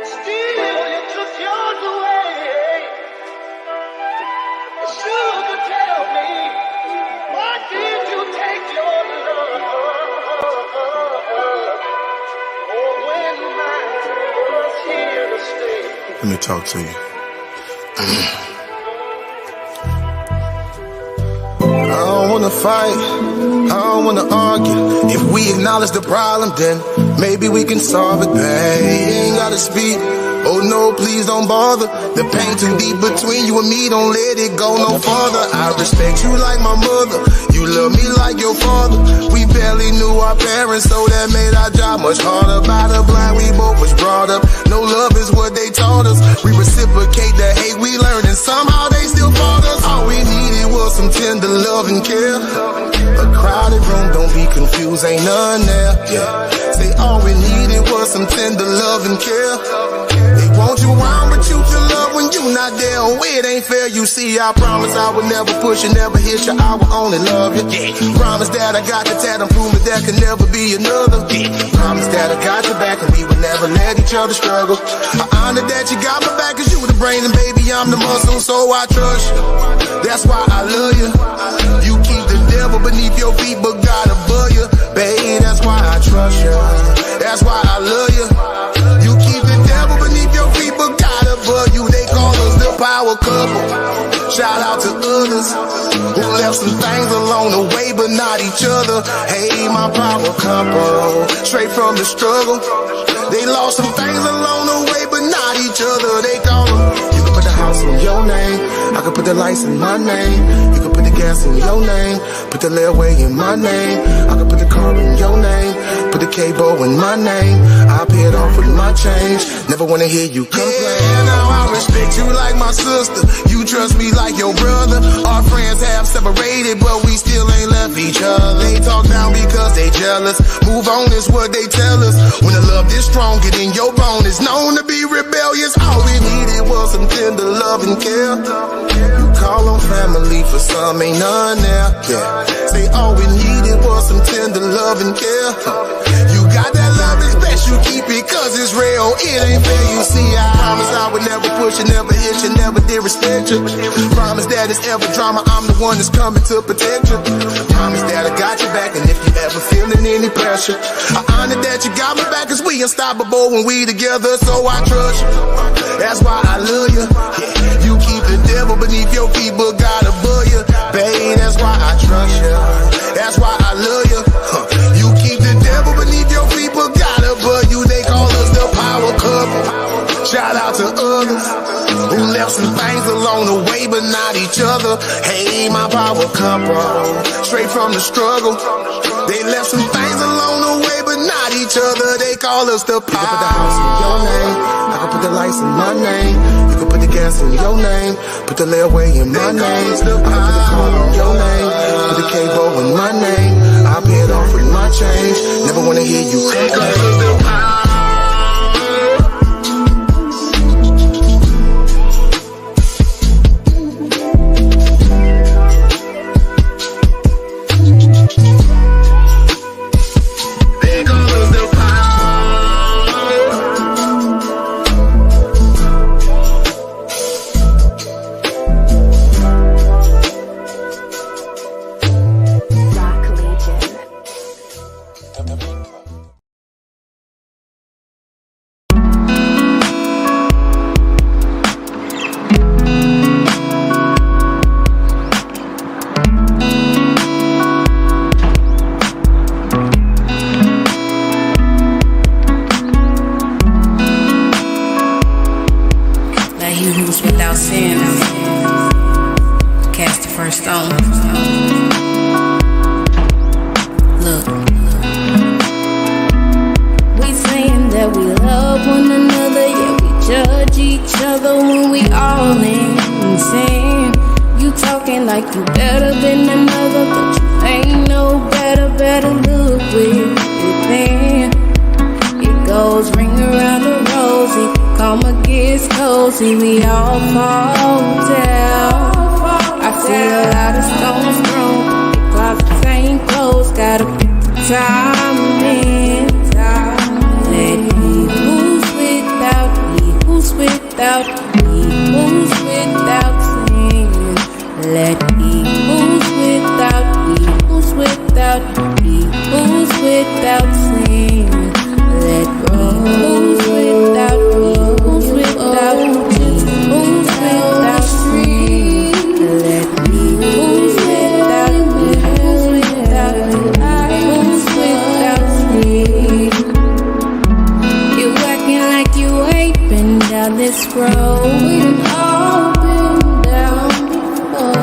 Still you took yours away. Sugar, tell me, why did you take your love? Oh, when mine was here to stay. Let me talk to you. I don't wanna fight, I don't wanna argue. If we acknowledge the problem, then maybe we can solve it, babe. You ain't gotta speak, oh no, please don't bother. The pain too deep between you and me, don't let it go no farther. I respect you like my mother, you love me like your father. We barely knew our parents, so that made our job much harder. By the blind, we both was brought up, no love is what they taught us. We reciprocate the hate we learned, and somehow they still fought us. All we needed was some tender love and care. A crowded room, don't be confused, ain't none there. Yeah. Say all we needed was some tender love and care. They want you around, but you feel love when you not there. Oh, it ain't fair, you see, I promise I would never push you, never hit you, I will only love you. Yeah. Promise that I got the tat and prove that there can never be another. Yeah. Promise that I got your back and we would never let each other struggle. I honor that you got my back, cause you the brain and baby I'm the muscle, so I trust you. That's why I love you. You keep the devil beneath your feet, but God above you. Babe, that's why I trust you. That's why I love you. You keep the devil beneath your feet, but God above you. They call us the power couple. Shout out to others who left some things along the way, but not each other. Hey, my power couple, straight from the struggle. They lost some things along the way, but not each other. They call them. You can put the house in your name, I can put the lights in my name. You can put the gas in your name, put the layaway in my name. I can put the car in your name, put the cable in my name. I pay it off with my change, never wanna hear you complain. Yeah, now I respect you like my sister, you trust me like your brother. Our friends have separated, but we still ain't left each other. They talk down because they jealous, move on is what they tell us. When the love is strong, get in your bone, it's known to be rebellious. All we needed was some tender love and care. You call on family, for some ain't none there. Yeah. Say all we needed was some tender love and care. You got that love, it's best you keep it, cause it's real, it ain't fair. You see, I promise I would never push you, never hit you, never disrespect you. Promise that it's ever drama, I'm the one that's coming to protect you. Promise that I got your back, and if you ever feeling any pressure, I honor that you got my back, cause we unstoppable when we together, so I trust you. That's why I love you. Yeah. You keep the devil beneath your feet, but God above you. Babe, that's why I trust you. That's why I love you. You keep the devil beneath your feet, but God above you. They call us the power couple. Shout out to others who left some things along the way, but not each other. Hey, my power couple, straight from the struggle. They left some things along the way, but not each other. They call us the power. You can put the house in your name, I can put the lights in my name. You can put the gas in your name, put the layaway in my name. I can put the car in your name, put the cable in my name. I pay it off with my change, never wanna hear you complain. road. We done all been down before.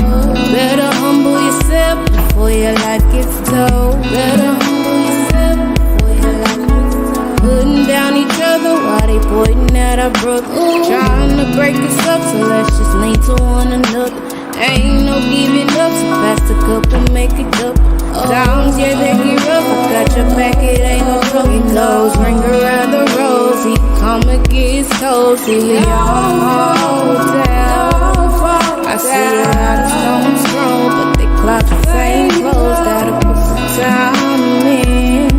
Better humble yourself before your life gets told. Better humble yourself before your life gets told. Putting down each other while they pointing at our brother. Trying to break us up, so let's just lean to one another. Ain't no giving up, so pass the cup and make it up. Downs, yeah, they get rough. I got your back, it ain't no trouble. Clothes ring around the rosy. Come and get cozy. Y'all down. I see a lot of stones thrown, but they closets ain't closed. Gotta put some time in.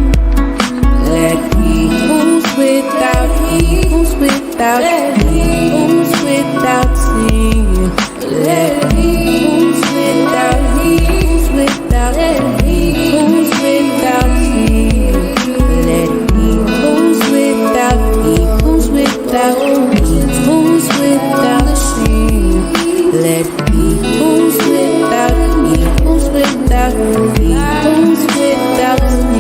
Let he who's without sin. Let he who's without sin. Let he who's without sin. Let he who's without sin. Let he who's without sin.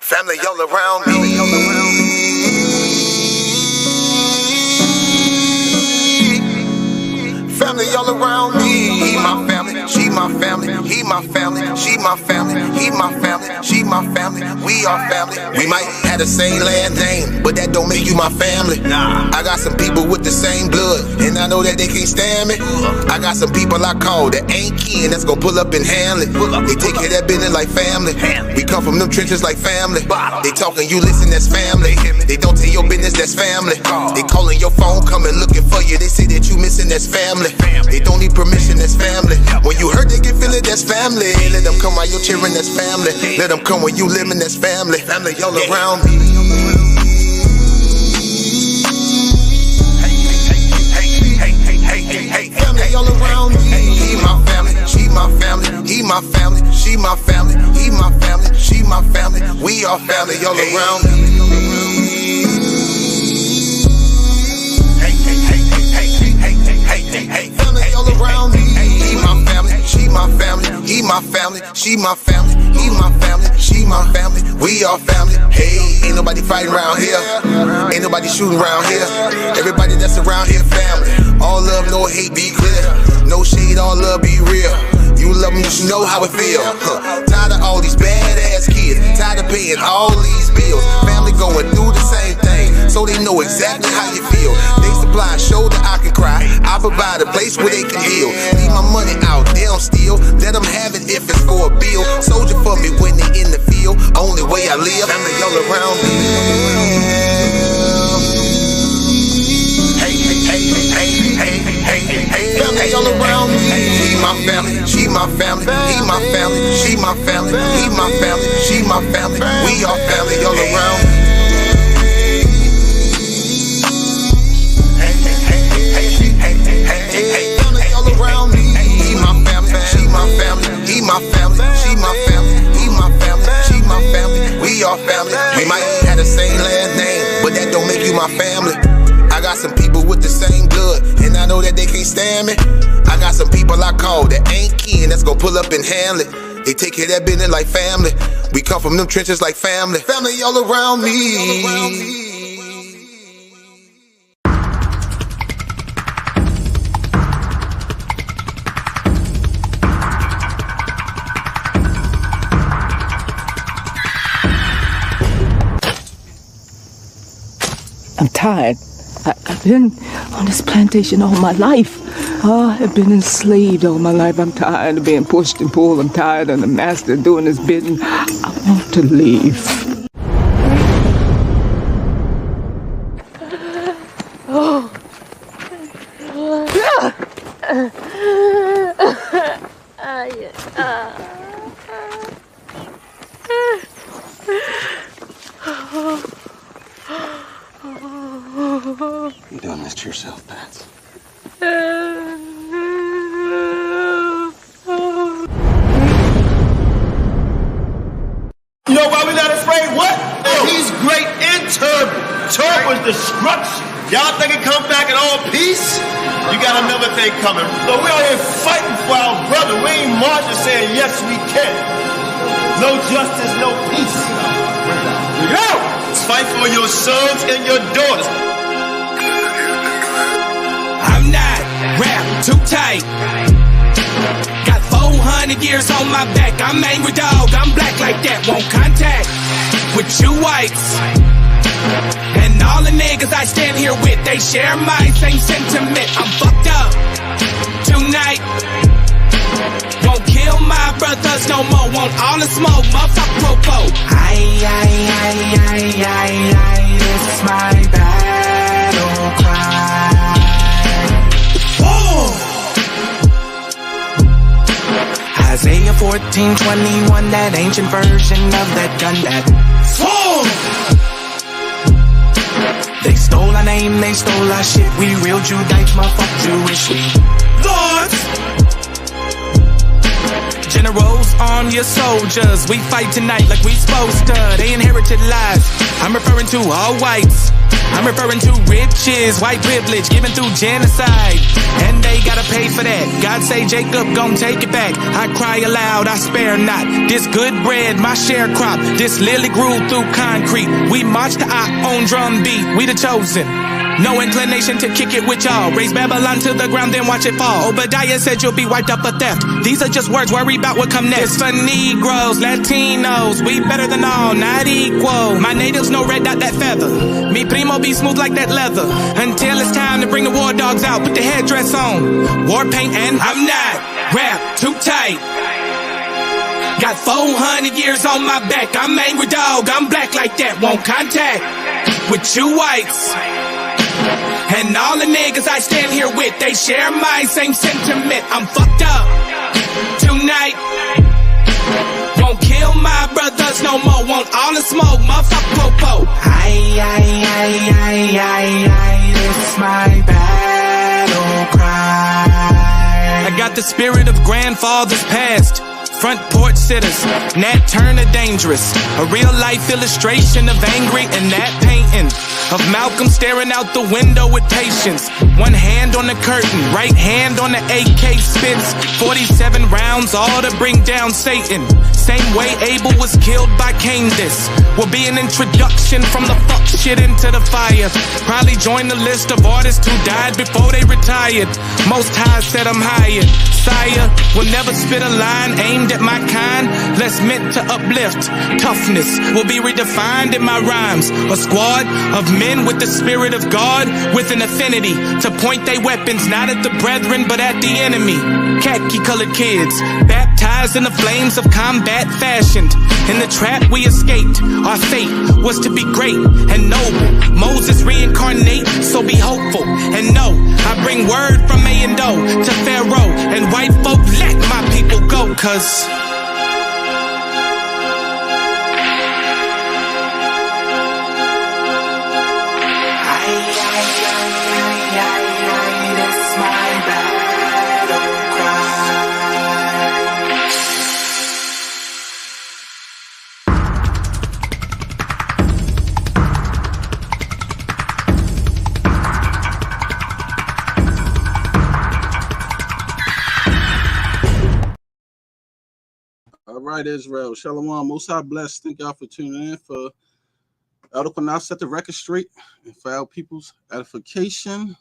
Family all around me. Family all around me. He my family, she my family. He my family, she my family. He my family, she my family. We are family. We might have the same last name, but that don't make you my family. I got some people with the same blood, and I know that they can't stand me. I got some people I call that ain't kin, that's gonna pull up and handle it. They take care of that business like family. We come from them trenches like family. They talking, you listen, that's family. They don't tell your business, that's family. They calling your phone, coming looking for you. They say that you missing, that's family. They don't need permission, that's family. When you hurt, they can feel it, that's family. Let them come while you're cheering, that's family. Let them come when you living, that's family. Family all around me. Family all around me. He my family, she my family. He my family, she my family. He my family, she my family. We are family all around me. Family all around me. He my family, she my family. He my family, she my family. He my family, she my family. We are family. Hey, ain't nobody fighting around here. Ain't nobody shooting around here. Everybody that's around here, family. All love, no hate, be clear. No shade, all love, be real. You love them, you should know how it feel. Tired of all these badass kids. Tired of paying all these bills. Family going through the same thing, so they know exactly how you feel. They supply a shoulder I can cry. I provide a place where they can heal. Leave my money out, they don't steal. Let them have it if it's for a bill. Soldier for me when they in the field. Only way I live, family all around me. Family all around me. He my family, she my family. He my family, she my family. He my family, she my family. We are family all around me. Family all around me. He my family, she my family. He my family, she my family. He my family, she my family. We are family. We might have the same last name, but that don't make you my family. I got some people with the same blood, and I know that they can't stand me. I got some people I call that ain't kin, that's gonna pull up and handle it. They take care of that business like family. We come from them trenches like family. Family all around me. I'm tired. I've been on this plantation all my life. I've been enslaved all my life. I'm tired of being pushed and pulled. I'm tired of the master doing his bidding. I want to leave. this to yourself, Pat. You know why we're not afraid? What? That he's great in turban. Turban's destruction. Y'all think it come back in all peace? You got another thing coming. So we out here fighting for our brother. We ain't marching saying, yes, we can. No justice, no peace. Go! Fight for your sons and your daughters. I'm not wrapped too tight. Got 400 years on my back. I'm angry dog. I'm black like that. Won't contact with you whites. And all the niggas I stand here with, they share my same sentiment. I'm fucked up tonight. Won't kill my brothers no more. Want all the smoke, motherfucker popo. This is my battle cry. Oh! Isaiah 14:21, that ancient version of that gun that fall. They stole our name, they stole our shit. We real Judites, motherfucker Jewish. We lords. Generals, arm your soldiers. We fight tonight like we supposed to. They inherited lies. I'm referring to all whites. I'm referring to riches, white privilege given through genocide. And they gotta pay for that. God say Jacob gon' take it back. I cry aloud, I spare not. This good bread, my sharecrop. This lily grew through concrete. We march to our own drum beat. We the chosen. No inclination to kick it with y'all. Raise Babylon to the ground, then watch it fall. Obadiah said you'll be wiped up for theft. These are just words, worry about what come next. It's for Negroes, Latinos, we better than all, not equal. My natives no red dot that feather. Me primo be smooth like that leather. Until it's time to bring the war dogs out, put the headdress on. War paint and I'm not wrapped too tight. Got 400 years on my back. I'm angry dog, I'm black like that. Won't contact with you whites. And all the niggas I stand here with, they share my same sentiment. I'm fucked up tonight. Won't kill my brothers no more. Want all the smoke, motherfucker popo. This is my battle cry. I got the spirit of grandfathers past. Front porch sitters, Nat Turner dangerous. A real life illustration of angry and that painting. Of Malcolm staring out the window with patience. One hand on the curtain, right hand on the AK spits. 47 rounds, all to bring down Satan. Same way Abel was killed by Cain. This will be an introduction from the fuck shit into the fire. Probably join the list of artists who died before they retired. Most High said I'm hired. Sire will never spit a line aimed at my kind, less meant to uplift. Toughness will be redefined in my rhymes. A squad of men with the spirit of God, with an affinity to point their weapons not at the brethren but at the enemy. Khaki colored kids, baptized in the flames of combat fashioned. In the trap we escaped, our fate was to be great and noble. Moses reincarnate, so be hopeful and know I bring word from A and O to Pharaoh and white folk, let my people go, cause it's my battle cry. All right, Israel. Shalom. Most High bless. Thank y'all for tuning in for Elder Qanath set the record straight and for our people's edification.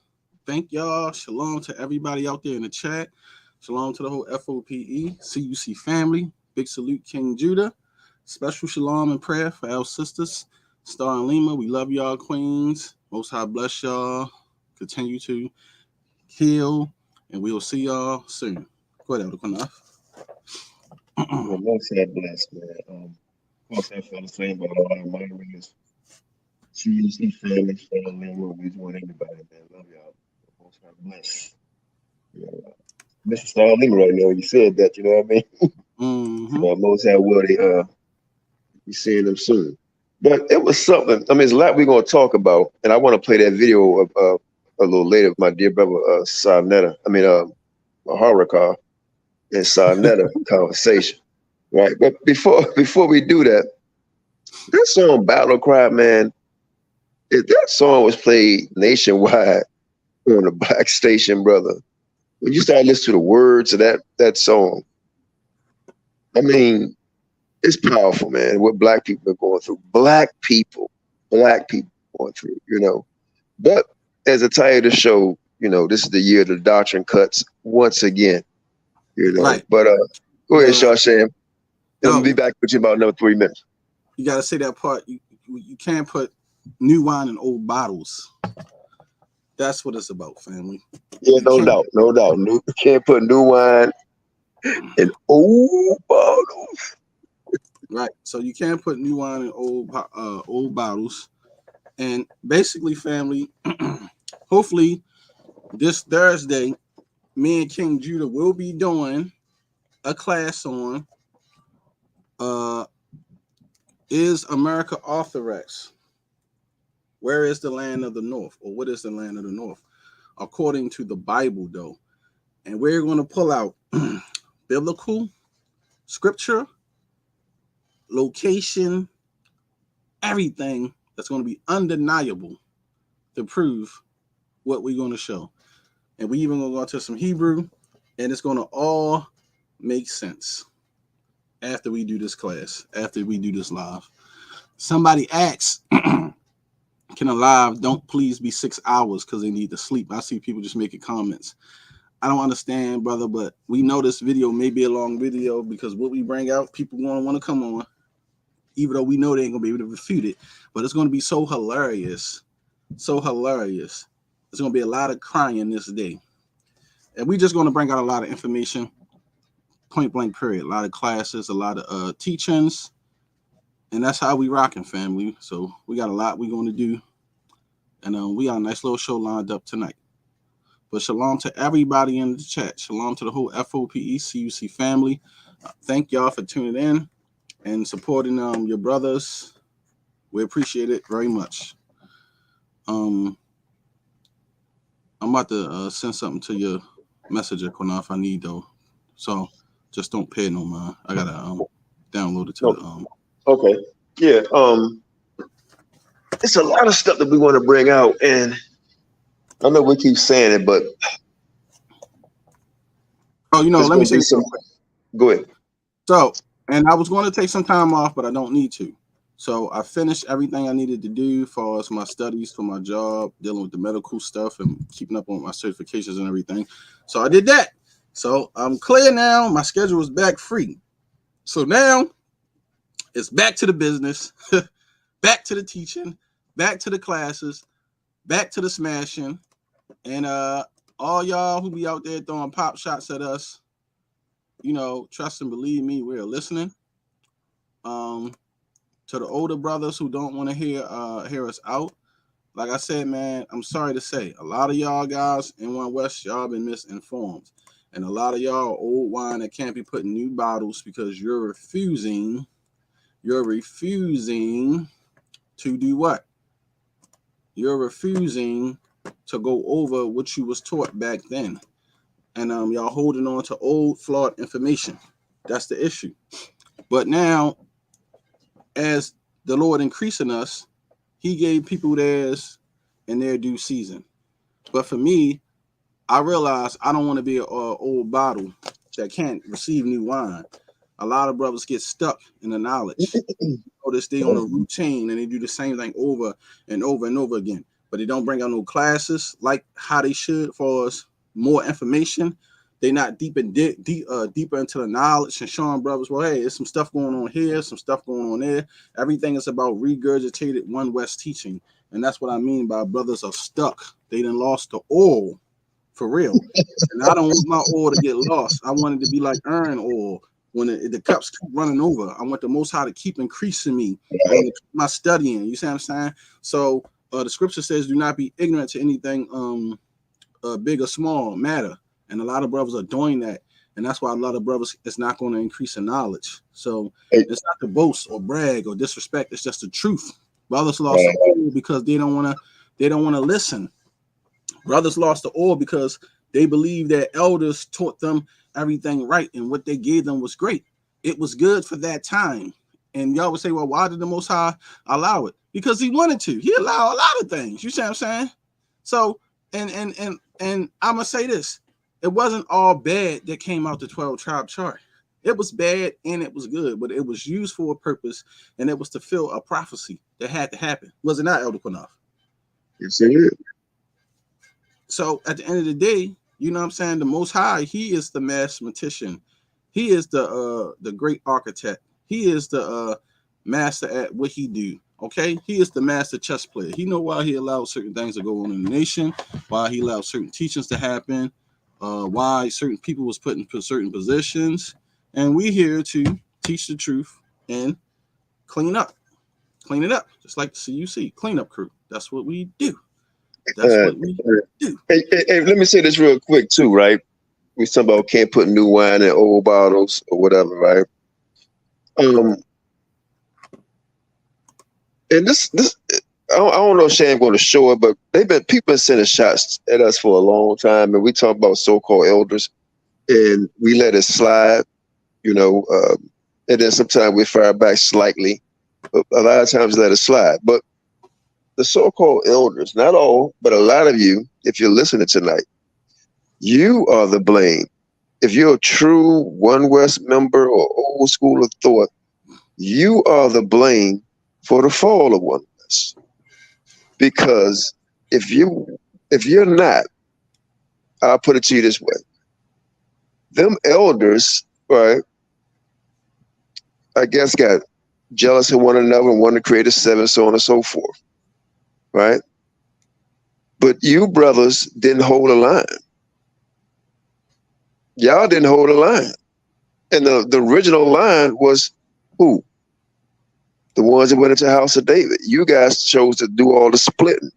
Thank y'all. Shalom to everybody out there in the chat. Shalom to the whole F.O.P.E. CUC family. Big salute, King Judah. Special shalom and prayer for our sisters, Star and Lima. We love y'all, queens. Most High bless y'all. Continue to heal, and we will see y'all soon. Go ahead, Elder Qanath. Well, most High bless, man. Of course, I feel the same about all our moderators. CUC family, Star and Lima. We just want everybody, man. Love y'all. Most High bless. Yeah. Mr. Star Lima right now, you said that, you know what I mean? So most High will be seeing them soon. But it was something. I mean, there's a lot we're going to talk about, and I want to play that video of a little later with my dear brother Harakar and Sarnetta conversation, right? But before we do that, that song Battle Cry, man, if that song was played nationwide on a black station, brother, when you start listening to the words of that song, I mean, it's powerful, man, what black people are going through. Black people going through, you know. But as a title of the show, you know, this is the year the doctrine cuts once again, you know. Right. But go ahead, Shawshan. I'll be back with you in about another 3 minutes. You got to say that part. You can't put new wine in old bottles. That's what it's about, family. Yeah, no doubt. You can't put new wine in old bottles. Right. So you can't put new wine in old bottles. And basically, family, hopefully this Thursday, me and King Judah will be doing a class on is America Orthodox? Where is the land of the North? Or what is the land of the North? According to the Bible, though. And we're going to pull out biblical, scripture, location, everything that's going to be undeniable to prove what we're going to show. And we even going to go into some Hebrew, and it's going to all make sense after we do this class, after we do this live. Somebody asks, can a live don't please be 6 hours because they need to sleep? I see people just making comments. I don't understand, brother, but we know this video may be a long video because what we bring out, people going to want to come on, even though we know they ain't going to be able to refute it. But it's going to be so hilarious. So hilarious. There's going to be a lot of crying this day. And we just going to bring out a lot of information, point blank period. A lot of classes, a lot of teachings. And that's how we rocking, family. So we got a lot we're going to do. And we got a nice little show lined up tonight. But shalom to everybody in the chat. Shalom to the whole FOPE CUC family. Thank y'all for tuning in and supporting your brothers. We appreciate it very much. I'm about to send something to your messenger, Qanath, I need though. So just don't pay no mind. I gotta download it to the Okay. Yeah. It's a lot of stuff that we want to bring out, and I know we keep saying it, but let me say something. Go ahead. So, and I was going to take some time off, but I don't need to. So I finished everything I needed to do as far as my studies for my job, dealing with the medical stuff and keeping up on my certifications and everything. So I did that. So I'm clear now. My schedule is back free. So now it's back to the business, back to the teaching, back to the classes, back to the smashing. And all y'all who be out there throwing pop shots at us, you know, trust and believe me, we're listening. To the older brothers who don't want to hear us out, like I said, man, I'm sorry to say, a lot of y'all guys in One West, y'all been misinformed. And a lot of y'all old wine that can't be put in new bottles because you're refusing to do what? You're refusing to go over what you was taught back then. And y'all holding on to old flawed information. That's the issue. But now, as the Lord increasing us, he gave people theirs in their due season. But for me, I realized I don't want to be an old bottle that can't receive new wine. A lot of brothers get stuck in the knowledge. They stay on a routine and they do the same thing over and over and over again. But they don't bring out no classes like how they should for us more information. They not deeper into the knowledge and showing brothers, well, hey, there's some stuff going on here, some stuff going on there. Everything is about regurgitated One West teaching. And that's what I mean by brothers are stuck. They done lost the oil for real. And I don't want my oil to get lost. I want it to be like iron oil. When the cups keep running over, I want the Most High to keep increasing me. I want to keep my studying. You see what I'm saying? So the scripture says, do not be ignorant to anything big or small matter. And a lot of brothers are doing that. And that's why a lot of brothers, it's not going to increase in knowledge. So it's not to boast or brag or disrespect. It's just the truth. Brothers lost the oil because they don't want to listen. Brothers lost the oil because they believed that elders taught them everything right, and what they gave them was great. It was good for that time. And y'all would say, well, why did the Most High allow it? Because he wanted to. He allowed a lot of things. You see what I'm saying? So, and I'm gonna say this: it wasn't all bad that came out the 12 tribe chart. It was bad and it was good, but it was used for a purpose, and it was to fill a prophecy that had to happen. Was it not, Elder Qanath? Yes, it is. So at the end of the day, you know what I'm saying, the Most High, he is the mathematician. He is the great architect. He is the master at what he do. Okay, he is the master chess player. He know why he allowed certain things to go on in the nation, why he allowed certain teachings to happen, why certain people was put in certain positions. And we here to teach the truth and clean it up, just like the CUC cleanup crew. That's what we do. That's what we do. Hey, let me say this real quick too, right? We talking about can't put new wine in old bottles or whatever, right? And this I don't know if Shane going to show it, but people been sending shots at us for a long time, and we talk about so-called elders, and we let it slide, and then sometimes we fire back slightly, but a lot of times let it slide. But the so-called elders, not all, but a lot of you, if you're listening tonight, you are the blame. If you're a true One West member or old school of thought, you are the blame for the fall of One West. Because if you're not, I'll put it to you this way. Them elders, right, I guess got jealous of one another and wanted to create a seven, so on and so forth. Right? But you brothers didn't hold a line. Y'all didn't hold a line. And the original line was who? The ones that went into the house of David. You guys chose to do all the splitting.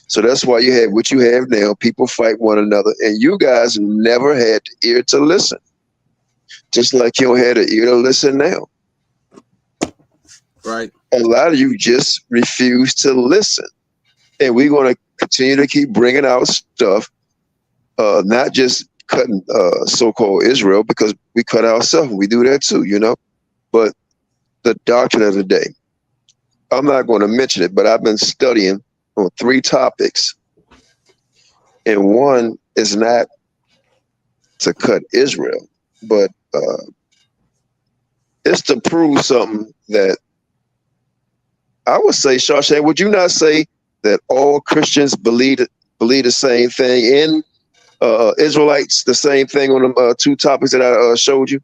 So that's why you have what you have now. People fight one another. And you guys never had the ear to listen. Just like you don't have the ear to listen now. Right. A lot of you just refuse to listen. And we're going to continue to keep bringing out stuff, not just cutting so-called Israel, because we cut ourselves. We do that too, But the doctrine of the day, I'm not going to mention it, but I've been studying on 3 topics. And one is not to cut Israel, but it's to prove something that I would say, Shawshank, would you not say that all Christians believe the same thing, and Israelites the same thing on the 2 topics that I showed you?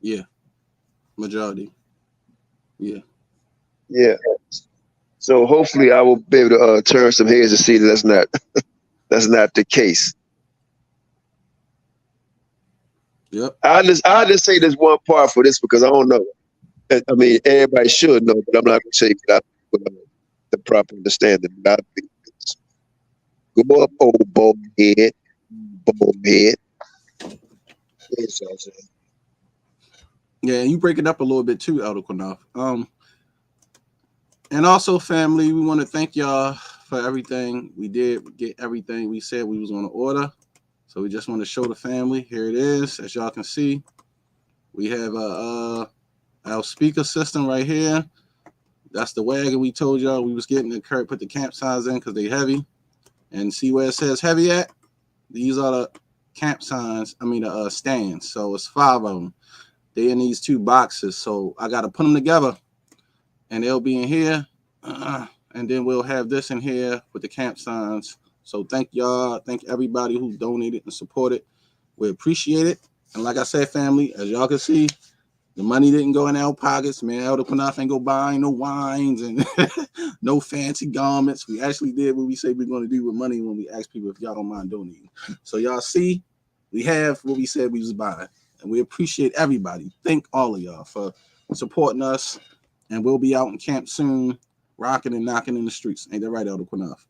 Yeah. Majority. Yeah. So hopefully I will be able to turn some heads to see that that's not the case. Yep. I just say this one part for this because I don't know. I mean, everybody should know, but I'm not going to say that with the proper understanding. Go up, old bald head. Yeah, and you break it up a little bit too, Elder Qanath. And also, family, we want to thank y'all for everything. We did get everything we said we was going to order. So we just want to show the family. Here it is. As y'all can see, we have our speaker system right here. That's the wagon we told y'all we was getting. To put the camp signs in because they heavy. And see where it says heavy at? These are the camp signs. The stands. So it's 5 of them. They in these 2 boxes. So I got to put them together. And they'll be in here. And then we'll have this in here with the camp signs. So thank y'all. Thank everybody who donated and supported. We appreciate it. And like I said, family, as y'all can see, the money didn't go in our pockets. Man, Elder Qanath ain't go buying no wines and no fancy garments. We actually did what we say we're going to do with money when we ask people if y'all don't mind donating. So y'all see, we have what we said we was buying. And we appreciate everybody. Thank all of y'all for supporting us. And we'll be out in camp soon, rocking and knocking in the streets. Ain't that right, Elder Qanath?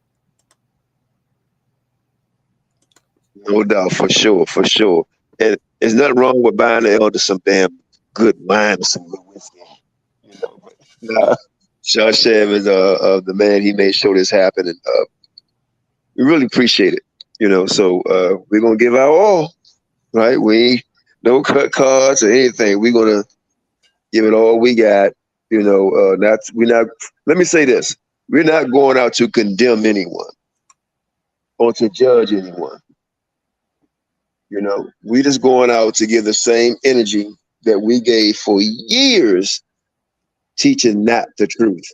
No doubt, for sure. And there's nothing wrong with buying the elder some damn good wine or some good whiskey. But Shashem is the man. He made sure this happened, and we really appreciate it. You know, so we're gonna give our all, right? We ain't no cut cards or anything. We're gonna give it all we got. You know, we're not. Let me say this: we're not going out to condemn anyone or to judge anyone. You know, we just going out to give the same energy that we gave for years, teaching not the truth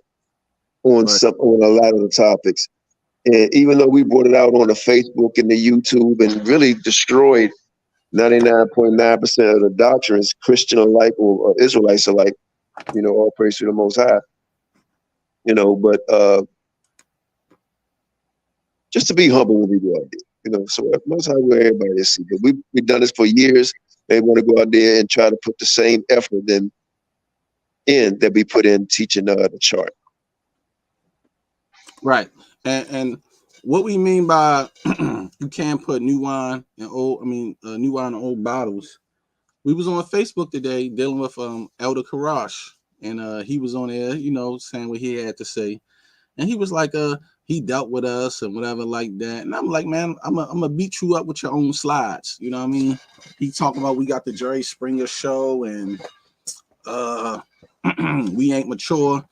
on on a lot of the topics. And even though we brought it out on the Facebook and the YouTube and really destroyed 99.9% of the doctrines, Christian alike or Israelites alike, you know, all praise to the Most High. You know, but just to be humble when we go out there, you know. So Most High where everybody is. But we've done this for years. They want to go out there and try to put the same effort in that we put in teaching the chart. Right. And what we mean by you can't put new wine in old bottles. We was on Facebook today dealing with Elder Karash, and he was on there, you know, saying what he had to say. And he was like, he dealt with us and whatever like that. And I'm like, man, I'm gonna beat you up with your own slides. You know what I mean? He talking about we got the Jerry Springer show and we ain't mature.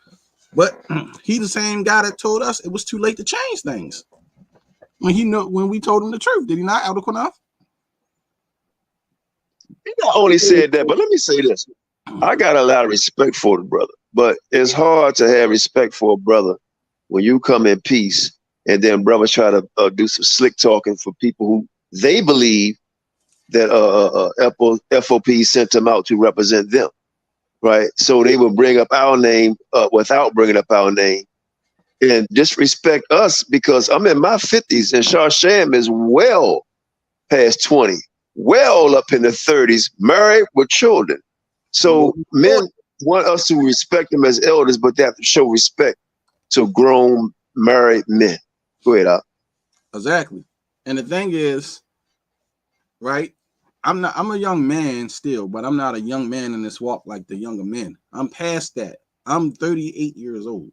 But he the same guy that told us it was too late to change things. When we told him the truth, did he not, Elder Qanath? He not only said that, but let me say this. I got a lot of respect for the brother, but it's hard to have respect for a brother when you come in peace and then brothers try to do some slick talking for people who they believe that F.O.P.E sent them out to represent them. Right, so they will bring up our name without bringing up our name and disrespect us because I'm in my 50s and Shashem is well past 20, well up in the 30s, married with children. So men want us to respect them as elders, but they have to show respect to grown married men. Go ahead, Al. Exactly. And the thing is, right? I'm a young man still, but I'm not a young man in this walk like the younger men. I'm past that. I'm 38 years old.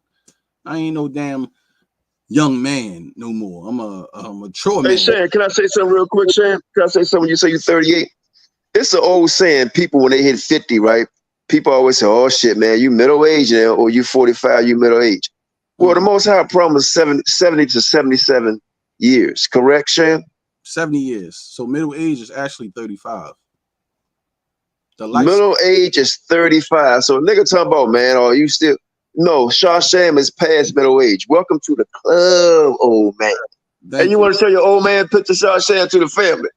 I ain't no damn young man no more. I'm a mature man. Hey, Shan, can I say something real quick, Shan? Can I say something when you say you're 38? It's an old saying, people, when they hit 50, right? People always say, oh, shit, man, you middle-aged now, or you 45, you middle-aged. Well, the Most High promised 70 to 77 years. Correct, Shan? 70 years. So middle age is actually 35. The middle age is 35. So nigga talking about, man, are you still? No, Shashem is past middle age. Welcome to the club, old man. And you want to show your old man picture Shashem to the family?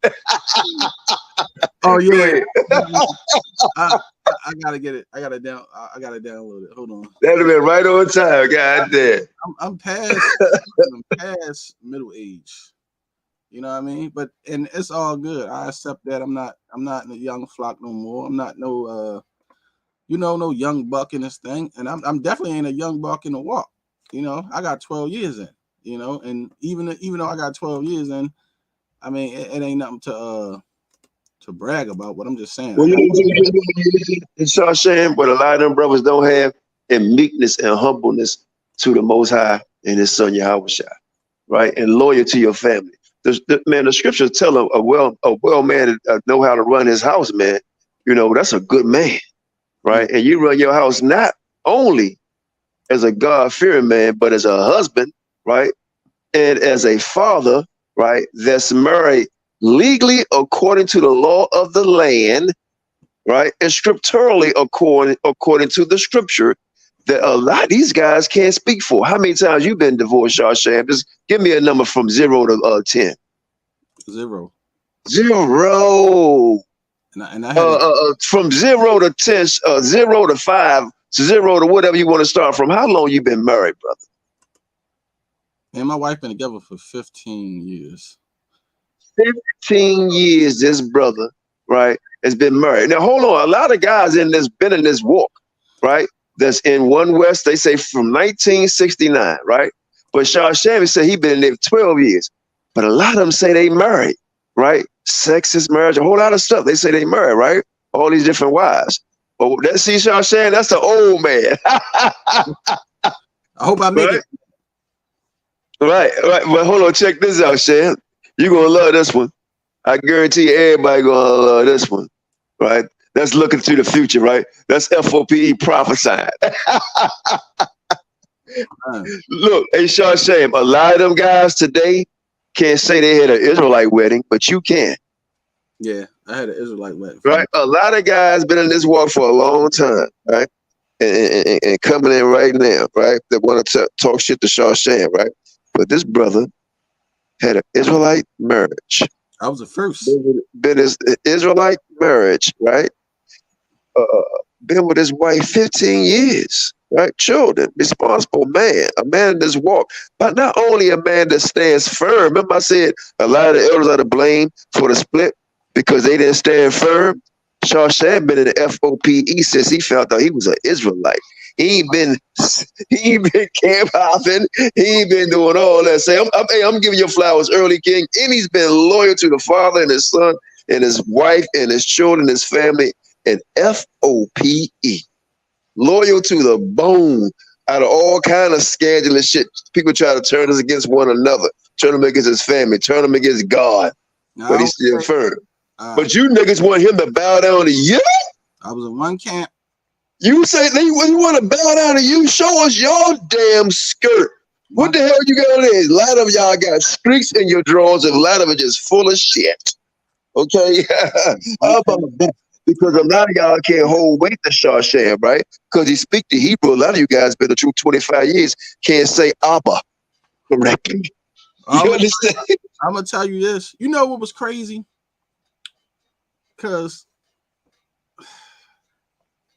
Oh yeah. I gotta get it. I gotta download it. Hold on. That'd have been right on time. God damn. I'm past middle age. You know what I mean? And it's all good. I accept that. I'm not in the young flock no more. I'm not no no young buck in this thing. And I'm definitely ain't a young buck in the walk. You know, I got 12 years in, you know, and even though I got 12 years in, I mean it ain't nothing to brag about, but I'm just saying. Well, it's Shashem, but a lot of them brothers don't have in meekness and humbleness to the Most High and His Son Yahawashi, right? And loyal to your family. The scriptures tell a well man know how to run his house, man. You know, that's a good man, right? And you run your house not only as a God-fearing man, but as a husband, right? And as a father, right? That's married legally according to the law of the land, right? And scripturally according to the scripture that a lot of these guys can't speak for. How many times you been divorced, Shashem? Just give me a number from 0 to 10. 0. 0. And I had from 0 to 10, 0 to 5, 0 to whatever you want to start from. How long you been married, brother? Me and my wife been together for 15 years. 15 years, this brother, right, has been married. Now, hold on. A lot of guys been in this walk, right? That's in One West, they say from 1969, right? But Shashem said he been in there 12 years. But a lot of them say they married, right? Sex is marriage, a whole lot of stuff. They say they married, right? All these different wives. Oh, that's Shashem, that's the old man. I hope I make it. Right. But hold on, check this out, Shan. You're gonna love this one. I guarantee everybody gonna love this one. Right? That's looking to the future, right? That's FOPE prophesying. Look, hey, Sean Shame, a lot of them guys today can't say they had an Israelite wedding, but you can. Yeah, I had an Israelite wedding. Right? A lot of guys been in this walk for a long time, right? And coming in right now, right? That want to talk shit to Sean Sham, right? But this brother had an Israelite marriage. I was the first. Been his Israelite marriage, right? Been with his wife 15 years, right? Children, responsible man, a man in this walk. But not only a man that stands firm. Remember I said a lot of the elders are to blame for the split because they didn't stand firm. Sean Sham been in the FOPE since he felt that he was an Israelite. He ain't been camp hopping. He ain't been doing all that. Say, I'm giving you flowers early, King. And he's been loyal to the father and his son and his wife and his children, his family, and FOPE. Loyal to the bone out of all kind of scandalous shit. People try to turn us against one another, turn them against his family, turn them against God. No, but he's still firm. But you niggas want him to bow down to you? I was in one camp. You say they want to bow down to you? Show us your damn skirt. What the hell you got there? A lot of y'all got streaks in your drawers, and a lot of it just full of shit. Okay? How about that? Because a lot of y'all can't hold weight to Sean Sham, right? Because he speak the Hebrew. A lot of you guys been the truth 25 years, can't say Abba correctly. You understand? I'm going to tell you this. You know what was crazy? Because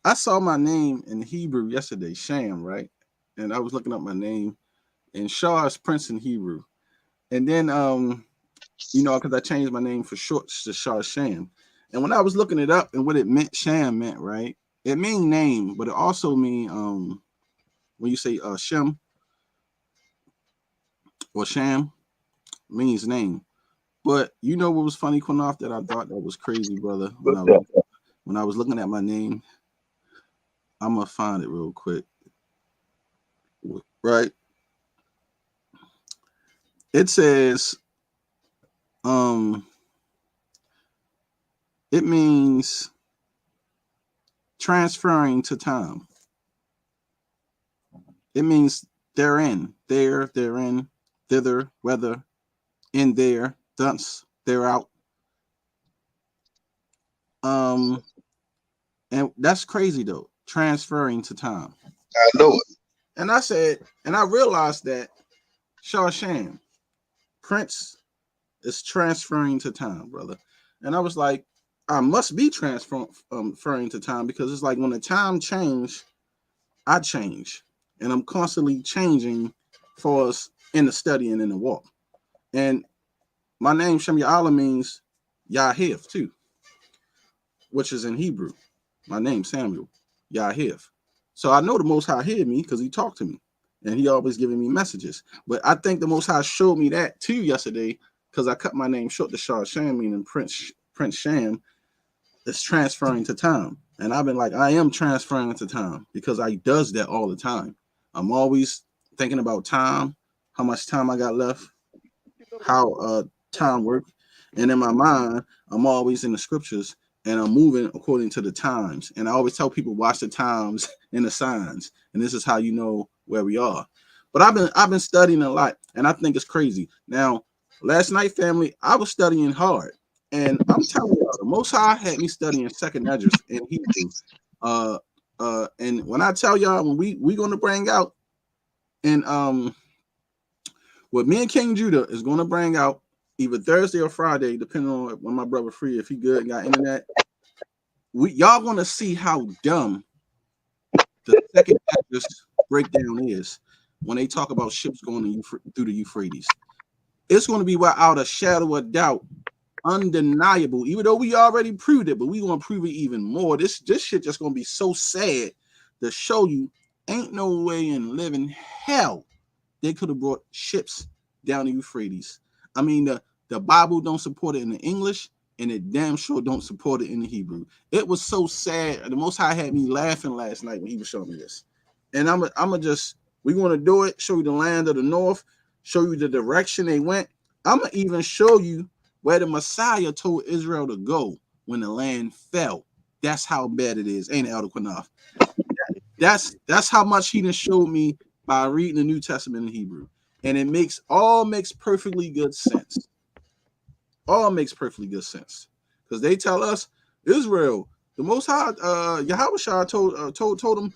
I saw my name in Hebrew yesterday, Sham, right? And I was looking up my name, and Shaw is Prince in Hebrew. And then, you know, because I changed my name for short to Shaw Sham. And when I was looking it up and what it meant, Sham meant, right? It means name, but it also means, when you say Shem or Sham, means name. But you know what was funny, Qanath, that I thought that was crazy, brother? When I was looking at my name, I'm gonna find it real quick. Right? It says, it means transferring to time. It means therein, there, therein, thither, whether, in there, thence, there out. And that's crazy though, transferring to time. I know it. And I said, and I realized that Shaw Sham, Prince, is transferring to time, brother. And I was like, I must be transferring to time, because it's like when the time change, I change. And I'm constantly changing for us in the study and in the walk. And my name, Shem Ya'ala, means Yahiv too, which is in Hebrew. My name, Samuel, Yahiv. So I know the Most High heard me because he talked to me. And he always giving me messages. But I think the Most High showed me that too yesterday, because I cut my name short to Shah Sham, meaning Prince Sham is transferring to time. And I've been like, I am transferring to time, because I does that all the time. I'm always thinking about time, how much time I got left, how time works. And in my mind, I'm always in the scriptures and I'm moving according to the times. And I always tell people, watch the times and the signs. And this is how you know where we are. But I've been studying a lot, and I think it's crazy. Now, last night, family, I was studying hard. And I'm telling y'all, the Most High had me studying second address in Hebrew. And when I tell y'all, when we going to bring out, and what me and King Judah is going to bring out either Thursday or Friday, depending on when my brother free, if he good and got internet, y'all going to see how dumb the second address breakdown is when they talk about ships going through the Euphrates. It's going to be without a shadow of doubt, undeniable, even though we already proved it, but we going to prove it even more. This shit just going to be so sad to show you ain't no way in living hell they could have brought ships down the Euphrates. I mean, the Bible don't support it in the English, and it damn sure don't support it in the Hebrew. It was so sad. The Most High had me laughing last night when he was showing me this. And I'm just We're going to do it, show you the land of the north, show you the direction they went. I'm going to even show you where the Messiah told Israel to go when the land fell. That's how bad it is, ain't it, Elder Qanath? That's how much he done showed me by reading the New Testament in Hebrew. And it makes perfectly good sense. All makes perfectly good sense. Because they tell us, Israel, the Most High, Yahawashi told them,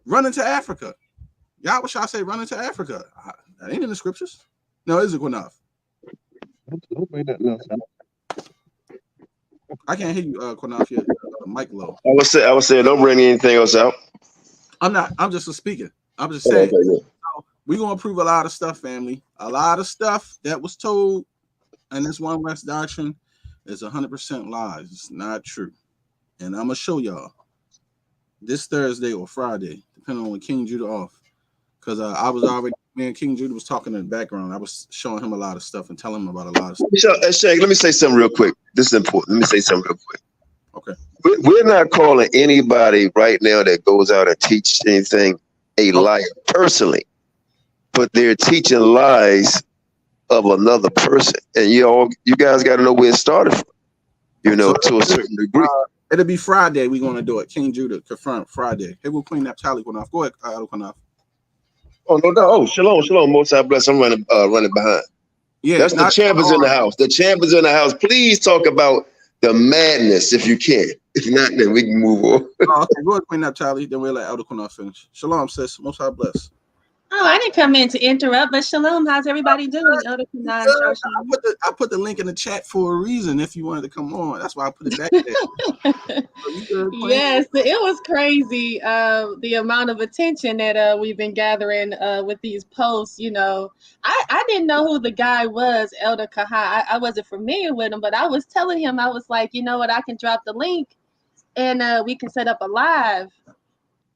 run into Africa. Yahawashi say, run into Africa. That ain't in the scriptures. No, is it Qanath? I can't hear you, Qanath. Your mic low. I would say, don't bring anything else out. I'm just speaking. I'm just saying. Okay, yeah. So we're gonna prove a lot of stuff, family. A lot of stuff that was told, and this One West doctrine is 100% lies. It's not true. And I'm gonna show y'all this Thursday or Friday, depending on when King Judah off. Because me and King Judah was talking in the background. I was showing him a lot of stuff and telling him about a lot of stuff. Shaq, let me say something real quick. This is important. Let me say something real quick. Okay. We're not calling anybody right now that goes out and teach anything a liar personally, but they're teaching lies of another person. And you guys got to know where it started from, to a certain degree. It'll be Friday. We're going to do it. King Judah confirmed Friday. Hey, we'll clean that tally Qanath. Go ahead, Qanath. Oh, no doubt. Oh, shalom. Most I bless. I'm running behind. Yeah, that's the champions in the house. The champions in the house. Please talk about the madness if you can. If not, then we can move on. Okay, go ahead, clean that tally. Then we'll let Elder Qanath finish. Shalom, sis. Most I bless. Oh, I didn't come in to interrupt, but shalom. How's everybody doing? Elder Qanath, I put the link in the chat for a reason. If you wanted to come on, that's why I put it back there. Yes, it was crazy. The amount of attention that we've been gathering with these posts. I didn't know who the guy was, Elder Kahai. I wasn't familiar with him, but I was telling him, I was like, you know what? I can drop the link, and we can set up a live.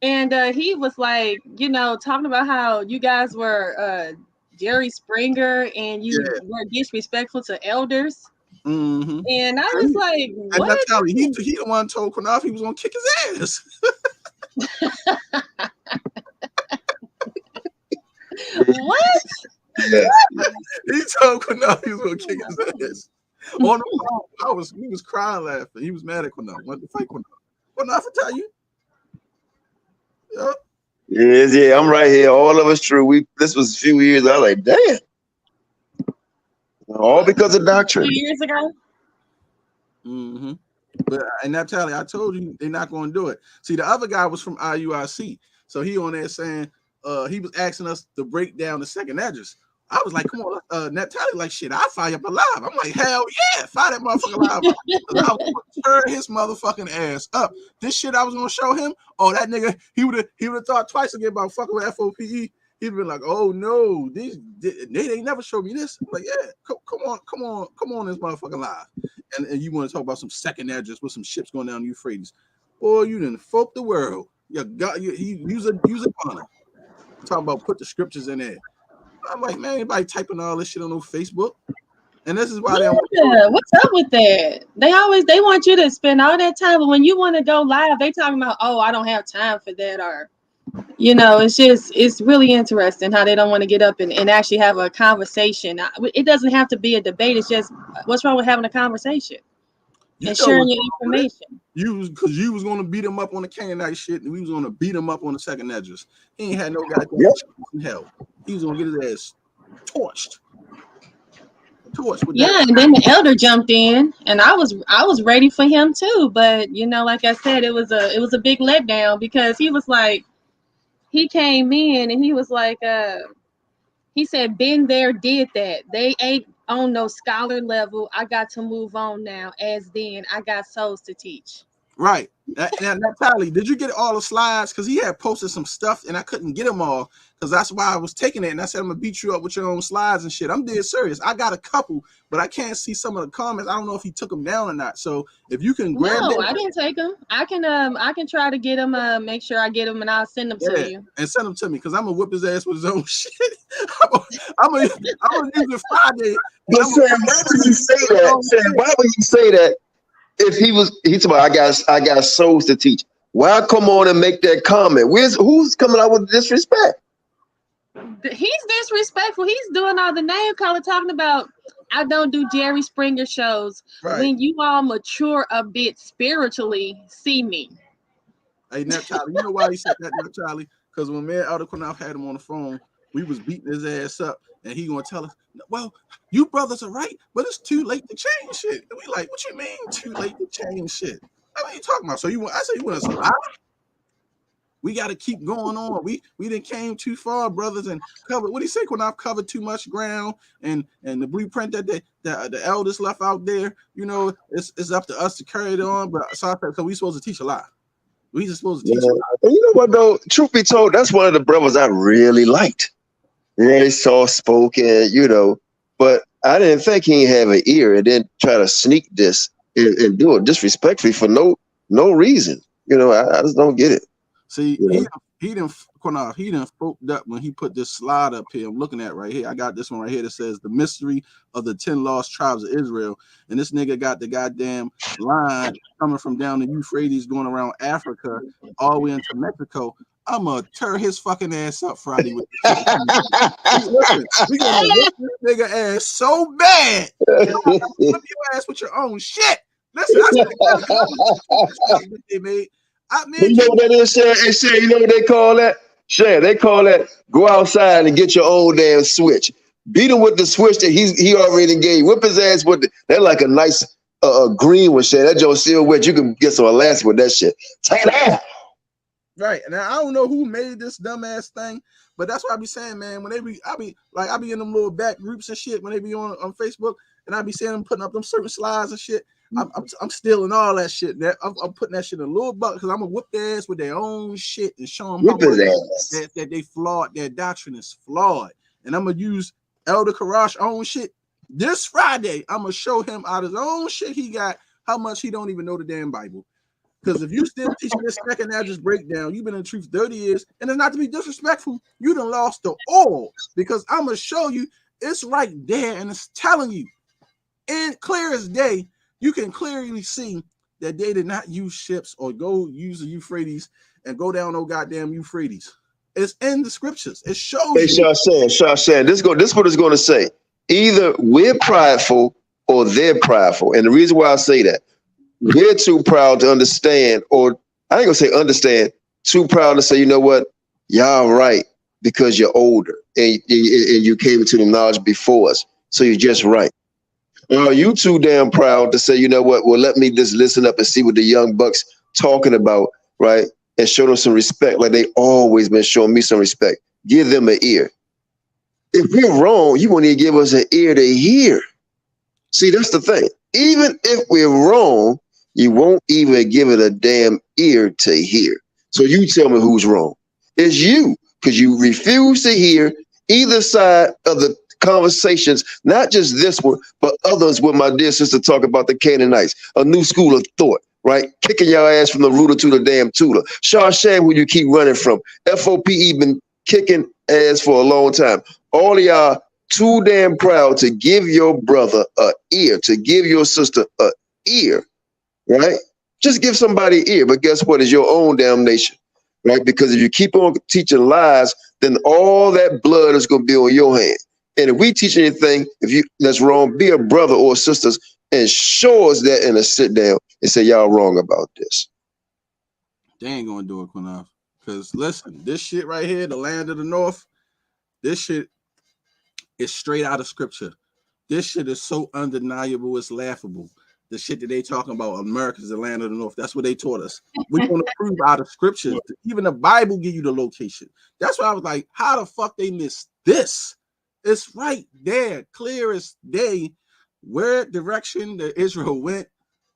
And he was like, talking about how you guys were Jerry Springer and you were disrespectful to elders. Mm-hmm. And I was like, what? And that's how he the one told Qanath he was going to kick his ass. What? Yeah. He told Qanath he was going to kick his ass. On the phone, he was crying laughing. He was mad at Qanath. Wanted to fight Qanath. Qanath will tell you. Yep. Yes, yeah, I'm right here. All of us true. This was a few years. I was like, damn. All because of doctrine. 2 years ago. Mm-hmm. But Naphtali, I told you they're not going to do it. See, the other guy was from IUIC, so he on there saying he was asking us to break down the second address. I was like, come on, Naphtali, like shit, I'll fire up a live. I'm like, hell yeah, fire that motherfucker live. I was gonna turn his motherfucking ass up. This shit I was gonna show him. Oh, that nigga, he would have thought twice again about fucking with FOPE. He'd been like, oh no, they ain't never showed me this. I'm like, yeah, come on, this motherfucking live. And you want to talk about some second address with some ships going down the Euphrates? Boy, you done FOPE the world. Use a honor. Talking about put the scriptures in there. I'm like, man, anybody typing all this shit on no Facebook? And this is why what's up with that? They want you to spend all that time, but when you want to go live, they talking about, oh, I don't have time for that, or it's really interesting how they don't want to get up and actually have a conversation. It doesn't have to be a debate. It's just, what's wrong with having a conversation and sharing your information? Because you was going to beat them up on the Canaanite shit, and we was going to beat them up on the second address. He ain't had no goddamn in hell. He was going to get his ass torched. Yeah, and then the elder jumped in, and I was ready for him too. But like I said, it was a big letdown, because he was like, he came in and he was like, he said, been there, did that. They ain't on no scholar level. I got to move on now. As then, I got souls to teach. Right. Now, Naphtali, did you get all the slides? Because he had posted some stuff and I couldn't get them all, because that's why I was taking it. And I said, I'm going to beat you up with your own slides and shit. I'm dead serious. I got a couple, but I can't see some of the comments. I don't know if he took them down or not. So if you can grab them. No, I didn't take them. I can try to get them, make sure I get them, and I'll send them to you. And send them to me, because I'm going to whip his ass with his own shit. I'm going to use it Friday. But Sam, why would you say that? Sam, why would you say that? If he's about, I got souls to teach. Why come on and make that comment? Who's coming out with disrespect? He's disrespectful. He's doing all the name calling, talking about I don't do Jerry Springer shows. Right. When you all mature a bit spiritually, see me. Hey, now, Charlie, you know why he said that, now, Charlie? Because when me and Elder Qanath had him on the phone, we was beating his ass up, and he gonna tell us, well, you brothers are right, but it's too late to change shit. And we like, what you mean too late to change shit? What are you talking about? So you want? I say you want us to lie? We got to keep going on. We didn't came too far, brothers, and covered. What do you say? When I've covered too much ground, and the blueprint that the elders left out there, you know, it's up to us to carry it on. But so we supposed to teach a lot. We just supposed to teach a lot. And you know what though? Truth be told, that's one of the brothers I really liked. Very soft spoken, you know. But I didn't think he have an ear, and then try to sneak this and do it disrespectfully for no reason. You know, I just don't get it. See, he didn't FOPE up when he put this slide up here. I'm looking at right here. I got this one right here that says the mystery of the 10 lost tribes of Israel. And this nigga got the goddamn line coming from down the Euphrates going around Africa all the way into Mexico. I'm gonna tear his fucking ass up Friday with this. Listen, we gonna whip this nigga ass so bad. Whip your ass with your own shit. Listen, they made. You know what that is, Shan? Hey, Shan, you know what they call that? Shan, they call that go outside and get your own damn switch. Beat him with the switch that he already gave. Whip his ass with that like a nice green one, Shan. That joint still wet. You can get some elastic with that shit. Take it out. Right. And I don't know who made this dumbass thing, but that's what I be saying, man. When I be in them little back groups and shit when they be on Facebook, and I be seeing them putting up them certain slides and shit. I'm stealing all that shit. I'm putting that shit in a little bucket because I'm gonna whip their ass with their own shit and show them that they flawed. Their doctrine is flawed, and I'm gonna use Elder Karash own shit this Friday. I'm gonna show him out his own shit he got how much he don't even know the damn Bible. Because if you still teaching this second address breakdown, you've been in the truth 30 years, and it's not to be disrespectful. You done lost the all because I'm gonna show you it's right there, and it's telling you, and clear as day. You can clearly see that they did not use ships or go use the Euphrates and go down no goddamn Euphrates. It's in the scriptures. It shows. Hey, Shashan, this is what it's going to say. Either we're prideful or they're prideful. And the reason why I say that, we're too proud to understand, or I ain't going to say understand, too proud to say, you know what, y'all right because you're older and you came into the knowledge before us. So you're just right. Are you too damn proud to say, you know what? Well, let me just listen up and see what the young bucks talking about, right? And show them some respect, like they always been showing me some respect. Give them an ear. If we're wrong, you won't even give us an ear to hear. See, that's the thing. Even if we're wrong, you won't even give it a damn ear to hear. So you tell me who's wrong. It's you, because you refuse to hear either side of the conversations, not just this one, but others with my dear sister talk about the Canaanites, a new school of thought, right? Kicking your ass from the rooter to the damn tutor. Shawshan, who you keep running from. F.O.P.E. been kicking ass for a long time. All of y'all too damn proud to give your brother a ear, to give your sister a ear, right? Just give somebody an ear, but guess what? It's your own damnation, right? Because if you keep on teaching lies, then all that blood is going to be on your hand. And if we teach anything, that's wrong, be a brother or sisters and show us that in a sit down and say, y'all wrong about this. They ain't gonna do it, Qanath. Because listen, this shit right here, the land of the north, this shit is straight out of scripture. This shit is so undeniable, it's laughable. The shit that they talking about, America's the land of the north, that's what they taught us. We're gonna prove out of scripture. Even the Bible give you the location. That's why I was like, how the fuck they missed this? It's right there, clear as day, where direction that Israel went,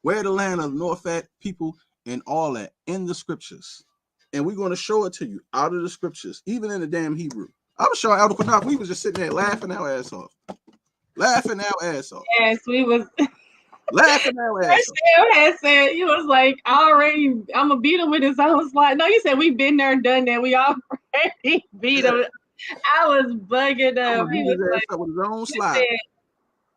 where the land of the north at, people, and all that in the scriptures. And we're going to show it to you out of the scriptures, even in the damn Hebrew. I was showing Elder Qanath, we was just sitting there laughing our ass off. Laughing our ass off. Yes, we was laughing our ass off. Had said, you was like, already, I'm going to beat him with his own slide. No, you said we've been there and done that. We already beat him. I was bugging up. He was like, with his own slide.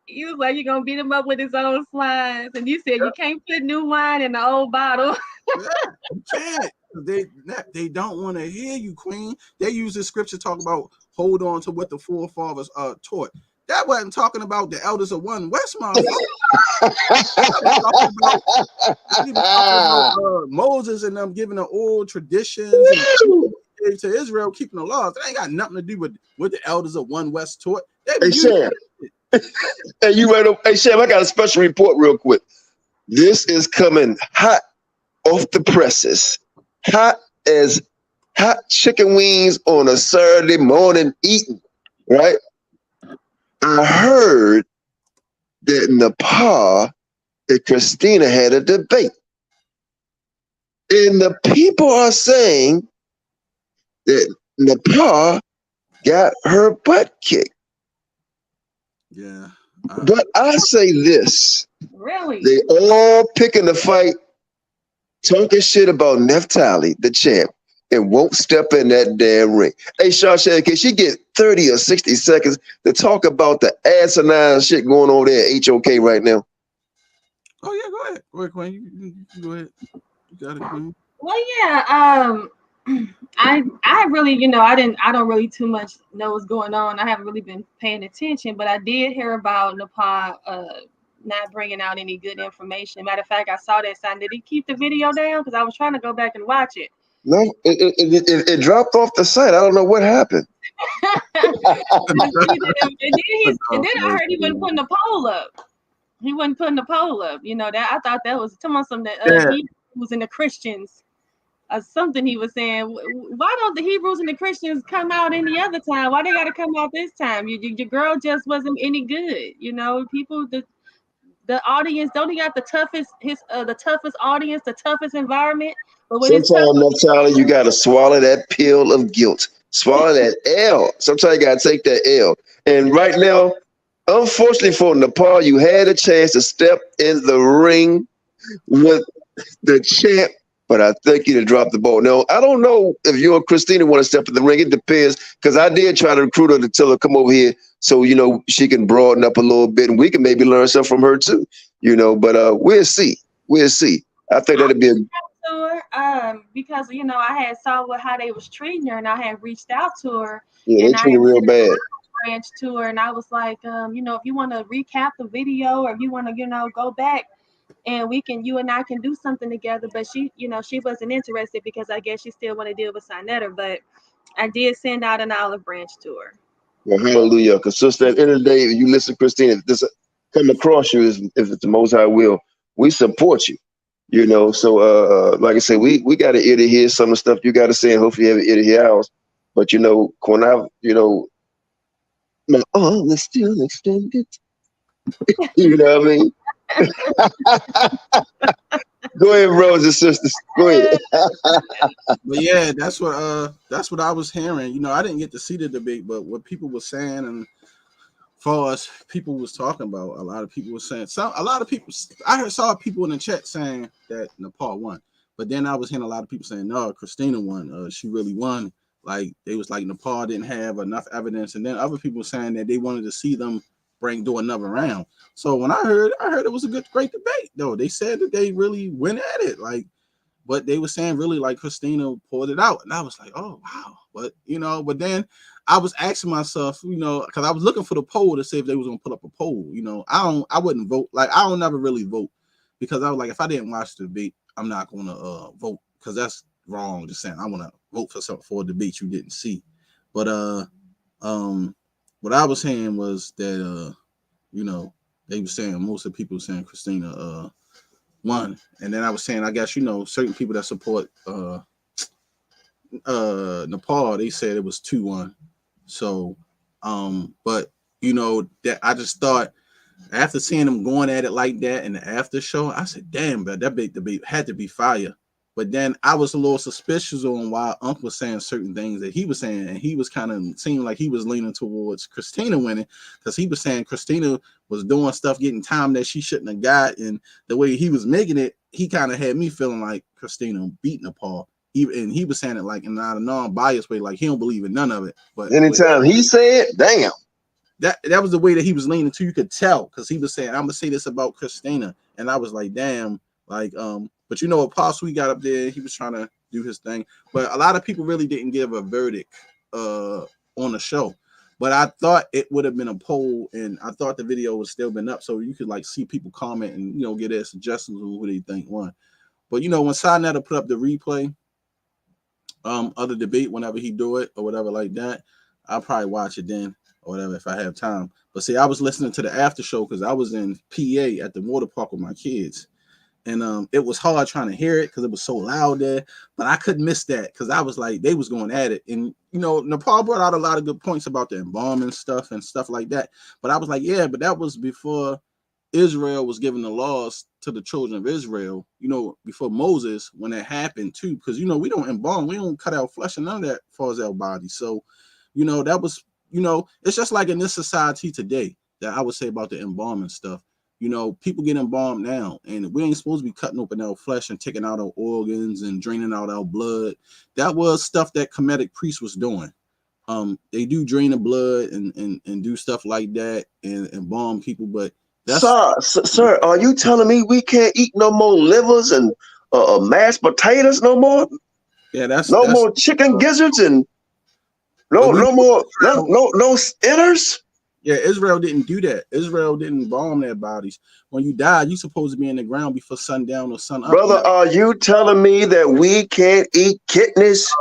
He was like, you're gonna beat him up with his own slides, and you said you can't put new wine in the old bottle. Yeah, you can't. They don't want to hear you, Queen. They use this scripture to talk about hold on to what the forefathers taught. That wasn't talking about the elders of One West, motherfucker. He was talking about Moses and them giving the old traditions and to Israel keeping the laws. That ain't got nothing to do with what the elders of One West taught. Hey, Sam. Hey, you right up. Hey, Sam, I got a special report real quick. This is coming hot off the presses. Hot as hot chicken wings on a Saturday morning eating, right? I heard that Nepal and Christina had a debate. And the people are saying that Nepal got her butt kicked. Yeah. But I say this. Really? They all picking the fight, talking shit about Naphtali, the champ, and won't step in that damn ring. Hey, Shawshank, can she get 30 or 60 seconds to talk about the asinine shit going on there at HOK right now? Oh, yeah, go ahead. Go ahead, Queen. You go ahead. You got it, Queen. Well, yeah. I really, I don't really too much know what's going on. I haven't really been paying attention, but I did hear about Nepal not bringing out any good information. Matter of fact, I saw that sign. Did he keep the video down? Because I was trying to go back and watch it. No, it dropped off the site. I don't know what happened. and then I heard he wasn't putting the poll up. He wasn't putting the poll up. That I thought that was something that he was in the Christians. Something he was saying. Why don't the Hebrews and the Christians come out any other time? Why they got to come out this time? Your girl just wasn't any good. People, the audience don't he got the toughest audience, the toughest environment. But when sometimes, Naphtali, you got to swallow that pill of guilt. Swallow that L. Sometimes you got to take that L. And right now, unfortunately for Nepal, you had a chance to step in the ring with the champ, but I think you'd have dropped the ball. Now, I don't know if you and Christina want to step in the ring. It depends, because I did try to recruit her to tell her come over here so, she can broaden up a little bit, and we can maybe learn something from her too, but we'll see. We'll see. I think that'd be because I had saw how they was treating her, and I had reached out to her. Yeah, they treat her real bad. Branch to her, and I was like, if you want to recap the video, or if you want to, go back, and you and I can do something together. But she wasn't interested because I guess she still want to deal with Sinetta. But I did send out an olive branch to her. Well, hallelujah. Because sister, at the end of the day, if you listen, Christina, if this come across you, if it's the Most High will, we support you. So like I said, we got an ear to hear some of the stuff you got to say, and hopefully you have an ear to hear ours. But Qanath, my arm is still extended. You know what I mean? Go ahead, brothers and sisters. Go ahead. But yeah, that's what I was hearing. I didn't get to see the debate, but what people were saying, and for us, people was talking about. A lot of people were saying. I saw people in the chat saying that Nepal won, but then I was hearing a lot of people saying, "No, Christina won. She really won." Like they was like Nepal didn't have enough evidence, and then other people saying that they wanted to see them do another round. So when I heard it was a great debate. Though they said that they really went at it, but they were saying really like Christina pulled it out, and I was like, oh wow. But then I was asking myself, because I was looking for the poll to see if they was gonna put up a poll. I wouldn't vote. Like I don't never really vote because I was like, if I didn't watch the debate, I'm not gonna vote because that's wrong. Just saying I want to vote for something for a debate you didn't see. But what I was saying was that they were saying most of the people were saying Christina won, and then I was saying I guess certain people that support Nepal, they said it was 2-1. So but that I just thought after seeing them going at it like that in the after show, I said, damn, but that big debate had to be fire. But then I was a little suspicious on why Unc was saying certain things that he was saying, and he was kind of seemed like he was leaning towards Christina winning because he was saying Christina was doing stuff, getting time that she shouldn't have got, and the way he was making it, he kind of had me feeling like Christina beating Nepal. And he was saying it like in a non-biased way, like he don't believe in none of it. But anytime he said, damn. That was the way that he was leaning to. You could tell because he was saying, I'm gonna say this about Christina, and I was like, damn, like but Apostle, he got up there, he was trying to do his thing, but a lot of people really didn't give a verdict on the show. But I thought it would have been a poll, and I thought the video would still been up, so you could like see people comment and get their suggestions on who they think won. But when Qanath put up the replay of the debate, whenever he do it or whatever like that, I'll probably watch it then or whatever if I have time. But see, I was listening to the after show because I was in PA at the water park with my kids. And it was hard trying to hear it because it was so loud there, but I couldn't miss that because I was like, they was going at it. And, Nepal brought out a lot of good points about the embalming stuff and stuff like that. But I was like, yeah, but that was before Israel was giving the laws to the children of Israel, before Moses, when that happened too. Because, we don't embalm, we don't cut out flesh and none of that falls out body. So, that was, it's just like in this society today that I would say about the embalming stuff. People get embalmed now, and we ain't supposed to be cutting open our flesh and taking out our organs and draining out our blood. That was stuff that Kemetic priests was doing. They do drain the blood and do stuff like that and embalm people. But that's sir, are you telling me we can't eat no more livers and mashed potatoes no more? Yeah, that's more chicken gizzards and no inners. Yeah, Israel didn't do that. Israel didn't embalm their bodies. When you die, you're supposed to be in the ground before sundown or sun up. Brother, are you telling me that we can't eat kidneys?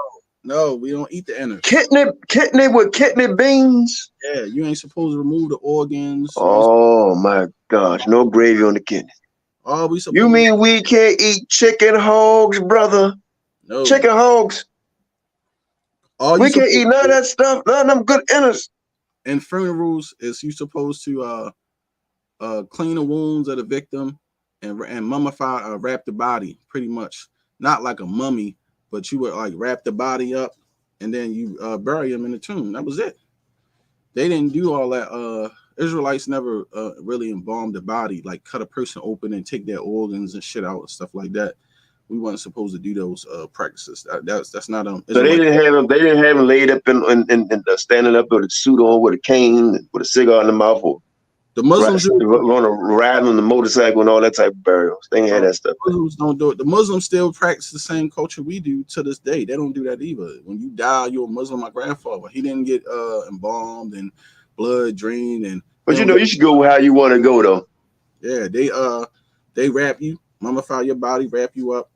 No, we don't eat the innards. Kidney with kidney beans? Yeah, you ain't supposed to remove the organs. Oh my gosh, no gravy on the kidney. You mean we can't eat chicken hogs, brother? No. Chicken hogs. We can't eat none of that stuff, none of them good innards. And funerals is you supposed to clean the wounds of the victim and mummify, wrap the body, pretty much. Not like a mummy, but you would like wrap the body up and then you bury him in the tomb. That was it. They didn't do all that. Israelites never really embalmed the body, like cut a person open and take their organs and shit out and stuff like that. We weren't supposed to do those practices. That's not So they didn't have him. They didn't have him laid up and standing up with a suit on, with a cane, with a cigar in the mouth, or the Muslims going to ride on the motorcycle and all that type of burials. They ain't had that stuff. Muslims don't do it. The Muslims still practice the same culture we do to this day. They don't do that either. When you die, you're a Muslim. My grandfather, he didn't get embalmed and blood drained and. But you should go how you want to go though. Yeah, they wrap you, mummify your body, wrap you up.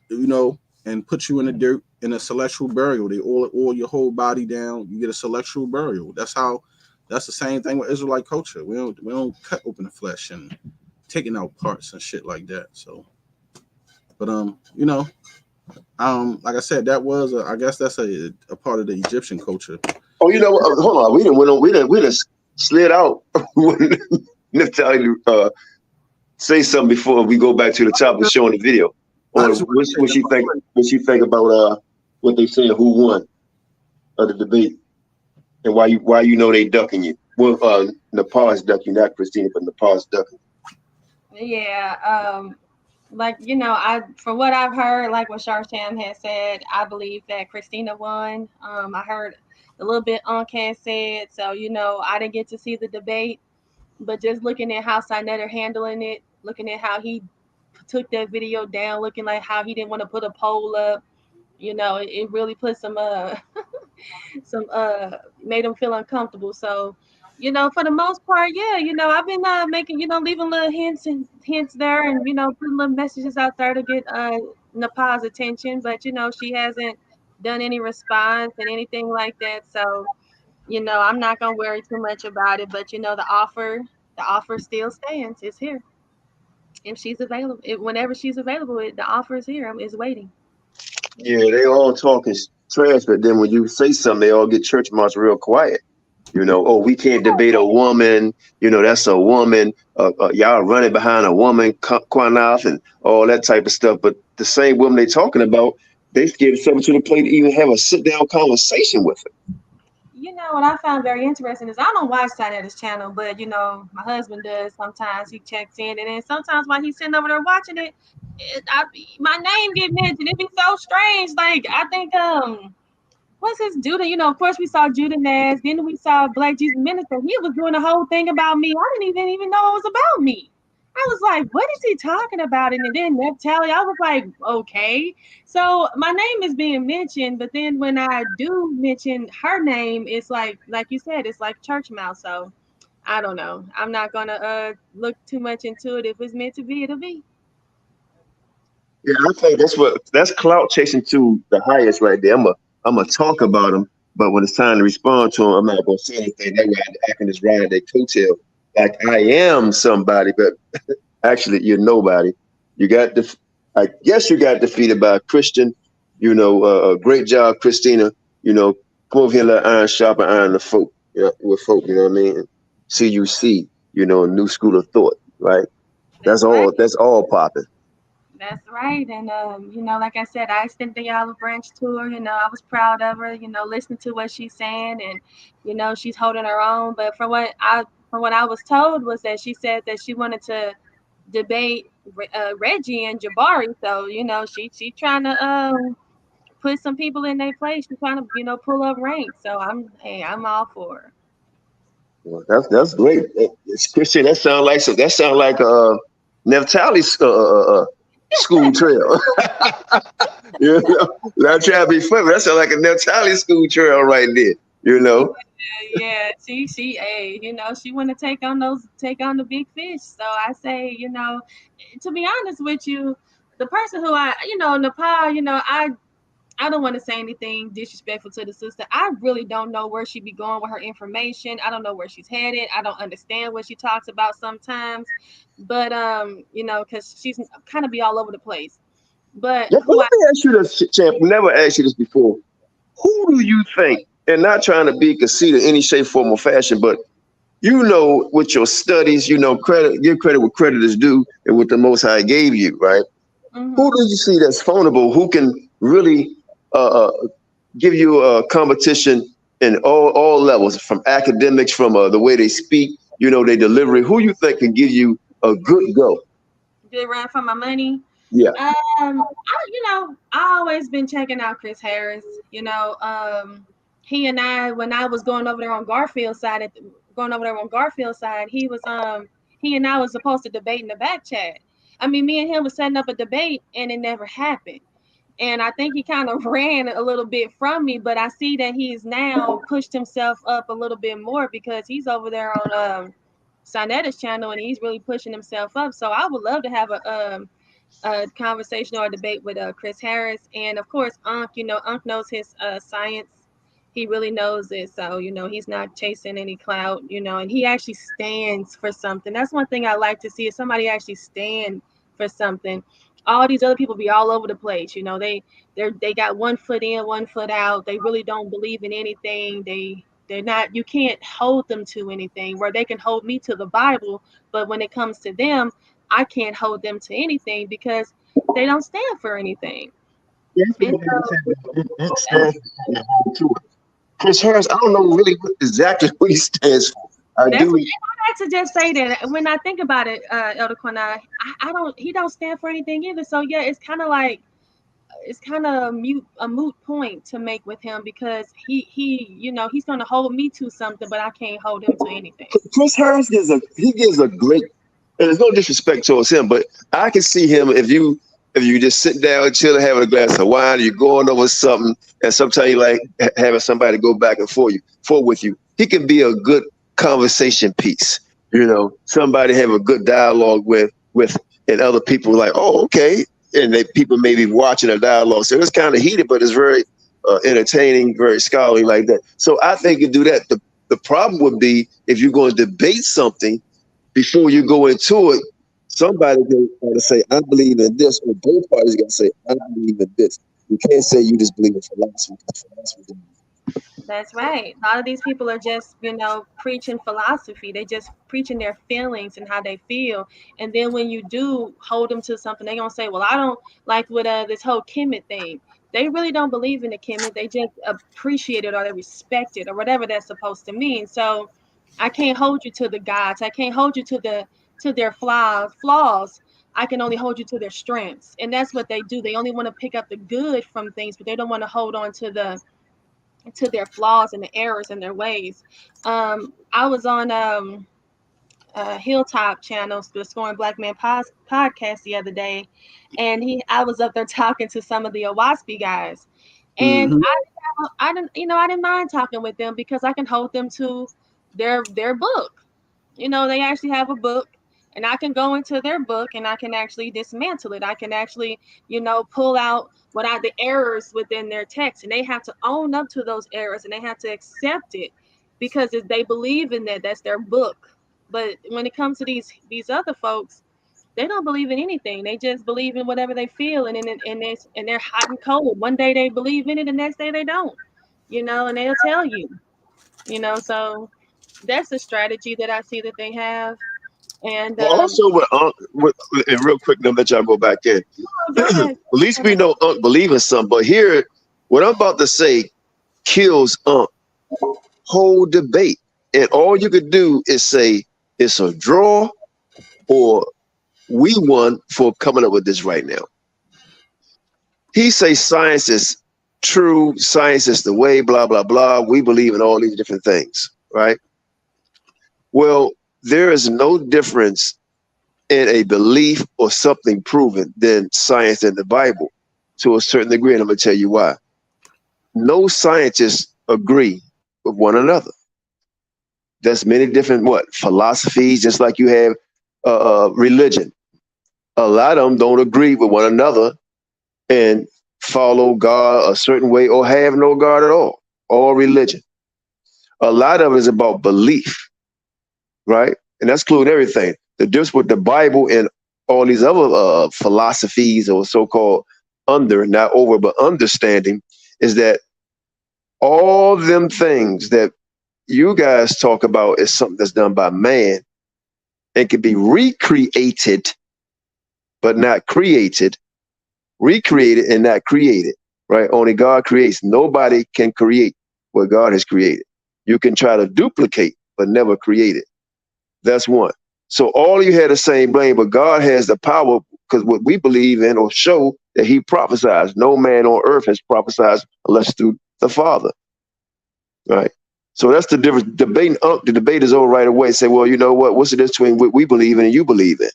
And put you in the dirt in a celestial burial. They oil your whole body down. You get a celestial burial. That's the same thing with Israelite culture. We don't cut open the flesh and taking out parts and shit like that. So, but like I said, that was I guess that's a part of the Egyptian culture. Oh, hold on. We didn't slid out. Natalia, say something before we go back to the top of showing the video. What she think about what they say who won of the debate and why they ducking you? Well, Nepal's ducking, not Christina, but Nepal's ducking. Yeah, I from what I've heard, like what Sharsham has said, I believe that Christina won. I heard a little bit Qanath said, so I didn't get to see the debate, but just looking at how Qanath handling it, looking at how he took that video down, looking like how he didn't want to put a poll up, it really put some made him feel uncomfortable. So for the most part, yeah, I've been making, leaving little hints there and putting little messages out there to get Nepal's attention, but she hasn't done any response and anything like that. So I'm not gonna worry too much about it, but the offer still stands. It's here. If she's available, whenever she's available, the offer is here. It's waiting. Yeah, they all talking trash, but then when you say something, they all get church mouse real quiet. We can't debate a woman. That's a woman. Y'all running behind a woman, Qanath, and all that type of stuff. But the same woman they talking about, they scared something to the plate to even have a sit-down conversation with her. What I found very interesting is I don't watch Qanath's channel, but my husband does. Sometimes he checks in, and then sometimes while he's sitting over there watching it, my name get mentioned. It'd be so strange. Like I think what's his Judah? Of course we saw Judah Naz. Then we saw Black Jesus Minister. He was doing the whole thing about me. I didn't even know it was about me. I was like, what is he talking about? And then Naphtali, I was like, okay. So my name is being mentioned, but then when I do mention her name, it's like you said, it's like church mouth. So I don't know. I'm not gonna look too much into it. If it's meant to be, it'll be. Yeah, I think that's clout chasing to the highest right there. I'm a talk about them, but when it's time to respond to them, I'm not gonna say anything. That way, I can just ride their coattail like I am somebody, but actually you're nobody. You got I guess you got defeated by a Christian. Great job, Christina. Come over here, and let iron sharpen iron the folk. With folk, you know what I mean? CUC, new school of thought, right? That's Right. all. That's all popping. That's right. And like I said, I extended the Olive Branch tour. I was proud of her, listening to what she's saying, and she's holding her own. But from what I was told was that she said that she wanted to debate Reggie and Jabari. So, she trying to put some people in their place. She's trying to, pull up ranks. So I'm all for her. Well, that's great. It's Christian. That sound like Naphtali's school trail. Not trying to be funny. That sound like a Naphtali school trail right there. Yeah, she want to take on the big fish. So I say, to be honest with you, the person who Nepal, I don't want to say anything disrespectful to the sister. I really don't know where she be going with her information. I don't know where she's headed. I don't understand what she talks about sometimes, but because she's kind of be all over the place. But Let me ask you this, champ. Never asked you this before. Who do you think? And not trying to be conceited in any shape, form, or fashion, but with your studies, give credit where credit is due, and what the Most High gave you, right? Who do you see that's vulnerable? Who can really give you a competition in all levels, from academics, from the way they speak, their delivery? Who you think can give you a good go? Good run for my money. Yeah. I always been checking out Chris Harris. He and I, when I was going over there on Garfield side, he and I was supposed to debate in the back chat. I mean, me and him was setting up a debate, and it never happened. And I think he kind of ran a little bit from me, but I see that he's now pushed himself up a little bit more because he's over there on Sinetta's channel, and he's really pushing himself up. So I would love to have a conversation or a debate with Chris Harris. And of course, Unc knows his science. He really knows it. So, he's not chasing any clout, and he actually stands for something. That's one thing I like to see, is somebody actually stand for something. All these other people be all over the place. They got 1 foot in, 1 foot out. They really don't believe in anything. They're not, you can't hold them to anything, where they can hold me to the Bible, but when it comes to them, I can't hold them to anything because they don't stand for anything. Chris Harris, I don't know really exactly what he stands for. I like to just say that when I think about it, Elder Qanath, he don't stand for anything either. So yeah, it's kind of a moot point to make with him, because he's going to hold me to something, but I can't hold him to anything. Chris Harris gives a great, and there's no disrespect towards him, but I can see him if you just sit down, chill, having a glass of wine, you're going over something, and sometimes you like having somebody go back and forth with you. He can be a good conversation piece. Somebody have a good dialogue with, and other people like, oh, okay, and people may be watching a dialogue, so it's kind of heated, but it's very entertaining, very scholarly like that. So I think you do that. The problem would be if you're going to debate something before you go into it. Somebody got to say, I believe in this, or both parties got to say, I believe in this. You can't say you just believe in philosophy. That's right. A lot of these people are just, preaching philosophy. They just preaching their feelings and how they feel. And then when you do hold them to something, they're going to say, well, I don't like with this whole Kemet thing. They really don't believe in the Kemet. They just appreciate it, or they respect it, or whatever that's supposed to mean. So I can't hold you to the gods. I can't hold you to their flaws. I can only hold you to their strengths. And that's what they do. They only want to pick up the good from things, but they don't want to hold on to their flaws and the errors in their ways. I was on Hilltop channel, the Scoring Black Man podcast the other day, and I was up there talking to some of the OWASP guys, and I didn't mind talking with them because I can hold them to their book. They actually have a book, and I can go into their book and I can actually dismantle it. I can actually, pull out the errors within their text, and they have to own up to those errors and they have to accept it because if they believe in that's their book. But when it comes to these other folks, they don't believe in anything. They just believe in whatever they feel, and they're hot and cold. One day they believe in it, the next day they don't. And they'll tell you. So that's a strategy that I see that they have. And Well, also and real quick, now let y'all go back in. At least we know Unc believe in something, but here, what I'm about to say kills Unc whole debate. And all you could do is say it's a draw or we won for coming up with this right now. He says science is true, science is the way, blah, blah, blah. We believe in all these different things, right? Well, there is no difference in a belief or something proven than science and the Bible to a certain degree, and I'm going to tell you why. No scientists agree with one another. There's many different philosophies, just like you have religion. A lot of them don't agree with one another and follow God a certain way or have no God at all, or religion. A lot of it is about belief, right? And that's including everything. The difference with the Bible and all these other philosophies or so-called not over, but understanding is that all them things that you guys talk about is something that's done by man and can be recreated, but not created, recreated and not created, right? Only God creates. Nobody can create what God has created. You can try to duplicate, but never create it. That's one. So all you had the same blame, but God has the power because what we believe in or show that he prophesies. No man on earth has prophesied unless through the Father, right? So that's the difference. The debate is over right away. Say, well, you know what? What's the difference between what we believe in and you believe in?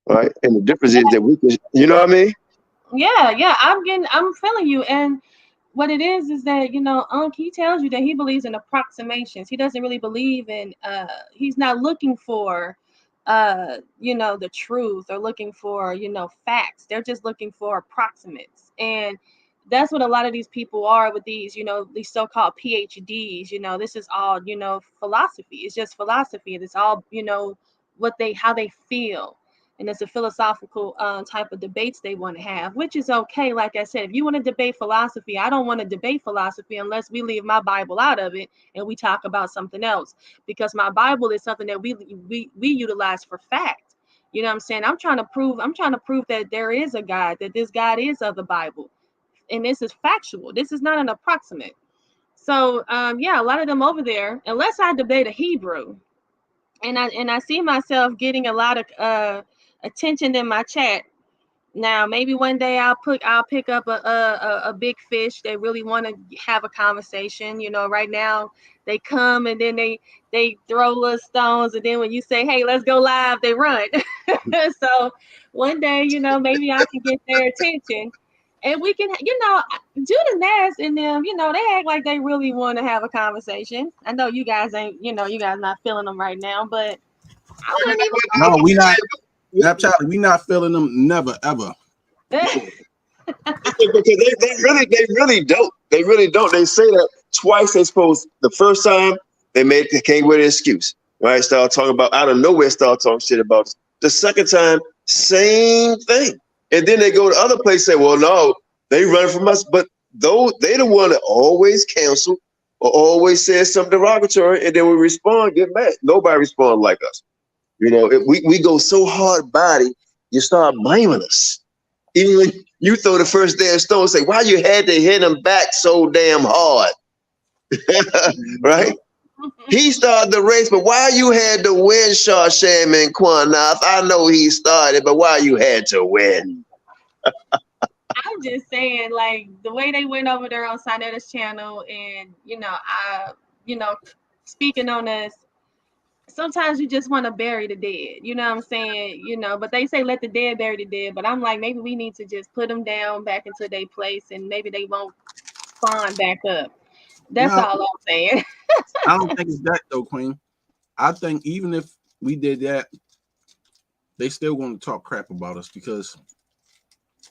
Right? And the difference is that we can, you know what I mean? Yeah. I'm feeling you. And what it is that, Unc, he tells you that he believes in approximations. He doesn't really believe in, he's not looking for, the truth or looking for, facts. They're just looking for approximates. And that's what a lot of these people are with these, these so-called PhDs. This is all, philosophy. It's just philosophy. It's all, how they feel. And it's a philosophical type of debates they want to have, which is okay. Like I said, if you want to debate philosophy, I don't want to debate philosophy unless we leave my Bible out of it and we talk about something else, because my Bible is something that we utilize for fact. You know what I'm saying? I'm trying to prove that there is a God, that this God is of the Bible. And this is factual. This is not an approximate. So, a lot of them over there, unless I debate a Hebrew, and I see myself getting a lot of attention in my chat. Now, maybe one day I'll pick up a big fish. They really want to have a conversation. Right now they come and then they throw little stones, and then when you say, hey, let's go live, they run. So one day, maybe I can get their attention. And we can, Judah Nass and them, they act like they really want to have a conversation. I know you guys ain't, you guys not feeling them right now, but I wouldn't even. No, we not. Charlie, we not feeling them. Never, ever. Because they really don't. They really don't. They say that twice. They supposed the first time they came with an excuse, right? Start talking about out of nowhere. Start talking shit about it. The second time, same thing. And then they go to other places, say, well, no, they run from us. But they the one that always cancel or always says something derogatory. And then we respond, get mad. Nobody responds like us. If we go so hard body, you start blaming us. Even when you throw the first damn stone, say, why you had to hit him back so damn hard? Right? He started the race, but why you had to win, Shawsham and Qanath? I know he started, but why you had to win? I'm just saying, like, the way they went over there on Sinetta's channel and, speaking on us, sometimes you just want to bury the dead. You know what I'm saying? You know, but they say let the dead bury the dead. But I'm like, maybe we need to just put them down back into their place, and maybe they won't spawn back up. That's all I'm saying. I don't think it's that though, Queen. I think even if we did that, they still want to talk crap about us because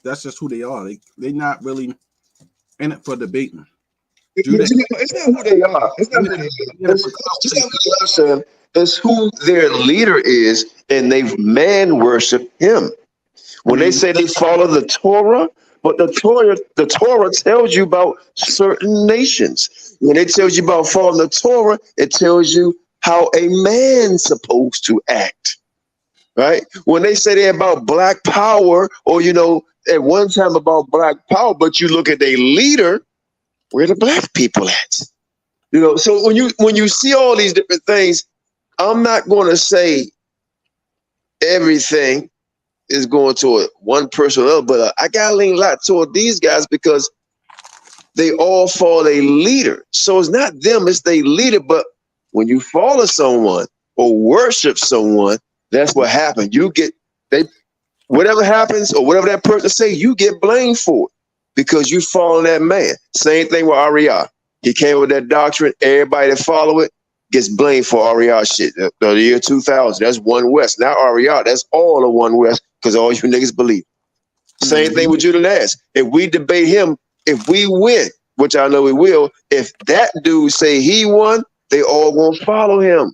that's just who they are. They're not really in it for debating. It's not who they are. It's not who they are. It's just like what y'all said. It's who their leader is, and they've man worship him. When they say they follow the Torah, but the Torah tells you about certain nations. When it tells you about following the Torah, it tells you how a man's supposed to act. Right? When they say they're about black power, or at one time about black power, but you look at their leader, where the black people at? So when you see all these different things, I'm not going to say everything is going toward one person or another, but I got to lean a lot toward these guys because they all follow a leader. So it's not them, it's their leader. But when you follow someone or worship someone, that's what happens. Whatever happens or whatever that person say, you get blamed for it because you follow that man. Same thing with AREA. He came with that doctrine. Everybody that follow it gets blamed for AREA shit. The year 2000, that's One West. Now AREA, that's all of One West because all you niggas believe. Same thing with Qanath. If we debate him, if we win, which I know we will, if that dude say he won, they all gonna follow him.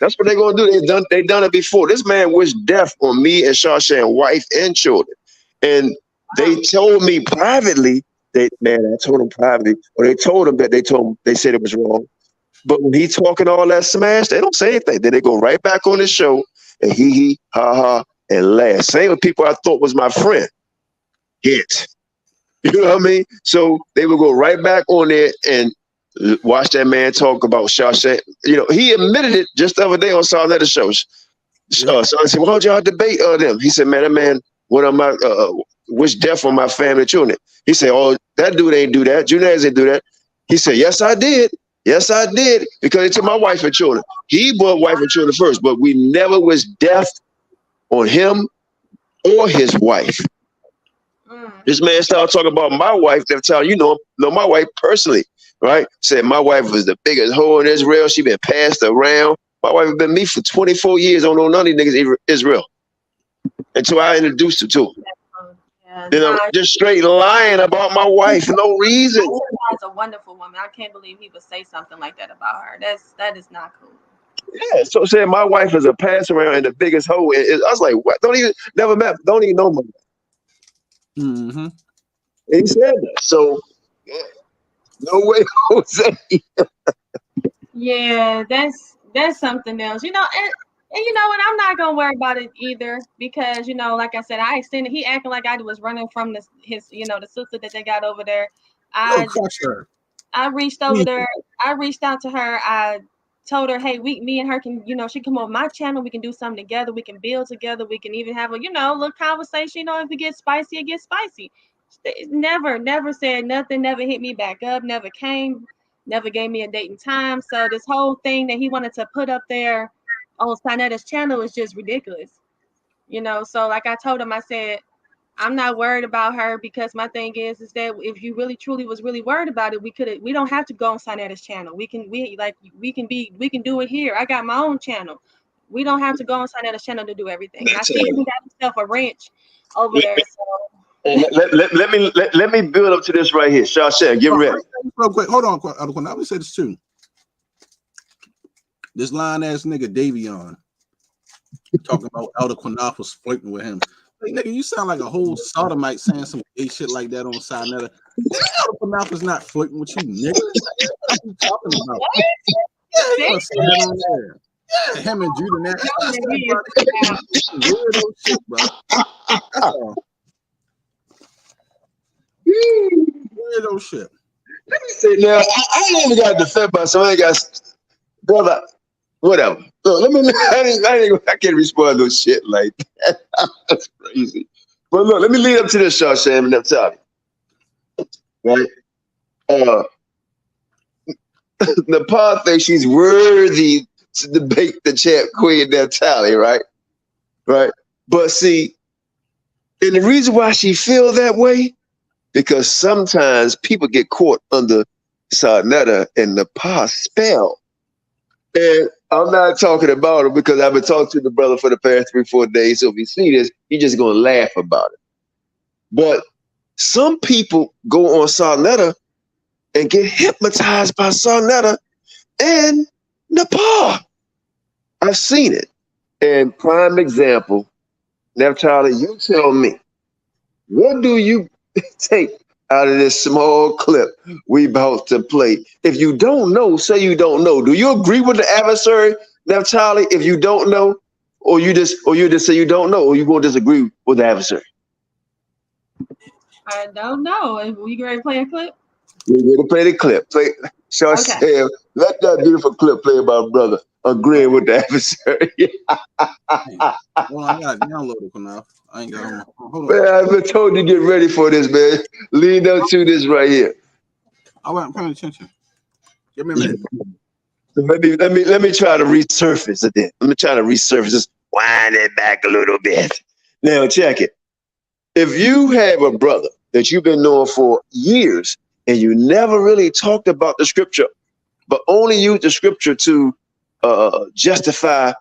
That's what they're gonna do. They done it before. This man wished death on me and Shawshan's wife and children. And they told me privately, I told them privately, or they told him that they said it was wrong. But when he talking all that smash, they don't say anything. Then they go right back on the show and he, ha, ha, and laugh. Same with people I thought was my friend. Hit. You know what I mean? So they would go right back on there and watch that man talk about Shawshan. He admitted it just the other day on Sarnetta show. So I said, why don't y'all debate them? He said, man, that man went on my wish death on my family children. He said, oh, that dude ain't do that. Qanath didn't do that. He said, yes, I did. Yes, I did. Because it took my wife and children. He brought wife and children first, but we never wish death on him or his wife. This man started talking about my wife. That time, know my wife personally, right? Said my wife was the biggest hoe in Israel. She been passed around. My wife has been me for 24 years. I don't know none of these niggas in Israel until I introduced her to him. Just straight lying about my wife for no reason. She's a wonderful woman. I can't believe he would say something like that about her. That is not cool. Yeah, so saying my wife is a pass around and the biggest hoe. I was like, what? Don't even know my wife. Mm-hmm. And he said that. So yeah, no way, Jose. Yeah, that's something else. And you know what? I'm not gonna worry about it either because like I said, I extended. He acting like I was running from the sister that they got over there. I reached over there. I reached out to her. I told her, hey, me and her can, she come on my channel. We can do something together. We can build together. We can even have a, little conversation. If it gets spicy, it gets spicy. Never said nothing. Never hit me back up. Never came. Never gave me a date and time. So this whole thing that he wanted to put up there on Sanetta's channel is just ridiculous. So like I told him, I said, I'm not worried about her because my thing is that if you really truly was really worried about it, we don't have to go on Sanetta's channel. We can do it here. I got my own channel. We don't have to go on Sanetta's channel to do everything. I see he got himself a wrench over there. So let me build up to this right here. Shawshan, get ready. Real quick, hold on. I would say this too. This lying ass nigga Davion talking about Elder Qanath was flirting with him. Like, nigga, you sound like a whole sodomite saying some gay shit like that on Sinetta. Elder Qanath is not flirting with you, nigga. What are you talking about? Yeah, him and Judah. Weirdo shit, bro. That's all. Weirdo shit. Let me say now, I ain't even got to defend myself. I ain't got, brother, whatever. So I can't respond to shit like that. That's crazy. But look, let me lead up to this, Shawshan, and I'm telling you. Right? Nepal thinks she's worthy to debate the champ Queen Naphtali, right? Right. But see, and the reason why she feel that way, because sometimes people get caught under Sarnetta and Nepal spell. And I'm not talking about it because I've been talking to the brother for the past 3-4 days. So if you see this, he's just gonna laugh about it. But some people go on Sarnetta and get hypnotized by Sarnetta and Nepal. I've seen it. And prime example, Naphtali, you tell me, what do you take out of this small clip we about to play? If you don't know, say you don't know. Do you agree with the adversary, Naphtali, if you don't know? Or you just say you don't know, or you gonna disagree with the adversary? I don't know. Are we going to play a clip? We're going to play the clip. Let that beautiful clip play about brother agreeing with the adversary. Well, I got downloaded enough. I ain't got hold on. Man, I've been told to get ready for this, man. Lead up to this right here. I wasn't paying attention. Give me a minute. Let me try to resurface it then. Let me try to resurface this. Wind it back a little bit. Now check it. If you have a brother that you've been knowing for years and you never really talked about the scripture, but only used the scripture to justify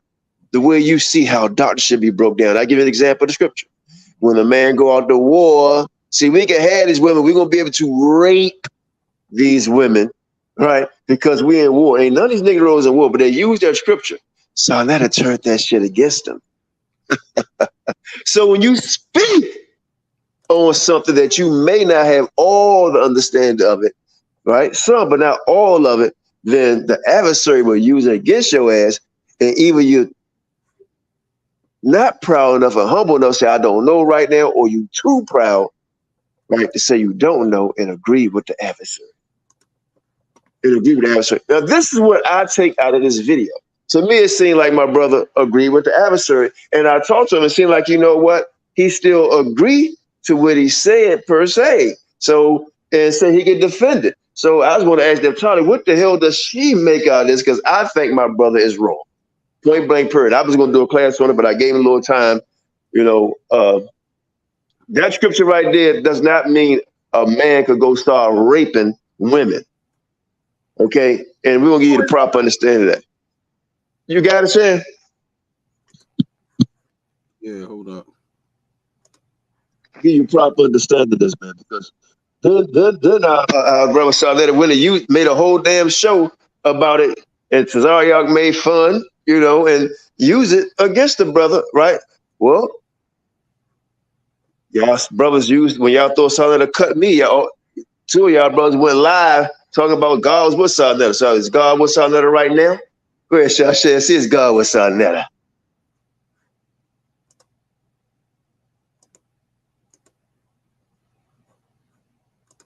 the way you see how doctrine should be broke down. I give you an example of the scripture. When a man go out to war, see, we can have these women. We're going to be able to rape these women, right? Because we in war. Ain't none of these Negroes in war, but they use their scripture. So that'll turn that shit against them. So when you speak on something that you may not have all the understanding of it, right? Some, but not all of it, then the adversary will use it against your ass. And either you're not proud enough or humble enough to say, I don't know right now, or you too proud, right, to say you don't know and agree with the adversary. And agree with the adversary. Now, this is what I take out of this video. To me, it seemed like my brother agreed with the adversary. And I talked to him, it seemed like, you know what? He still agreed to what he said per se. So, and say he could defend it. So I was going to ask them, Charlie, what the hell does she make out of this? Because I think my brother is wrong. Point blank period. I was going to do a class on it, but I gave him a little time. You know, that scripture right there does not mean a man could go start raping women. Okay? And we're going to give you the proper understanding of that. You got it, Sam? Yeah, hold up. Give you proper understanding of this, man, because then our brother saw that when you made a whole damn show about it, and Tazariak made fun, you know, and use it against the brother, right? Well, y'all brothers used, when y'all thought Sarnetta cut me, y'all, two of y'all brothers went live talking about God with Sarnetta. So is God with Sarnetta right now? Go ahead, Shasha, see it's God with Sarnetta.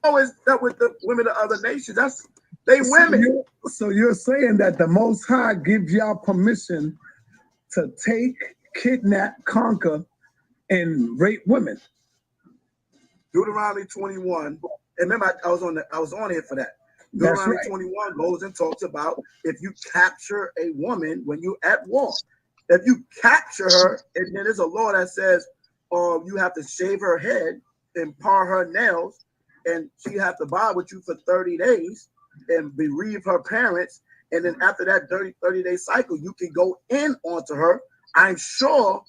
Always that with the women of other nations. That's they women. So you're saying that the Most High gives y'all permission to take, kidnap, conquer, and rape women. Deuteronomy 21. And remember, I was on here for that. Deuteronomy 21 goes and talks about if you capture a woman when you're at war. If you capture her, and then there's a law that says you have to shave her head and par her nails, and she have to abide with you for 30 days and bereave her parents. And then after that 30-day cycle, you can go in onto her. I'm sure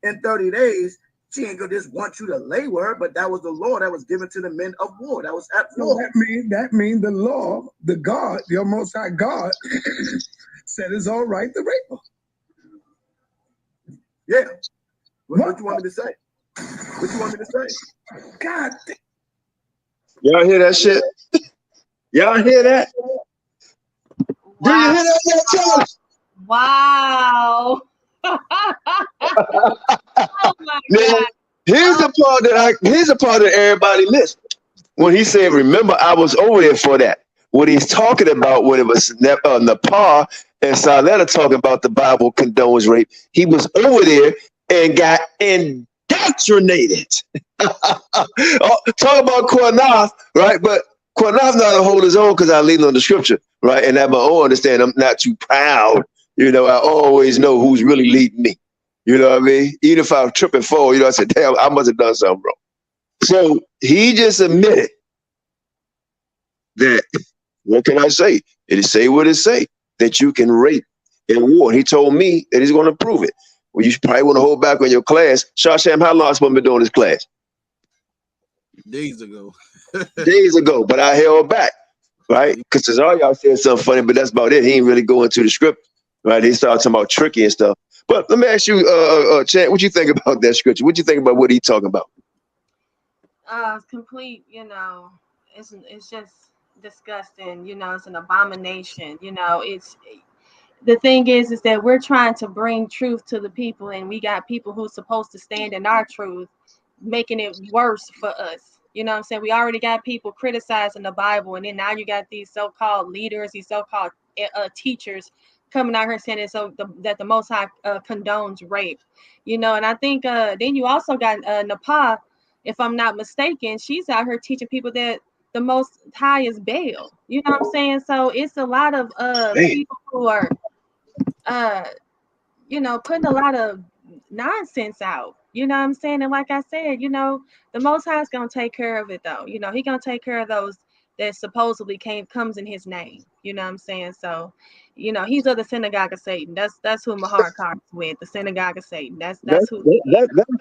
in 30 days, she ain't gonna just want you to lay with her, but that was the law that was given to the men of war. That was at war. That mean the law, the God, your Most High God, said it's all right to rape her. Yeah. What you want me to say? What you want me to say? God. Y'all hear that shit? Y'all hear that? Wow. Do you hear that, Charlie? Wow. Oh my God. Here's the part that everybody missed. When he said, remember, I was over there for that. What he's talking about when it was Nepal and Sarnetta talking about the Bible condones rape, he was over there and got indoctrinated. Talk about Qanath, right? But Qanath not to hold his own because I lean on the scripture. right? And at my own understanding, I'm not too proud. You know, I always know who's really leading me. You know what I mean? Even if I trip and fall, you know, I said, damn, I must have done something wrong. So he just admitted that, what can I say? It say what it say, that you can rape in war. He told me that he's going to prove it. Well, you probably want to hold back on your class. Shasham, how long I supposed to be doing this class? Days ago. Days ago, but I held back, right? Because all y'all said something funny, but that's about it. He ain't really go into the script, right? He started talking about tricky and stuff. But let me ask you, Chad, what you think about that scripture? What you think about what he talking about? Complete, you know, it's just disgusting. You know, it's an abomination. You know, it's the thing is that we're trying to bring truth to the people, and we got people who's supposed to stand in our truth, making it worse for us. You know what I'm saying? We already got people criticizing the Bible, and then now you got these so-called leaders, these so-called teachers coming out here saying that the Most High condones rape. You know, and I think then you also got Nepal, if I'm not mistaken, she's out here teaching people that the Most High is Baal. You know what I'm saying? So it's a lot of people who are, you know, putting a lot of nonsense out. You know what I'm saying? And like I said, you know, the Most High is going to take care of it, though. You know, He's going to take care of those that supposedly comes in His name. You know what I'm saying? So, you know, He's of the synagogue of Satan. That's who my heart cards with, the synagogue of Satan. That's who.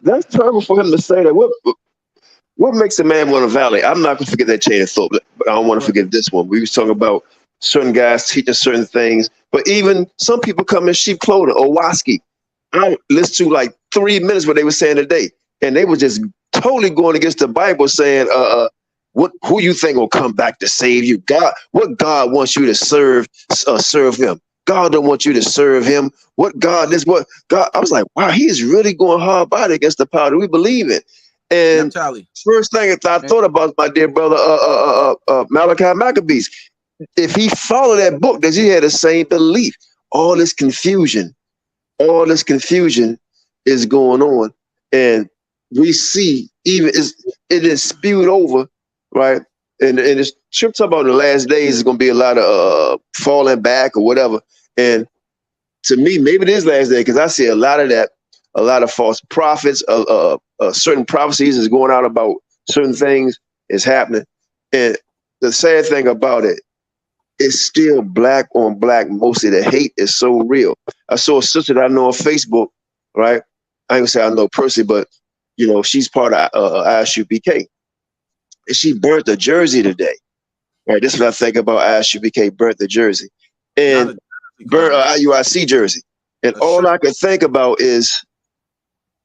That's terrible for him to say that. What makes a man want to violate? I'm not going to forget that chain of thought, but I don't want to forget this one. We was talking about certain guys teaching certain things, but even some people come in sheep clothing. Owaski, I listened to like 3 minutes what they were saying today, and they were just totally going against the Bible, saying, who you think will come back to save you? God, what God wants you to serve Him. God don't want you to serve Him. What God is, what God. I was like, wow, he is really going hard body against the power that we believe in. And first thing I thought about my dear brother Malachi Maccabees, if he followed that book, does he have the same belief? All this confusion is going on, and we see even it is spewed over, right? And this trip talk about the last days is going to be a lot of falling back or whatever. And to me, maybe it is last day because I see a lot of that. A lot of false prophets, certain prophecies is going out about certain things is happening. And the sad thing about it, it's still black on black. Mostly the hate is so real. I saw a sister that I know on Facebook, right? I ain't gonna say I know personally, but you know, she's part of ISUPK. And she burnt the jersey today. Right? This is what I think about ISUPK, burnt the jersey. And burnt IUIC jersey. And all I can think about is,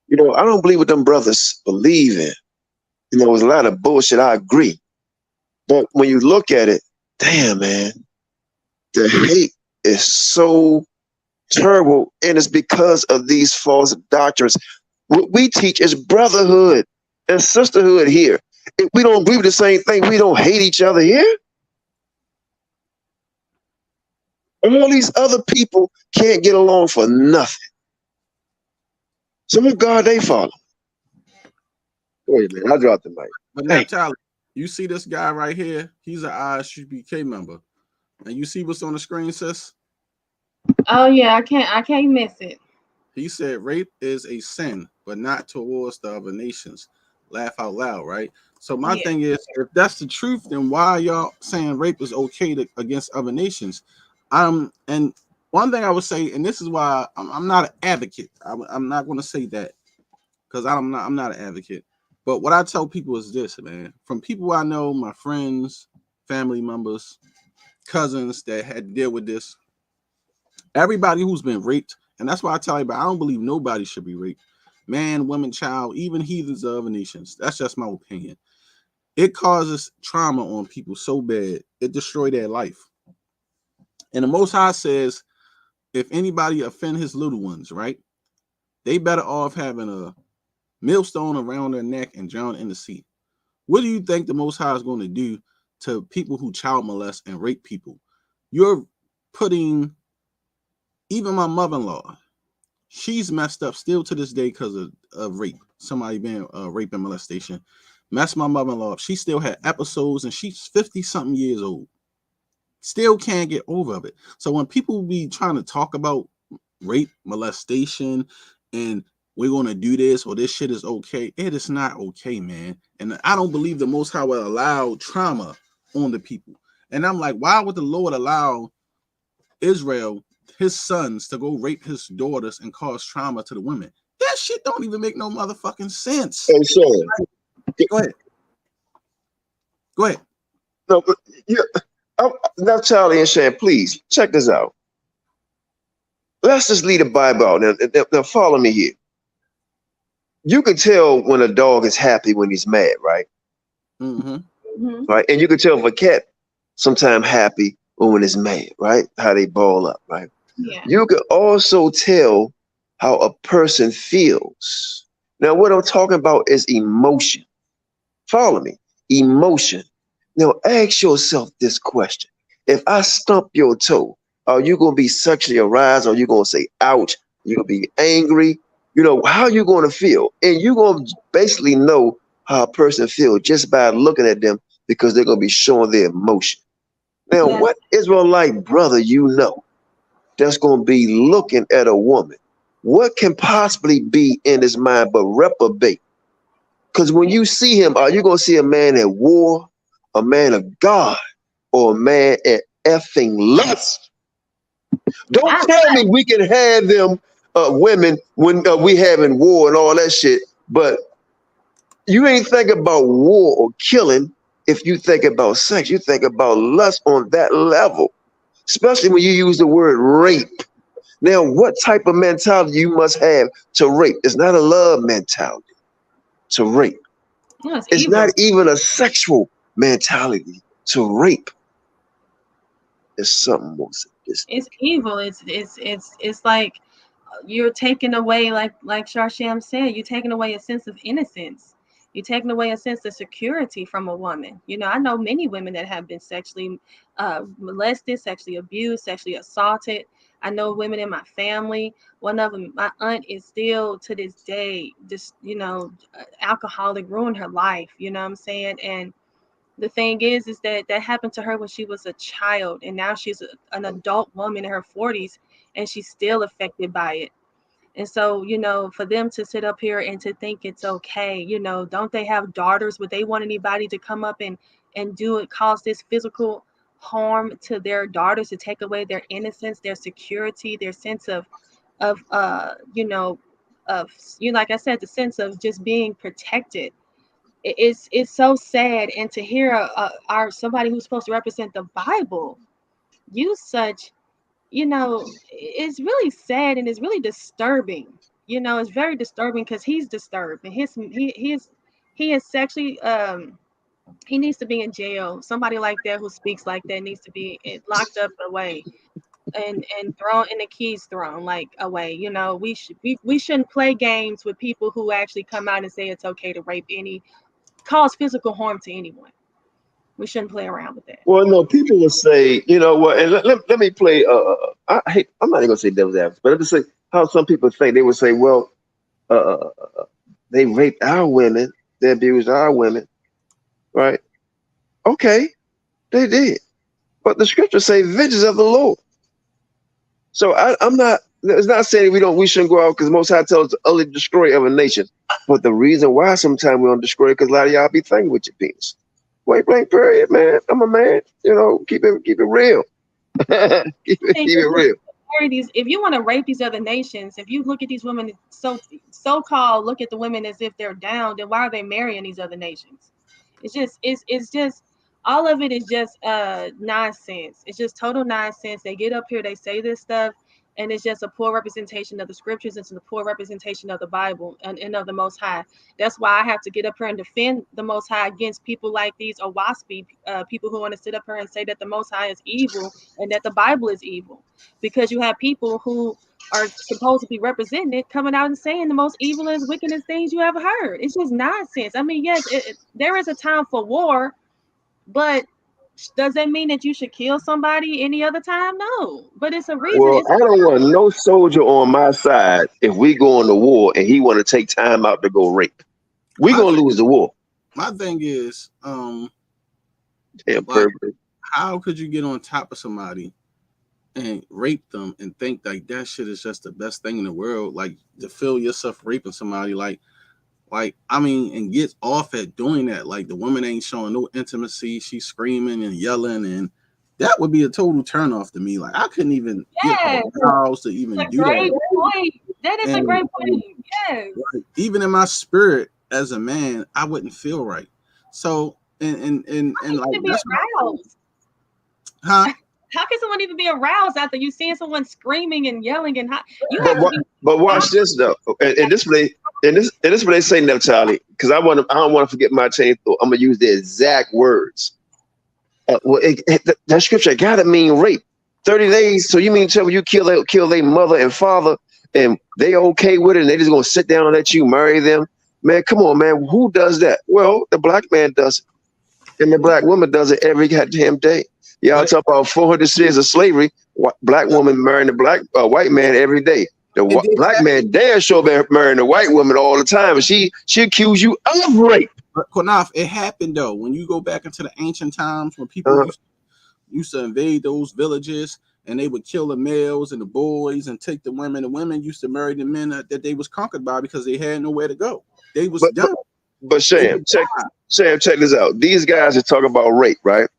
you know, I don't believe what them brothers believe in. You know, there's a lot of bullshit, I agree. But when you look at it, damn, man, the hate is so terrible, and it's because of these false doctrines. What we teach is brotherhood and sisterhood here. If we don't agree with the same thing, we don't hate each other here. All these other people can't get along for nothing. So what God they follow? Wait a minute, I dropped the mic. But now, Tyler, you see this guy right here? He's an ISUPK member. And you see what's on the screen, sis? Oh yeah, I can't miss it. He said rape is a sin, but not towards the other nations. Laugh out loud, right? So my thing is, if that's the truth, then why are y'all saying rape is okay against other nations? And one thing I would say, and this is why I'm not an advocate. I'm not going to say that because I'm not an advocate. But what I tell people is this, man. From people I know, my friends, family members, cousins that had to deal with this, everybody who's been raped, and that's why I tell everybody, I don't believe nobody should be raped. Man, woman, child, even heathens of other nations. That's just my opinion. It causes trauma on people so bad, it destroys their life. And the Most High says, if anybody offend his little ones, right, they better off having a millstone around their neck and drown in the sea. What do you think the Most High is going to do to people who child molest and rape people? You're putting, even my mother-in-law, she's messed up still to this day because of rape. Somebody being rape and molestation. Messed my mother-in-law up. She still had episodes and she's 50-something years old. still can't get over it. So when people be trying to talk about rape, molestation, and we're going to do this or this shit is okay, it is not okay, man. And I don't believe the Most High will allow trauma on the people. And I'm like, why would the Lord allow Israel, his sons, to go rape his daughters and cause trauma to the women? That shit don't even make no motherfucking sense. Hey, Sean. Go ahead. Go ahead. No, but now, Charlie and Shan, please check this out. Let's just leave the Bible out. Now follow me here. You can tell when a dog is happy when he's mad, right? Right, and you can tell if a cat sometimes happy or when it's mad, right? How they ball up, right? Yeah. You can also tell how a person feels. Now, what I'm talking about is emotion. Follow me. Emotion. Now, ask yourself this question. If I stump your toe, are you going to be sexually aroused? Or are you going to say, ouch? You're going to be angry? You know, how are you going to feel? And you're going to basically know how a person feels just by looking at them, because they're going to be showing their emotion. Now, what Israelite brother you know that's going to be looking at a woman? What can possibly be in his mind but reprobate? Because when you see him, are you going to see a man at war, a man of God, or a man at effing lust? Don't tell me we can have them women when we having war and all that shit, but you ain't think about war or killing if you think about sex. You think about lust on that level, especially when you use the word rape. Now, what type of mentality you must have to rape? It's not a love mentality to rape. No, it's not even a sexual mentality to rape. It's something more sadistic. It's evil. It's like you're taking away, like Sharsham said, you're taking away a sense of innocence. You're taking away a sense of security from a woman. You know, I know many women that have been sexually molested, sexually abused, sexually assaulted. I know women in my family. One of them, my aunt, is still to this day just, alcoholic, ruined her life. You know what I'm saying? And the thing is that happened to her when she was a child, and now she's an adult woman in her 40s, and she's still affected by it. And so, for them to sit up here and to think it's okay, don't they have daughters? Would they want anybody to come up and cause this physical harm to their daughters, to take away their innocence, their security, their sense of like I said, the sense of just being protected? It's so sad. And to hear somebody who's supposed to represent the Bible use such, it's really sad, and it's really disturbing. It's very disturbing, because he's disturbed, and he is sexually he needs to be in jail. Somebody like that who speaks like that needs to be locked up away, and thrown in the keys thrown like away. We shouldn't play games with people who actually come out and say it's okay to rape cause physical harm to anyone. We shouldn't play around with that. Well, no, people will say, you know what, and let me play, I'm not even gonna say devil's advocate, but I'm just say how some people think. They would say, well, they raped our women, they abused our women, right? Okay, they did. But the scriptures say vengeance of the Lord. So it's not saying we shouldn't go out, because Most High tells us to utterly destroy of a nation. But the reason why sometimes we don't destroy it, because a lot of y'all be thinking with your penis. Point blank period, man. I'm a man. Keep it real. keep it real. If you want to rape these other nations, if you look at these women, so-called look at the women as if they're down, then why are they marrying these other nations? It's just all of it is just nonsense. It's just total nonsense. They get up here, they say this stuff, and it's just a poor representation of the scriptures. It's a poor representation of the Bible and of the Most High. That's why I have to get up here and defend the Most High against people like these Owaspi, people who want to sit up here and say that the Most High is evil and that the Bible is evil. Because you have people who are supposed to be represented coming out and saying the most evilest, wickedest things you ever heard. It's just nonsense. I mean, yes, there is a time for war, but does that mean that you should kill somebody any other time? No, but it's a reason. Well, I don't want no soldier on my side if we go into war and he want to take time out to go rape. We gonna lose the war. My thing is, how could you get on top of somebody and rape them and think like that shit is just the best thing in the world? Like to feel yourself raping somebody, like I mean, and get off at doing that. Like the woman ain't showing no intimacy, she's screaming and yelling, and that would be a total turn off to me. Like I couldn't even get aroused to even do that. Point. That is a great point. Yes. Like, even in my spirit as a man, I wouldn't feel right. So and like be aroused. Huh? How can someone even be aroused after you seeing someone screaming and yelling and but watch this though, and this way they say no, Charlie, because I don't want to forget my chain thought. I'm gonna use the exact words. That scripture gotta mean rape. 30 days. So you mean tell me you kill their mother and father, and they okay with it, and they just gonna sit down and let you marry them? Man, come on, man. Who does that? Well, the black man does it, and the black woman does it every goddamn day. Y'all talk about 400 years of slavery. Black woman marrying a white man every day. The black man damn sure been marrying a white woman all the time, and she accuse you of rape. But Qanath, it happened though. When you go back into the ancient times, when people used to invade those villages, and they would kill the males and the boys and take the women. The women used to marry the men that they was conquered by because they had nowhere to go. They was done. But Sham, check this out. These guys are talking about rape, right?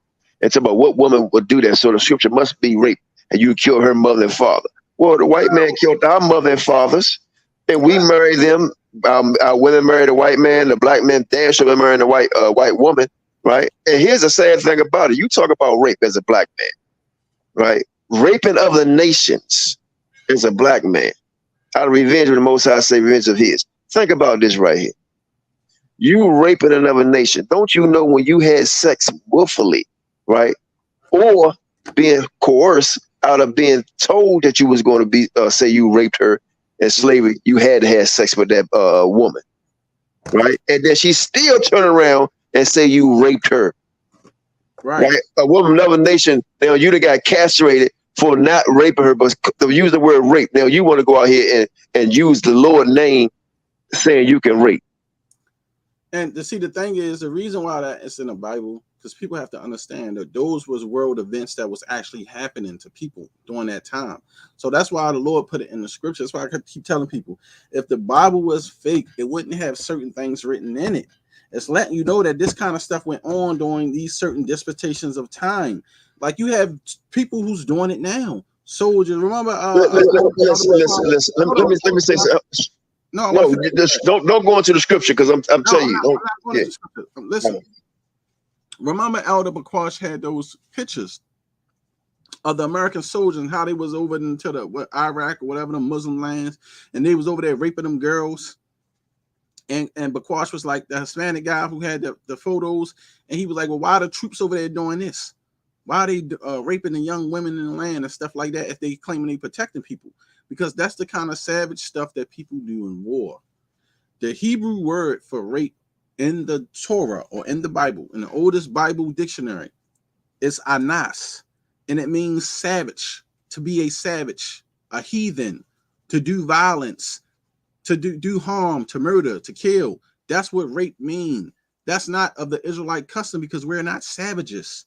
And talk about what woman would do that. So the scripture must be rape, and you kill her mother and father. Well, the white man killed our mother and fathers, and we marry them. Our women married a white man. The black man damn sure marrying a white woman, right? And here's the sad thing about it: you talk about rape as a black man, right? Raping of the nations as a black man, out of revenge of the Most High, say revenge of His. Think about this right here: you raping another nation. Don't you know when you had sex willfully, right, or being coerced out of being told that you was going to be, say you raped her in slavery, you had to have sex with that woman, right? And then she still turn around and say you raped her, right? A woman of another nation, now you done got castrated for not raping her, but to use the word rape. Now you want to go out here and use the Lord name saying you can rape. And to see, the thing is, the reason why that is in the Bible, because people have to understand that those was world events that was actually happening to people during that time. So that's why the Lord put it in the scripture. That's why I keep telling people, if the Bible was fake, it wouldn't have certain things written in it. It's letting you know that this kind of stuff went on during these certain dispensations of time. Like you have people who's doing it now. Soldiers, remember? Listen. Let me say something. No, don't go into the scripture, because I'm telling you. Listen, remember Elder McQuash had those pictures of the American soldiers and how they was over into the Iraq or whatever, the Muslim lands, and they was over there raping them girls. And McQuash was like the Hispanic guy who had the photos, and he was like, well, why are the troops over there doing this? Why are they raping the young women in the land and stuff like that if they claiming they protecting people? Because that's the kind of savage stuff that people do in war. The Hebrew word for rape in the Torah or in the Bible, in the oldest Bible dictionary, is anas, and it means savage, to be a savage, a heathen, to do violence, to do harm, to murder, to kill. That's what rape means. That's not of the Israelite custom, because we're not savages.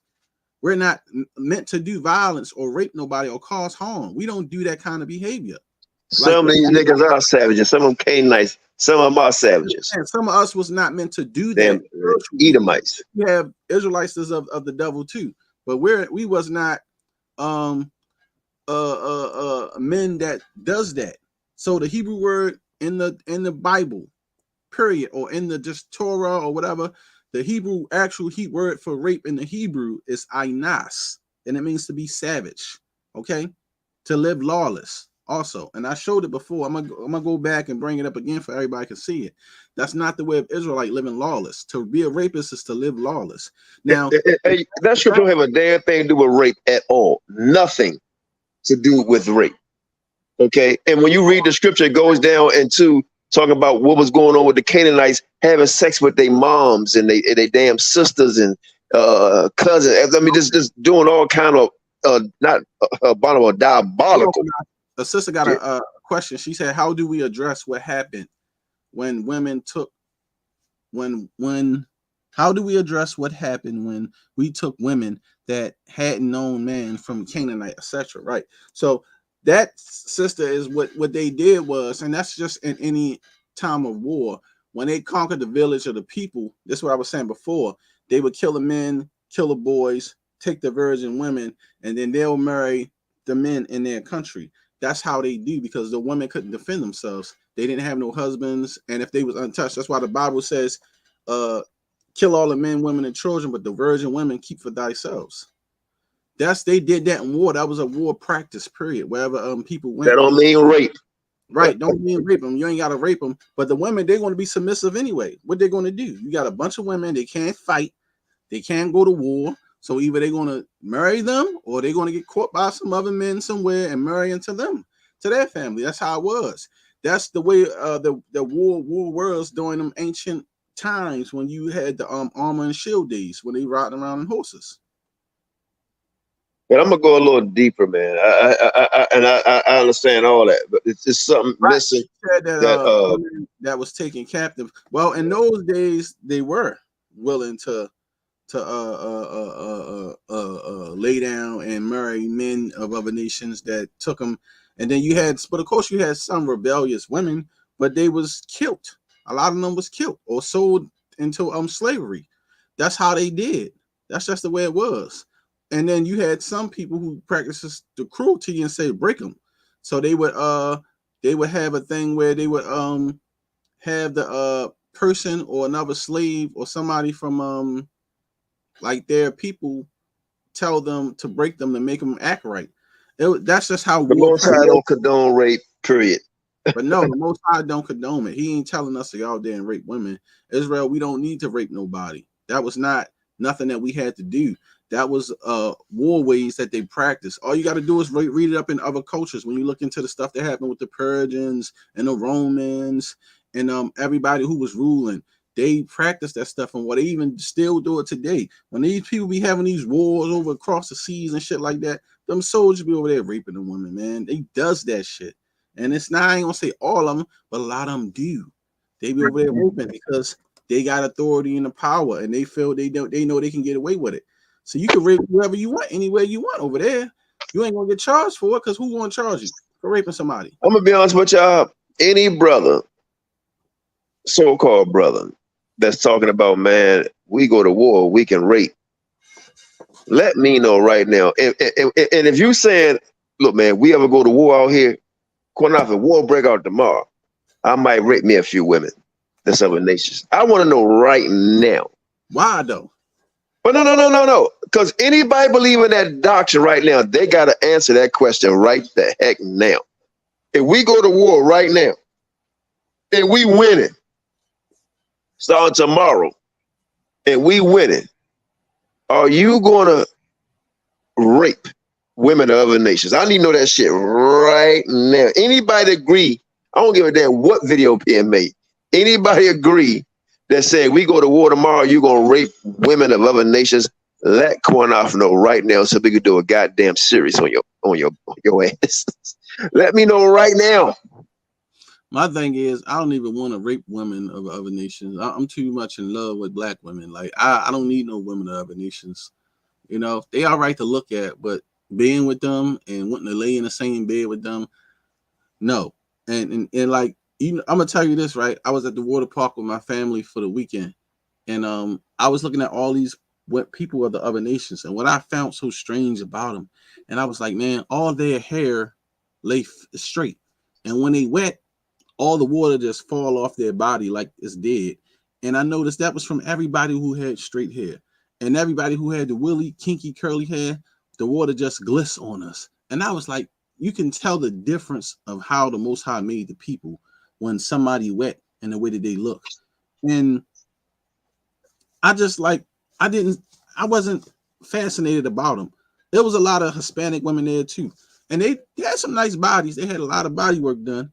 We're not meant to do violence or rape nobody or cause harm. We don't do that kind of behavior. Some of these niggas are savages. Some of them Canaanites. Some of them are savages. And some of us was not meant to do that. Edomites. We have Israelites of the devil too, but we was not men that does that. So the Hebrew word in the Bible, period, or in the just Torah or whatever, the Hebrew actual word for rape in the Hebrew is ainas, and it means to be savage. Okay, to live lawless. Also, and I showed it before. I'm gonna go back and bring it up again for everybody to see it. That's not the way of Israelite living lawless. To be a rapist is to live lawless. Now, that scripture don't have a damn thing to do with rape at all. Nothing to do with rape. Okay, and when you read the scripture, it goes down into talking about what was going on with the Canaanites having sex with their moms and they damn sisters and cousins. I mean, just doing all kind of diabolical. The sister got a question. She said, how do we address what happened when women took, when How do we address what happened when we took women that hadn't known man from Canaanite, etc.? Right. So that, sister, is what they did was, and that's just in any time of war. When they conquered the village of the people, this is what I was saying before. They would kill the men, kill the boys, take the virgin women, and then they'll marry the men in their country. That's how they do, because the women couldn't defend themselves. They didn't have no husbands, and if they was untouched, that's why the Bible says, kill all the men, women, and children, but the virgin women keep for thyself. They did that in war. That was a war practice period. Wherever people went. That don't mean rape. Right, don't mean rape them. You ain't gotta rape them. But the women, they're going to be submissive anyway. What they're going to do? You got a bunch of women, they can't fight, they can't go to war. So either they're going to marry them, or they're going to get caught by some other men somewhere and marry into them, to their family. That's how it was. That's the way the war was during them ancient times when you had the armor and shield days, when they riding around in horses. But I'm gonna go a little deeper, man. I understand all that, but it's just something missing. That was taken captive. Well, in those days, they were willing to lay down and marry men of other nations that took them. And then you had, but of course, you had some rebellious women, but they was killed. A lot of them was killed or sold into slavery. That's how they did. That's just the way it was. And then you had some people who practices the cruelty and say break them. So they would have a thing where they would have the person or another slave or somebody from like their people tell them to break them to make them act right. That's just how the Most High don't condone rape, period. But no, the Most High don't condone it. He ain't telling us to go out there and rape women. Israel, we don't need to rape nobody. That was not nothing that we had to do. That was war ways that they practice. All you got to do is read it up in other cultures. When you look into the stuff that happened with the Persians and the Romans and everybody who was ruling, they practiced that stuff, and what they even still do it today. When these people be having these wars over across the seas and shit like that, them soldiers be over there raping the women, man. They does that shit. And it's not, I ain't gonna say all of them, but a lot of them do. They be over there raping because they got authority and the power, and they feel they know they can get away with it. So you can rape whoever you want, anywhere you want over there. You ain't gonna get charged for it, because who gonna charge you for raping somebody? I'm gonna be honest with y'all. Any brother, so-called brother, that's talking about, man, we go to war, we can rape. Let me know right now. And if you saying, look, man, we ever go to war out here, Qanath, if war break out tomorrow, I might rape me a few women. That's other nations. I want to know right now. Why though? But no. Because anybody believing that doctrine right now, they got to answer that question right the heck now. If we go to war right now, and we winning, starting tomorrow, and we winning, are you going to rape women of other nations? I need to know that shit right now. Anybody agree? I don't give a damn what video being made. Anybody agree that saying we go to war tomorrow, you're going to rape women of other nations? Let Qanath know right now so we can do a goddamn series on your ass. Let me know right now. My thing is, I don't even want to rape women of other nations. I'm too much in love with black women. Like, I don't need no women of other nations. You know, they all right to look at, but being with them and wanting to lay in the same bed with them, no. And like, I'm gonna tell you this, right? I was at the water park with my family for the weekend, and I was looking at all these people of the other nations, and what I found so strange about them, and I was like, man, all their hair lay straight, and when they wet, all the water just fall off their body like it's dead. And I noticed that was from everybody who had straight hair, and everybody who had the willy kinky curly hair, the water just gliss on us. And I was like, you can tell the difference of how the Most High made the people when somebody wet and the way that they look. And I just like, I wasn't fascinated about them. There was a lot of Hispanic women there too. And they had some nice bodies. They had a lot of body work done,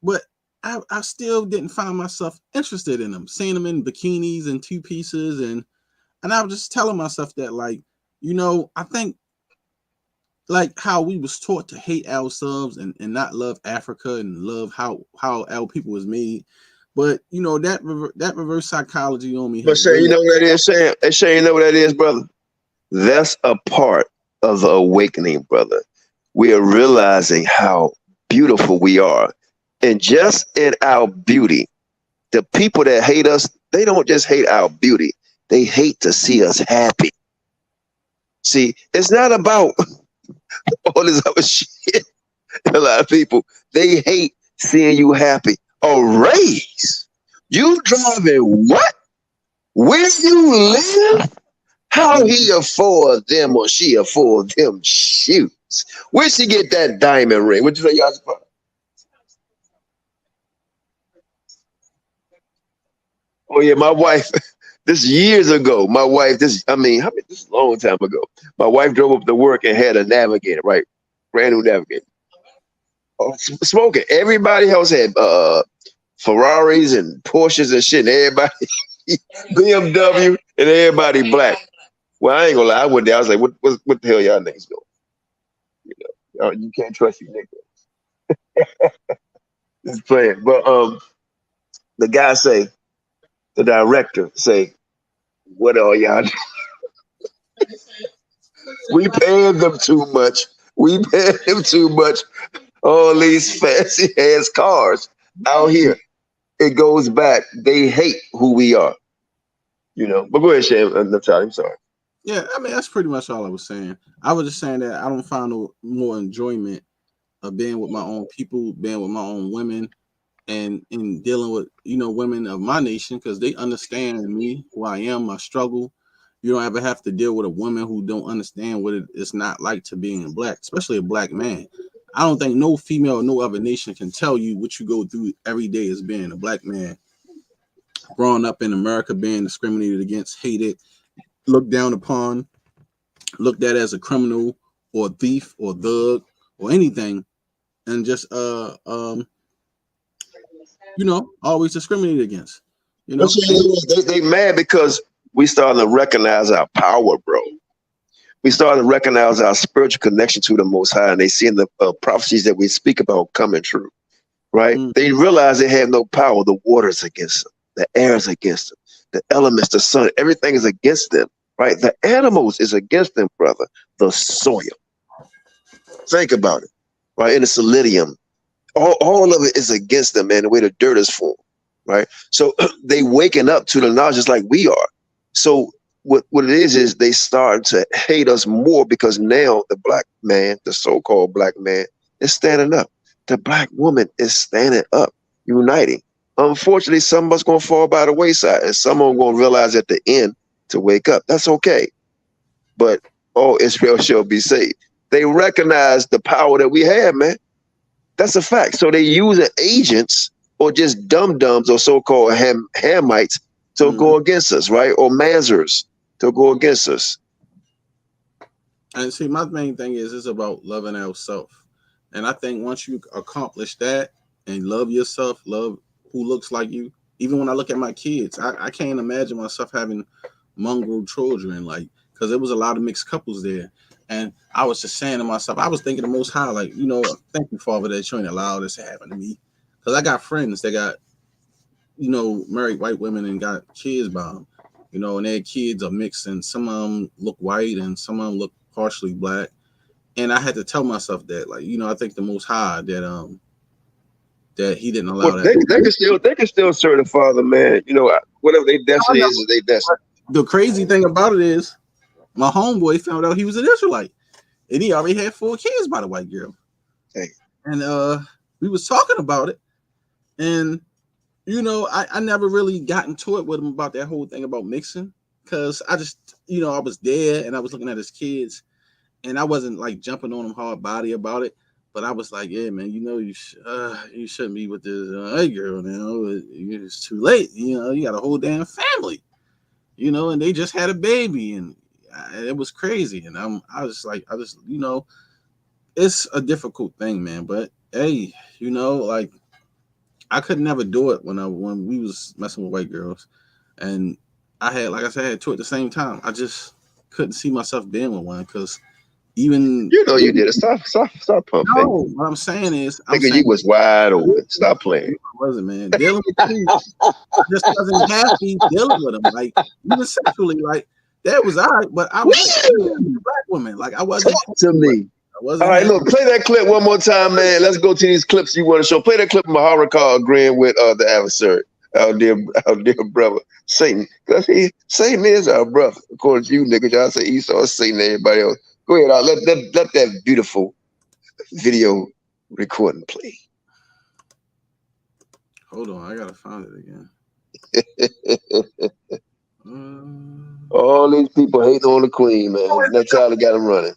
but I still didn't find myself interested in them, seeing them in bikinis and two pieces. And I was just telling myself that, like, you know, I think like how we was taught to hate ourselves and not love Africa and love how our people was made. But you know that reverse psychology on me. But Shay, you know what that is, Shay? Hey, Shay, you know what that is, brother? That's a part of the awakening, brother. We are realizing how beautiful we are. And just in our beauty, the people that hate us, they don't just hate our beauty. They hate to see us happy. See, it's not about all this other shit. A lot of people, they hate seeing you happy. A raise? You driving what? Where you live? How he afford them or she afford them shoes? Where she get that diamond ring? What you say, y'all? Oh yeah, my wife. This years ago. My wife. This is a long time ago. My wife drove up to work and had a Navigator, right? Brand new Navigator. Oh, smoking. Everybody else had Ferraris and Porsches and shit. And everybody BMW and everybody black. Well, I ain't gonna lie. I went there. I was like, what the hell y'all niggas doing? You know, you can't trust you niggas. Just playing. But the guy say, the director say, what are y'all doing? We paying them too much. We paying them too much. All these fancy ass cars out here. It goes back. They hate who we are. You know. But go ahead, Shane. I'm sorry. Yeah, I mean that's pretty much all I was saying. I was just saying that I don't find no more enjoyment of being with my own people, being with my own women, and in dealing with women of my nation because they understand me, who I am, my struggle. You don't ever have to deal with a woman who don't understand what it's not like to being black, especially a black man. I don't think no female or no other nation can tell you what you go through every day as being a black man, growing up in America, being discriminated against, hated, looked down upon, looked at as a criminal or thief or thug or anything, and just always discriminated against. They mad because we starting to recognize our power, bro. We starting to recognize our spiritual connection to the Most High, and they seeing the prophecies that we speak about coming true, right? They realize they have no power. The water's against them. The air is against them. The elements, the sun, everything is against them, right? The animals is against them, brother. The soil. Think about it, right? In the selenium, all of it is against them, man, the way the dirt is formed, right? So they waking up to the knowledge just like we are. So what it is they start to hate us more because now the black man, the so-called black man, is standing up. The black woman is standing up, uniting. Unfortunately, some of us going to fall by the wayside, and some of them going to realize at the end to wake up. That's okay. But all Israel shall be saved. They recognize the power that we have, man. That's a fact. So they using agents or just dum-dums or so-called Hamites to go against us, right? Or Mazers to go against us. And see, my main thing is it's about loving ourselves. And I think once you accomplish that and love yourself, love who looks like you, even when I look at my kids, I can't imagine myself having mongrel children, like, because there was a lot of mixed couples there. And I was just saying to myself, I was thinking the Most High, like, thank you, Father, that you ain't allowed this to happen to me. Because I got friends that got, married white women and got kids by them, and their kids are mixed, and some of them look white and some of them look partially black. And I had to tell myself that, like, I think the Most High that he didn't allow that. They can still serve the Father, man. Whatever their destiny is their destiny. The crazy thing about it is, my homeboy found out he was an Israelite, and he already had 4 kids by the white girl. Hey. And we was talking about it, and I never really got into it with him about that whole thing about mixing, because I just I was there and I was looking at his kids, and I wasn't like jumping on him hard body about it, but I was like, yeah, man, you shouldn't be with this white girl now. It's too late. You got a whole damn family, and they just had a baby, and it was crazy. And I was it's a difficult thing, man. But hey, like, I could never do it when we was messing with white girls, and I had 2 at the same time. I just couldn't see myself being with one because even You know you did it. Stop pumping. no. What I'm saying is, You was wide open. Stop playing. I wasn't, man. Dealing with you just wasn't happy dealing with them. Like even sexually, like that was all right, but I was black woman. Like I wasn't. Talk to me. All right, look, play that clip one more time, man. Let's go to these clips you want to show. Play that clip of Maharakal agreeing with the adversary, our dear brother Satan. Because Satan is our brother, according to you niggas. Y'all say Esau, Satan, everybody else. Go ahead, let that beautiful video recording play. Hold on, I gotta find it again. All these people hating on the queen, man. That's how they got them running.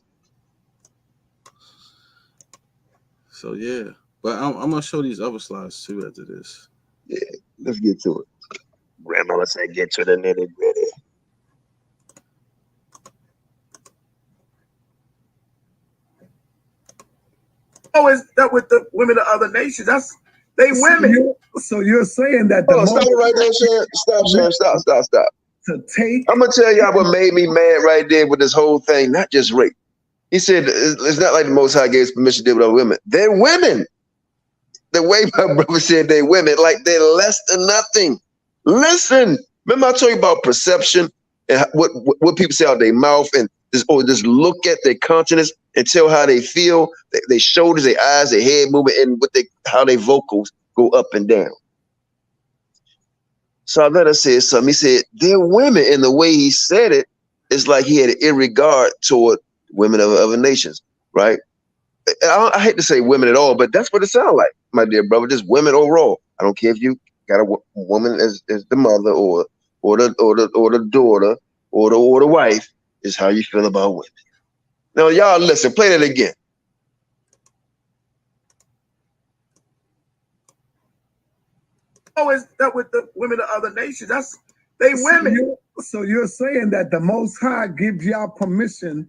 So yeah, but I'm gonna show these other slides too after this. Yeah, let's get to it. Grandma said, "Get to the nitty gritty." Always that with the women of other nations. They women. So you're saying that stop it right there, Sharon. Stop, Sharon. Stop. I'm gonna tell y'all what made me mad right there with this whole thing. Not just rape. He said it's not like the Most High gave permission to deal with other women. They're women. The way my brother said they're women, like they're less than nothing. Listen, remember I told you about perception and what people say out their mouth and just look at their countenance and tell how they feel, their shoulders, their eyes, their head movement, and how their vocals go up and down. So I let her say something. He said they're women, and the way he said it, it's like he had an irregard toward women of other nations, right? I hate to say women at all, but that's what it sounds like, my dear brother. Just women overall. I don't care if you got a woman as the mother or the daughter or the wife. Is how you feel about women. Now, y'all listen. Play that again. Always that with the women of other nations. They women. So you're saying that the Most High gives y'all permission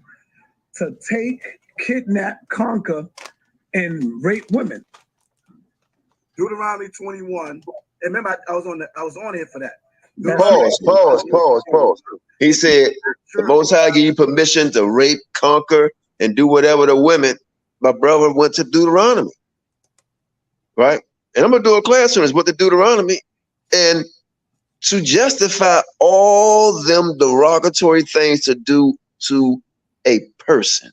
to take, kidnap, conquer, and rape women. Deuteronomy 21. And remember, I was on here for that. Pause. He said the Most High give you permission to rape, conquer, and do whatever the women. My brother went to Deuteronomy, right? And I'm gonna do a class on this with the Deuteronomy, and to justify all them derogatory things to do to a person,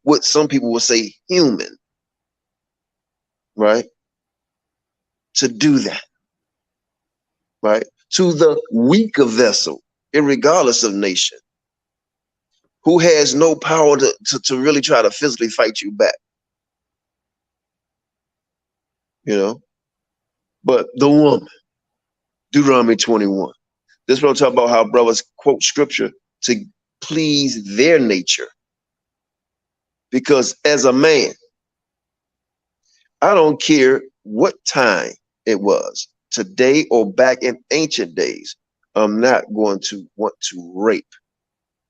what some people would say human, right? To do that, right? To the weaker vessel, irregardless of nation, who has no power to really try to physically fight you back. You know? But the woman, Deuteronomy 21. This is what I'm talking about, how brothers quote scripture to please their nature. Because as a man, I don't care what time it was, today or back in ancient days, I'm not going to want to rape.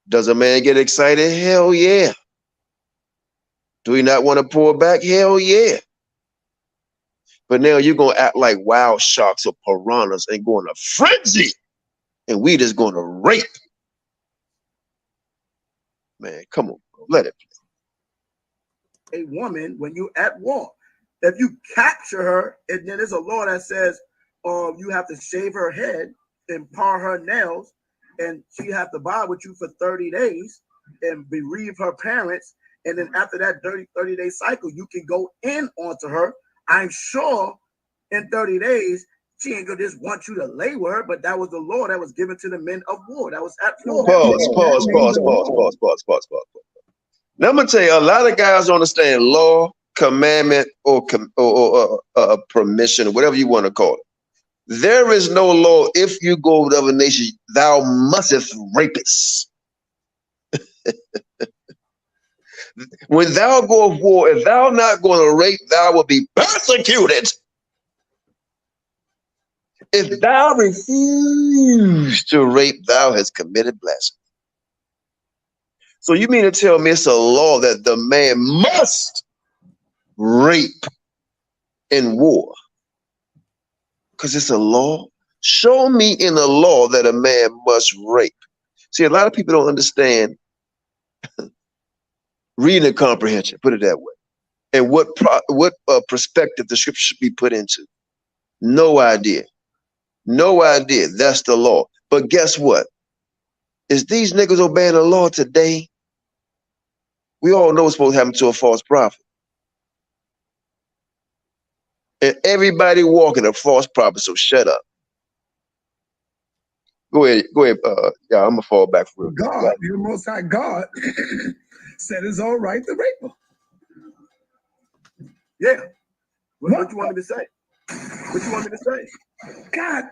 Does a man get excited? Hell yeah. Do we not want to pull back? Hell yeah. But now you're going to act like wild sharks or piranhas and go in a frenzy, and we just going to rape. Man, come on, bro. Let it play. A woman, when you're at war, if you capture her, and then there's a law that says you have to shave her head and par her nails, and she have to abide with you for 30 days and bereave her parents. And then after that 30-day cycle, you can go in onto her. I'm sure in 30 days, she ain't gonna just want you to lay with her, but that was the law that was given to the men of war. That was at war. Pause. Now I'm gonna tell you, a lot of guys don't understand law, commandment, or permission, or whatever you want to call it. There is no law. If you go to other nations, thou mustest rapist. When thou go of war, if thou not going to rape, thou will be persecuted. If thou refuse to rape, thou hast committed blasphemy. So you mean to tell me it's a law that the man must rape in war? Because it's a law. Show me in the law that a man must rape. See, a lot of people don't understand reading and comprehension, put it that way, and what perspective the scripture should be put into. No idea. No idea. That's the law. But guess what? Is these niggas obeying the law today? We all know what's supposed to happen to a false prophet. And everybody walking a false prophet, so shut up. Go ahead. Yeah, I'm gonna fall back for real. God, your Most High God, said it's all right to rape her. Yeah. What you want me to say? What you want me to say? God.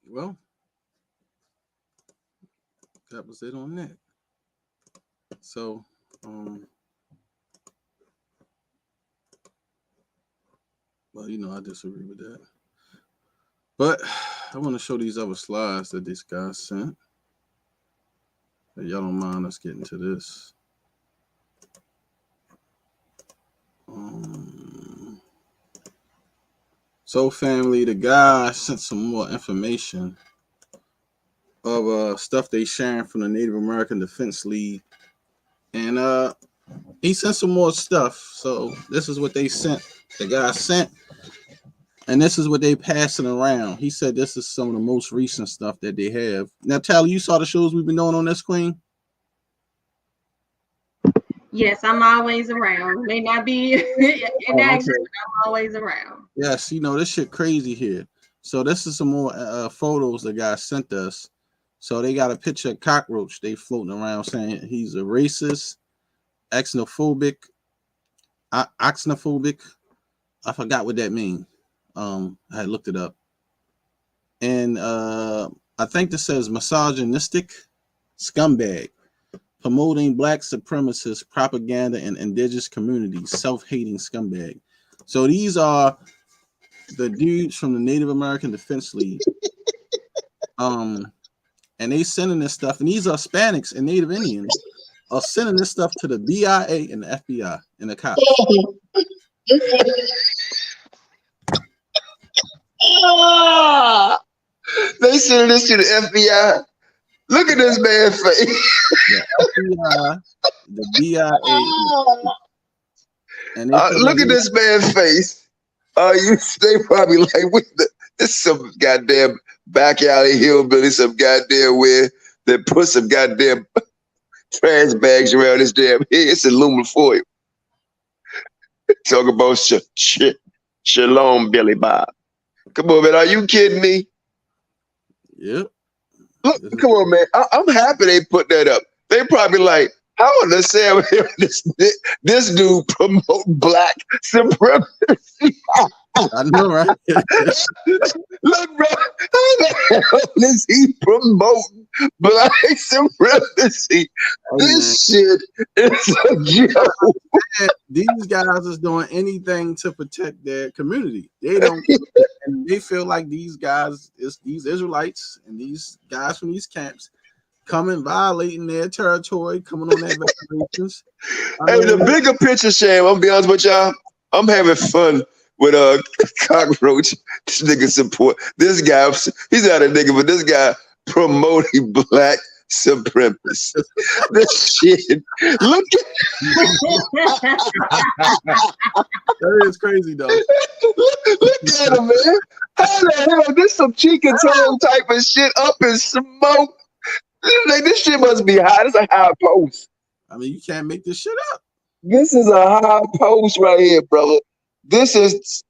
Well, that was it on that. So, well, you know, I disagree with that. But I want to show these other slides that this guy sent. If y'all don't mind us getting to this. So, family, the guy sent some more information of stuff they sharing from the Native American Defense League. And he sent some more stuff. So this is what they sent. The guy sent. And this is what they passing around. He said this is some of the most recent stuff that they have. Now, Tally, you saw the shows we've been doing on this, Queen? Yes, I'm always around. May not be in action, but I'm always around. Yes, you know, this shit crazy here. So this is some more photos the guy sent us. So they got a picture of Cockroach. They floating around saying he's a racist, xenophobic. I forgot what that means. I looked it up. And I think this says misogynistic scumbag, promoting black supremacist propaganda in indigenous communities, self-hating scumbag. So these are the dudes from the Native American Defense League. And they sending this stuff, and these are Hispanics and Native Indians are sending this stuff to the BIA and the FBI and the cops. They sending this to the FBI. Look at this man's face. The FBI, the BIA, and look at this man's face. They probably like, this is some goddamn back alley hillbilly, some goddamn where they put some goddamn trash bags around his damn head. It's aluminum foil. Talk about shalom, Billy Bob. Come on, man. Are you kidding me? Yep. Look, come on, man. I'm happy they put that up. They probably like, how in the Sam this dude promote black supremacy? I know, right? Look, bro, how the hell is he promoting black supremacy? This shit is a joke. These guys is doing anything to protect their community. They don't, and they feel like these guys, these Israelites and these guys from these camps, coming violating their territory, coming on their reservations. Hey, the bigger picture, Sham, I'm gonna be honest with y'all, I'm having fun with Cockroach. This nigga support this guy. He's not a nigga, but this guy promoting black supremacy. This shit. Look at that is crazy though. Look at him, man. How the hell? This some cheek and toe type of shit up in smoke. Like, this shit must be high. This is a high post. I mean, you can't make this shit up. This is a high post right here, brother. This is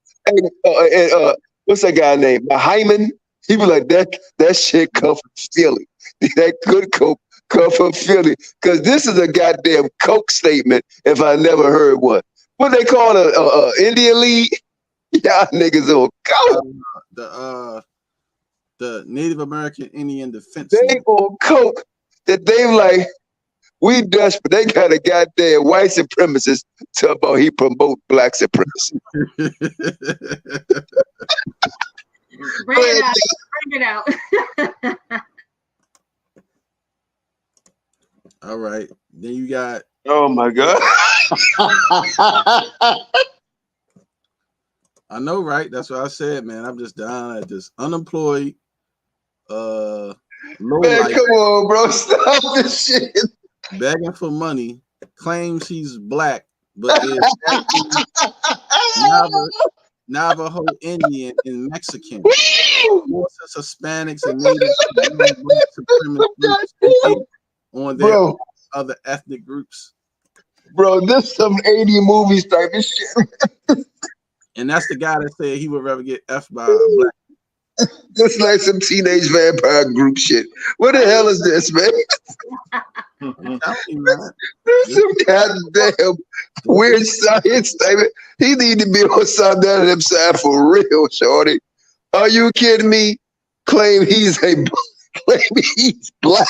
what's that guy named? Hyman. He was like, that shit come from Philly. That good coke come from Philly. Cause this is a goddamn coke statement if I never heard one. What they call a Indian League? Y'all niggas on coke. The Native American Indian Defense They League. on coke that they like, we desperate. They got a goddamn white supremacist talking about he promote black supremacy. Bring it out. All right. Then you got. Oh my God. I know, right? That's what I said, man. I'm just down at this unemployed low Man, life, come on, bro. Stop this shit. begging for money, claims he's black, but is Navajo Indian and Mexican. Forces Hispanics and natives to join white supremacist groups and hate on their Bro, other ethnic groups. bro, this some 80 movies type of shit. And that's the guy that said he would rather get F by a black. Just like some teenage vampire group shit. What the hell is this, man? I'm telling you, man. This some goddamn weird science statement. He need to be on some down on side for real, shorty. Are you kidding me? Claim he's black.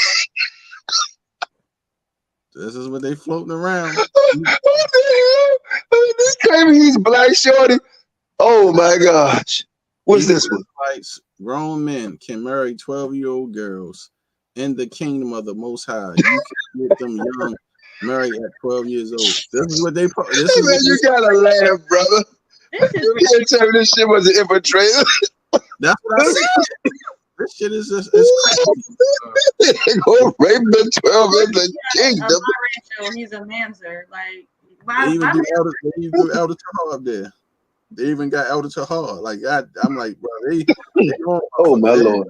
This is what they floating around. What the hell? This claiming he's black, shorty. Oh my gosh. What's this one? Grown men can marry 12-year-old girls in the kingdom of the Most High. You can get them young married at 12 years old. This is what they. This is Man, you gotta laugh, brother. You can't tell me this shit was an infiltrator. That's what I said. This shit is just it's crazy. Go rape the 12 in the kingdom. He's a mamzer. Like, they even do Elder Tahar up there. They even got Elder Tahar. Like, I'm like, bro, they oh my Lord.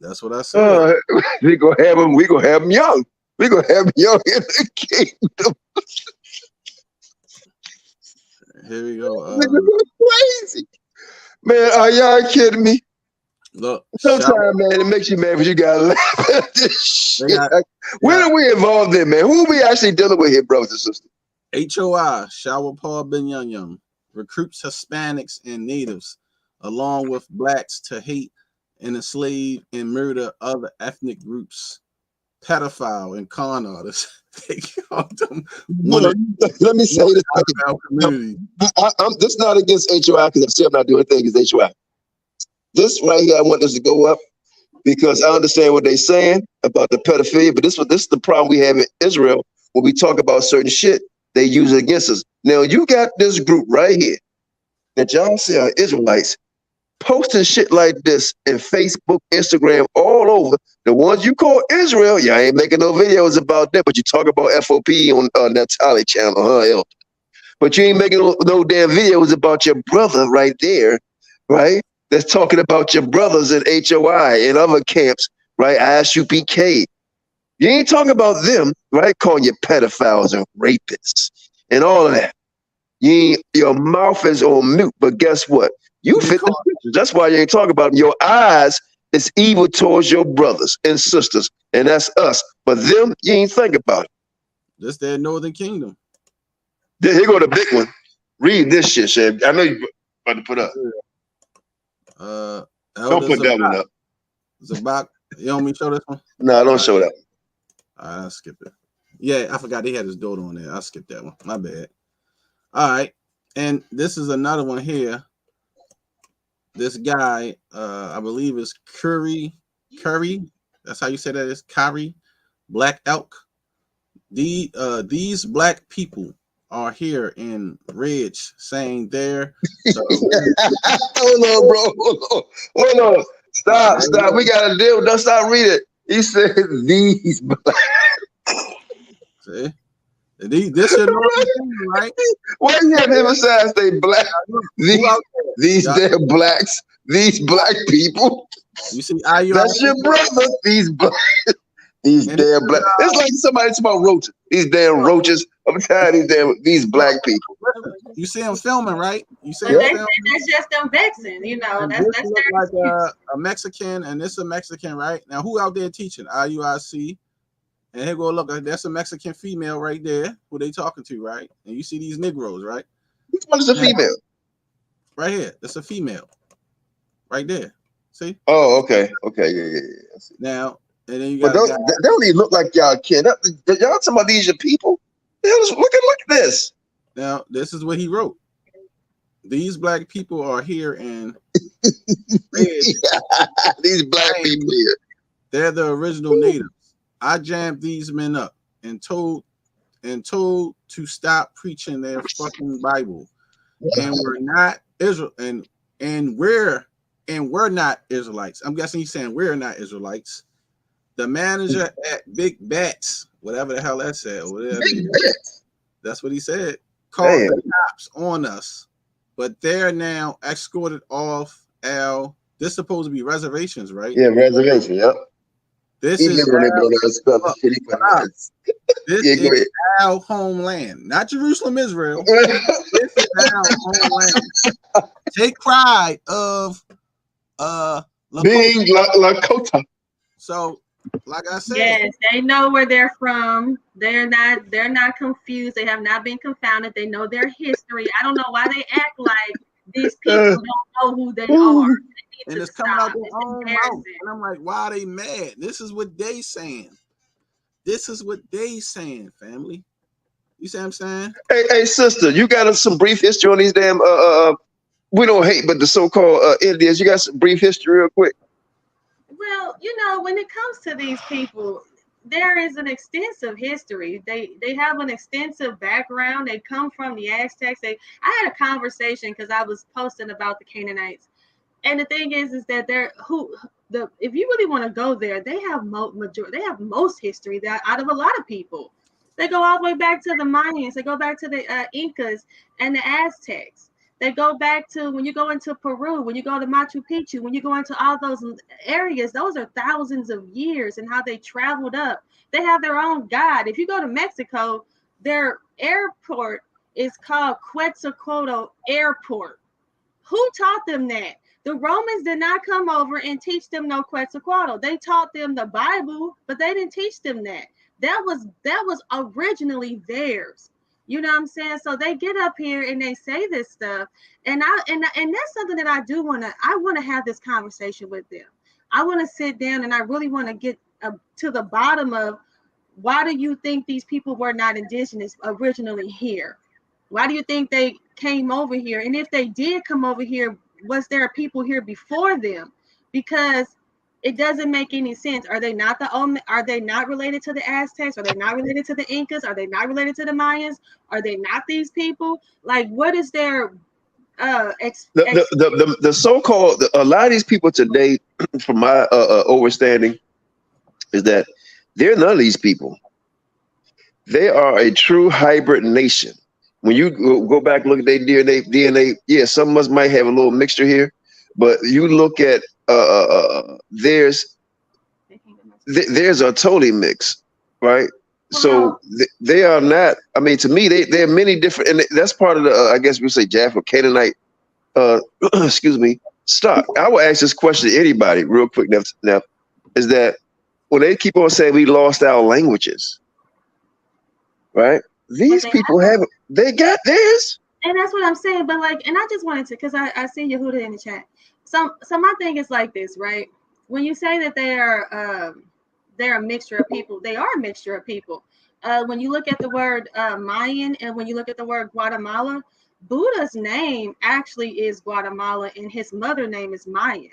That's what I said. We gonna have them. We gonna have them young. We gonna have them young in the kingdom. Here we go. Crazy, man. Are y'all kidding me? Look, sometimes, man, it makes you mad, but you gotta laugh at this shit. Where are we involved in, man? Who are we actually dealing with here, brothers and sisters? HOI, Shawa Paul Ben Yum, recruits Hispanics and natives, along with blacks, to hate and enslave and murder other ethnic groups. Pedophile and con artists. They called them. Let me say this. This not against HOI because I'm not doing anything against HOI. This right here, I want this to go up because I understand what they're saying about the pedophilia, but this is the problem we have in Israel when we talk about certain shit. They use it against us. Now you got this group right here that y'all say are Israelites posting shit like this in Facebook, Instagram, all over. The ones you call Israel, y'all ain't making no videos about that, but you talk about FOPE on that Tally channel, huh, Elder? But you ain't making no damn videos about your brother right there, right? That's talking about your brothers in HOI and other camps, right? ISUPK. You ain't talking about them, right? Calling you pedophiles and rapists and all of that. Your mouth is on mute, but guess what? You fit the picture. That's why you ain't talking about them. Your eyes is evil towards your brothers and sisters, and that's us. But them, you ain't think about it. This their Northern Kingdom. Here go the big one. Read this shit, Shab. I know you about to put up. Don't put that one up. Zabak, you want me to show this one? No, don't show that one. All right, I'll skip it. Yeah, I forgot he had his daughter on there. I'll skip that one. My bad. All right. And this is another one here. This guy, I believe is Curry. That's how you say that is Curry. Black Elk. These black people are here in Ridge saying they're hold on, bro. Hold on. Stop. We gotta deal. Don't stop reading. He said these black. See? This is right? Why you have to emphasize they black? These damn blacks. These black people. You see, that's your brother. These black. These damn black. It's like somebody talking about roaches. These damn roaches. I'm tired of these black people. You see them filming, right? You see them filming. That's just them vexing, you know. That's like a Mexican, and this a Mexican, right? Now, who out there teaching? IUIC. And here go, look, that's a Mexican female right there who they talking to, right? And you see these Negroes, right? Which one is a female? Right here. That's a female. Right there. See? Oh, okay. Okay, yeah. Now, and then you got they don't even look like y'all kid. Y'all talking about these your people? Look at this. Now, this is what he wrote. These black people are here in these black people here. They're the original natives. I jammed these men up and told to stop preaching their fucking Bible. And we're not Israel and we're and we're not Israelites. I'm guessing he's saying we're not Israelites. The manager at Big Bats, whatever the hell that said, whatever that's what he said, called the cops on us, but they're now escorted off Al. This is supposed to be reservations, right? Yeah, reservation. Yep. This is our homeland, not Jerusalem, Israel. This is our homeland. Take pride of being Lakota. So, like I said, yes, they know where they're from. They're not confused. They have not been confounded. They know their history. I don't know why they act like these people don't know who they are. And it's coming out their own mouth. And I'm like, why are they mad? This is what they saying. This is what they saying, family. You see what I'm saying? Hey, sister, you got some brief history on these damn we don't hate, but the so-called Indians. You got some brief history real quick. Well, you know, when it comes to these people, there is an extensive history. They have an extensive background. They come from the Aztecs. I had a conversation because I was posting about the Canaanites, and the thing is that if you really want to go there, they have most history that out of a lot of people. They go all the way back to the Mayans. They go back to the Incas and the Aztecs. They go back to when you go into Peru, when you go to Machu Picchu, when you go into all those areas, those are thousands of years and how they traveled up. They have their own God. If you go to Mexico, their airport is called Quetzalcoatl Airport. Who taught them that? The Romans did not come over and teach them no Quetzalcoatl. They taught them the Bible, but they didn't teach them that. That was originally theirs. You know what I'm saying? So they get up here and they say this stuff, and that's something that I want to have this conversation with them. I want to sit down and I really want to get to the bottom of why do you think these people were not indigenous originally here? Why do you think they came over here? And if they did come over here, was there people here before them? Because it doesn't make any sense. Are they not related to the Aztecs? Are they not related to the Incas? Are they not related to the Mayans? Are they not these people? Like, what is their the so-called a lot of these people today, from my understanding, is that they're none of these people. They are a true hybrid nation. When you go back and look at their DNA, yeah, some of us might have a little mixture here, but you look at there's a totally mix, right? So they are not. I mean, to me, there are many different, and that's part of the I guess we say Jaffa Canaanite, excuse me, stock. I will ask this question to anybody real quick. Now, is that when they keep on saying we lost our languages, right? These people they got theirs. And that's what I'm saying. But like, and I just wanted to, because I see Yehuda in the chat. So my thing is like this, right? When you say that they're a mixture of people, they are a mixture of people. When you look at the word Mayan and when you look at the word Guatemala, Buddha's name actually is Guatemala and his mother name is Mayan.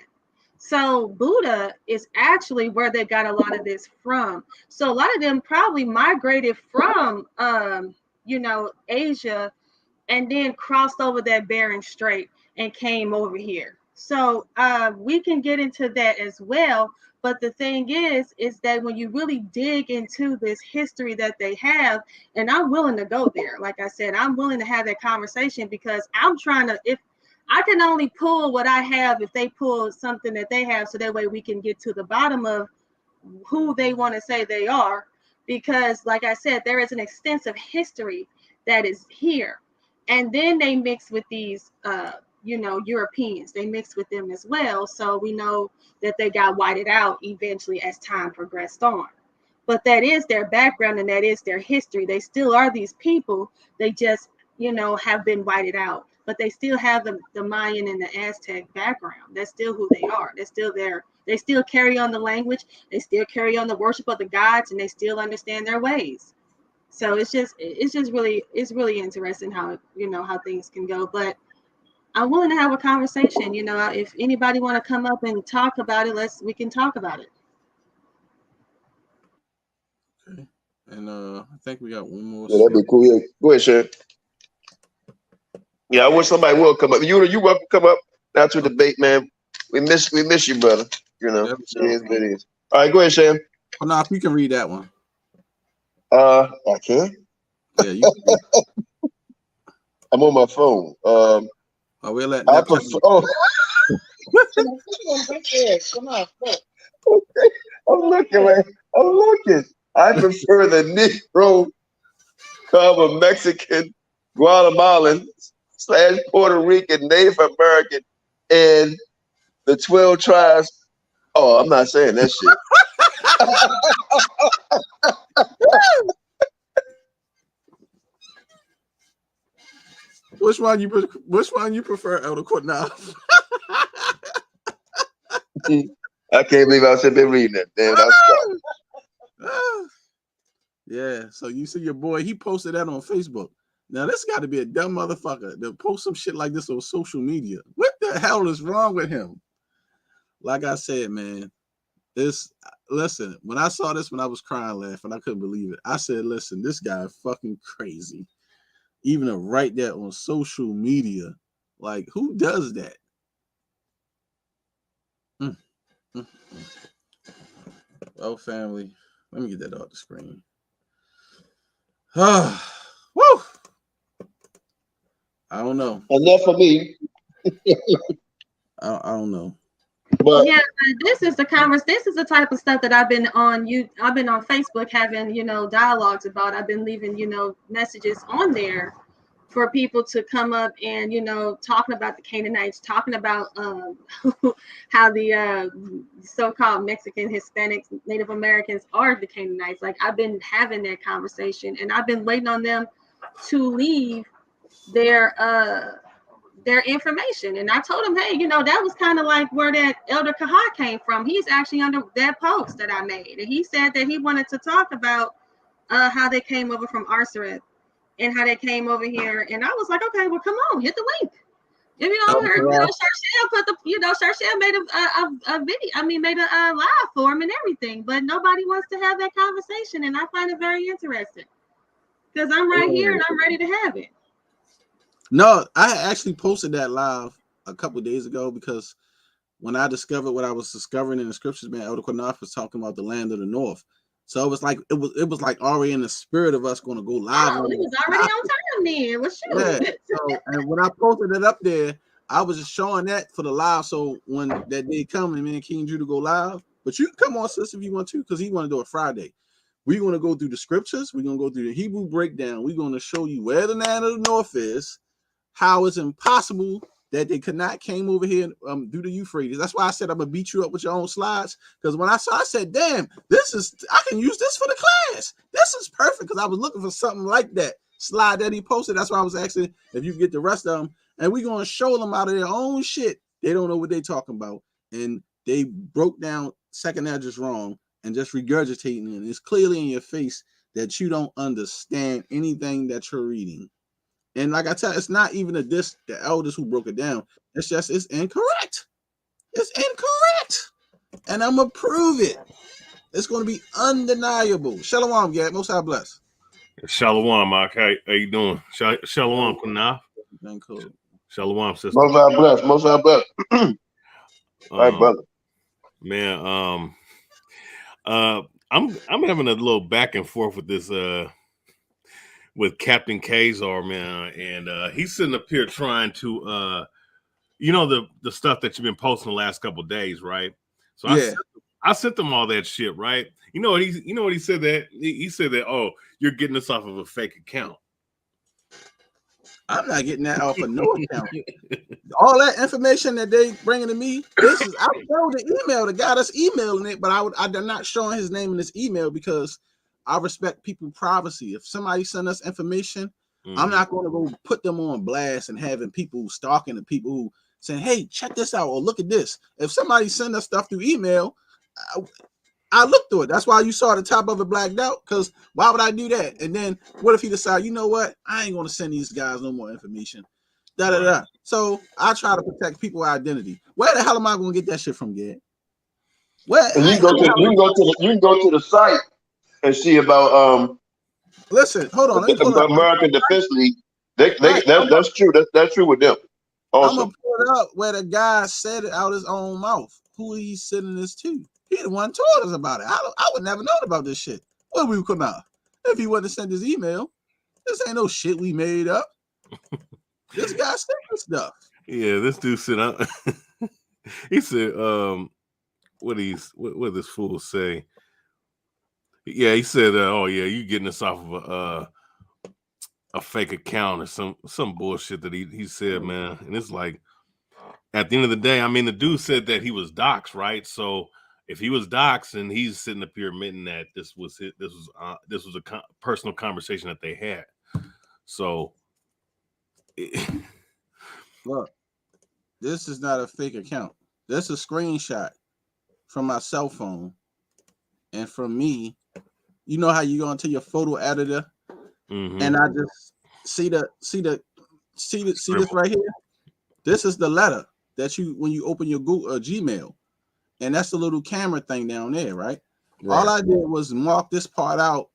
So Buddha is actually where they got a lot of this from. So a lot of them probably migrated from Asia and then crossed over that Bering Strait and came over here. So we can get into that as well. But the thing is that when you really dig into this history that they have, and I'm willing to go there, like I said, I'm willing to have that conversation because I'm trying to, if I can only pull what I have, if they pull something that they have, so that way we can get to the bottom of who they want to say they are. Because like I said, there is an extensive history that is here. And then they mix with these, Europeans. They mix with them as well. So we know that they got whited out eventually as time progressed on. But that is their background and that is their history. They still are these people. They just, have been whited out. But they still have the Mayan and the Aztec background. That's still who they are. They're still there. They still carry on the language. They still carry on the worship of the gods, and they still understand their ways. So it's really interesting how things can go. But I'm willing to have a conversation. If anybody want to come up and talk about it, we can talk about it. Okay. And I think we got one more. Yeah, that'd be cool. Yeah. Go ahead, Sharon. Yeah, I wish somebody will come up. You welcome to come up. Not to debate, man. We miss you, brother. You know, Yep. it is what it is. All right, go ahead, Sham. Well, now, if you can read that one. I can. Yeah, you can read. I'm on my phone. We'll let I prefer. Oh. Come on, look. Okay, I'm looking, man. I'm looking. I prefer the Negro cover Mexican, Guatemalan / Puerto Rican, Native American, and the 12 tribes. Oh, I'm not saying that shit. Which one you prefer, Elder Qanath? I can't believe I was been reading that. Damn, that's Yeah, so you see your boy, he posted that on Facebook. Now, this got to be a dumb motherfucker to post some shit like this on social media. What the hell is wrong with him? Like I said, man, listen, when I saw this, when I was crying, laughing, I couldn't believe it. I said, listen, this guy is fucking crazy. Even to write that on social media. Like, who does that? Oh, family. Let me get that off the screen. Woo! I don't know. Enough for me. I don't know. But yeah, this is the This is the type of stuff that I've been on Facebook having, dialogues about. I've been leaving, messages on there for people to come up and, talking about the Canaanites, talking about how the so-called Mexican, Hispanics, Native Americans are the Canaanites. Like, I've been having that conversation, and I've been waiting on them to leave their information. And I told him, hey, that was kind of like where that Elder Kaha came from. He's actually under that post that I made. And he said that he wanted to talk about how they came over from Arsareth and how they came over here. And I was like, okay, well, come on, hit the link. If you don't heard, Sharshell put Sharshell made a video, made a live for him and everything, but nobody wants to have that conversation. And I find it very interesting because I'm right here and I'm ready to have it. No, I actually posted that live a couple of days ago because when I discovered what I was discovering in the scriptures, man, Elder Qanath was talking about the land of the north. So it was like already in the spirit of us going to go live. Oh, it was already on time then. Well, shoot. Yeah. So, and when I posted it up there, I was just showing that for the live. So when that day come and me and King Judah go live, but you can come on, sis, if you want to, because he want to do it Friday. We're going to go through the scriptures. We're going to go through the Hebrew breakdown. We're going to show you where the land of the north is, how it's impossible that they could not came over here do the Euphrates. That's why I said I'm gonna beat you up with your own slides. Because when I said, damn, I can use this for the class. This is perfect, because I was looking for something like that slide that he posted. That's why I was asking if you get the rest of them. And we're gonna show them out of their own shit. They don't know what they're talking about. And they broke down second address wrong and just regurgitating it. It's clearly in your face that you don't understand anything that you're reading. And like I tell you, it's not even the elders who broke it down. It's just, it's incorrect. It's incorrect. And I'm going to prove it. It's going to be undeniable. Shalom, Gad. Most High bless. Shalom, Mark. How you doing? Shalom, Qanath. Cool. Shalom, sister. Most High bless. Most High bless. All right, brother. Man, I'm having a little back and forth with this with Captain Kazar, man, and he's sitting up here trying to the stuff that you've been posting the last couple of days, right? So yeah. I sent them all that shit, right? You know what he said that he said that, oh, you're getting this off of a fake account. I'm not getting that off of no account. All that information that they bringing to me, I showed the email, the guy that's emailing it, but I'm not showing his name in this email because I respect people's privacy. If somebody send us information, I'm not going to go put them on blast and having people stalking the people who saying, hey, check this out or look at this. If somebody send us stuff through email, I look through it. That's why you saw the top of it blacked out, because why would I do that? And then what if he decide, you know what? I ain't going to send these guys no more information. So I try to protect people's identity. Where the hell am I going to get that shit from, Gad? You can go to the site and see about listen, hold on. The American Defense League. That's true. That's true with them. Also. it up where the guy said it out his own mouth. Who he's sending this to? He the one told us about it. I would never known about this shit. What we could not if he wouldn't have sent his email. This ain't no shit we made up. This guy sent this stuff. Yeah, this dude said, he said, what did this fool say? Yeah, he said, oh yeah, you getting this off of a fake account or some bullshit that he said, man. And it's like, at the end of the day, I mean, the dude said that he was doxxed, right? So if he was doxxed and he's sitting up here admitting that this was a personal conversation that they had. So look, this is not a fake account. This is a screenshot from my cell phone and from me. You know how you go into your photo editor and I just see this right here. This is the letter that you when you open your Google Gmail, and that's the little camera thing down there, right? All I did was mark this part out,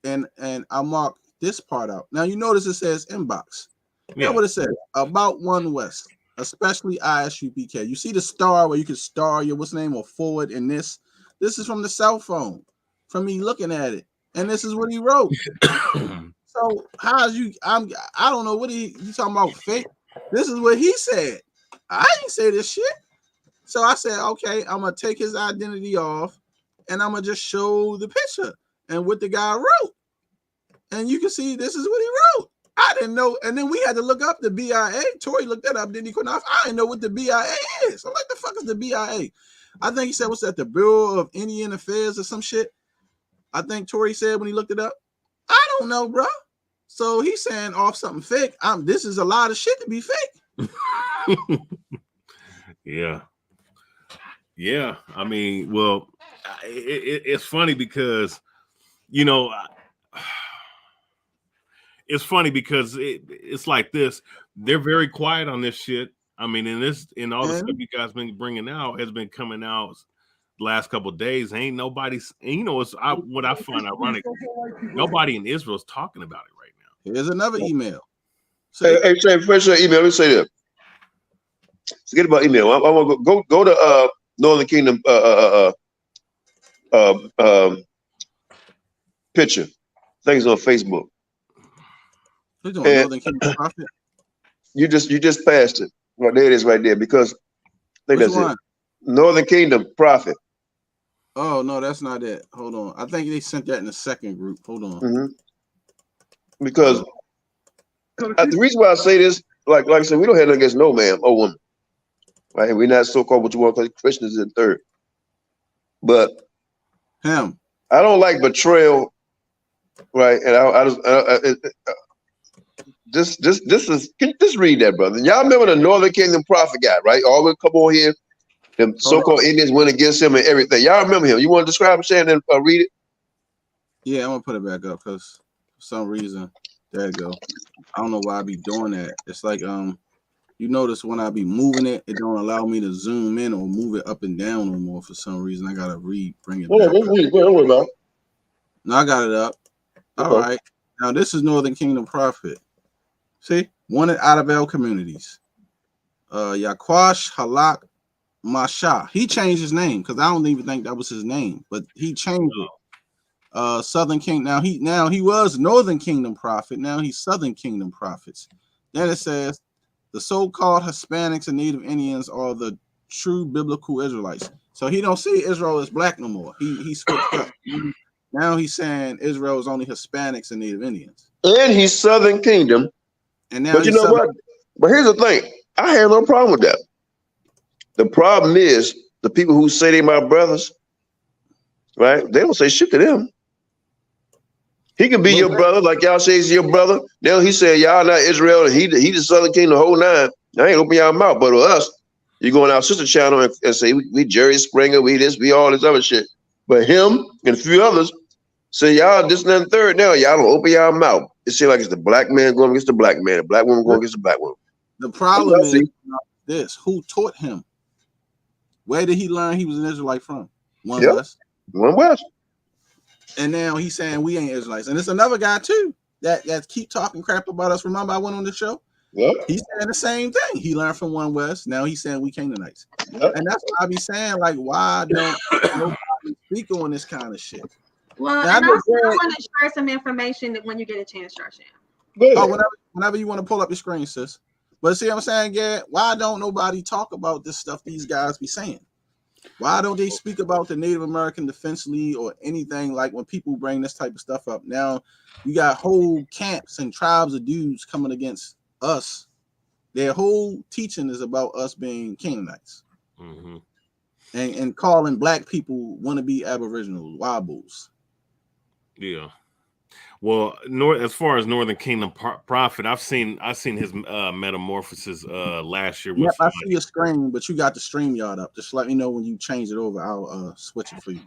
and I marked this part out. Now you notice it says inbox. Yeah. That's what it says. About One West, especially ISUPK. You see the star where you can star your what's name or forward in this. This is from the cell phone, from me looking at it, and this is what he wrote. So how's you? I don't know what you talking about fake. This is what he said. I didn't say this shit. So I said, okay, I'm gonna take his identity off, and I'm gonna just show the picture and what the guy wrote, and you can see this is what he wrote. I didn't know, and then we had to look up the BIA. Tori looked that up, didn't he? Qanath? I didn't know what the BIA is. I'm like, the fuck is the BIA? I think he said, what's that? The Bureau of Indian Affairs or some shit. I think Tori said when he looked it up. I don't know, bro. So he's saying off something fake. This is a lot of shit to be fake. Yeah. I mean, well, it's funny because, you know, it's funny because it's like this. They're very quiet on this shit. I mean, in all the stuff you guys been bringing out has been coming out the last couple of days. Ain't nobody's, and you know, what I find ironic. Nobody in Israel is talking about it right now. Here's another email. Hey, first email. Let me say that. Forget about email. I want to go to Northern Kingdom picture. Things on Facebook. Who's doing Northern Kingdom Prophet? You just passed it. Well, there it is right there because I think that's it. Northern Kingdom Prophet. Oh no, that's not it. Hold on. I think they sent that in the second group. Hold on. Because the reason why I say this, like I said, we don't have nothing against no man or woman. Right? We're not so-called what you want to call Christians in third. But I don't like betrayal, right? And this is, just read that, brother. Y'all remember the Northern Kingdom Prophet guy, right? Always come on here. Them so-called Indians went against him and everything. Y'all remember him? You want to describe him, Shannon, and read it? Yeah, I'm gonna put it back up because for some reason, there you go. I don't know why I be doing that. It's like you notice when I be moving it, it don't allow me to zoom in or move it up and down no more for some reason. I gotta bring it back. Don't worry about it. No, I got it up. All right. Now this is Northern Kingdom Prophet. See, wanted out of L communities. Yakwash Halak Masha. He changed his name because I don't even think that was his name, but he changed it. Southern King. Now he was Northern Kingdom Prophet. Now he's Southern Kingdom Prophets. Then it says the so-called Hispanics and Native Indians are the true biblical Israelites. So he don't see Israel as black no more. He switched up. Now he's saying Israel is only Hispanics and Native Indians. And he's Southern Kingdom. And now but you know what? But here's the thing. I have no problem with that. The problem is the people who say they're my brothers, right? They don't say shit to them. He can be your brother, like y'all say he's your brother. Now he said y'all not Israel, and he the Southern Kingdom, the whole nine. I ain't open y'all mouth, but to us, you go on our sister channel and say we Jerry Springer, we this, we all this other shit. But him and a few others say y'all this and that and third. Now y'all don't open y'all mouth. It seems like it's the black man going against the black man, the black woman going against the black woman. The problem is this: who taught him? Where did he learn he was an Israelite from? One West. One West. And now he's saying we ain't Israelites. And it's another guy too that keep talking crap about us. Remember I went on the show? Yep. He's saying the same thing. He learned from One West. Now he's saying we Canaanites. Yep. And that's what I be saying. Like, why don't nobody speak on this kind of shit? Well, now, and also I want to share some information that when you get a chance, Sharshan. Oh, whenever you want to pull up your screen, sis. But see what I'm saying, Gad? Why don't nobody talk about this stuff these guys be saying? Why don't they speak about the Native American Defense League or anything like when people bring this type of stuff up? Now, you got whole camps and tribes of dudes coming against us. Their whole teaching is about us being Canaanites. Mm-hmm. And calling black people wannabe Aboriginals, Wabos. Yeah. Well, as far as Northern Kingdom Prophet, I've seen his metamorphosis last year. Yep, I see your screen, but you got the StreamYard up. Just let me know when you change it over. I'll switch it for you.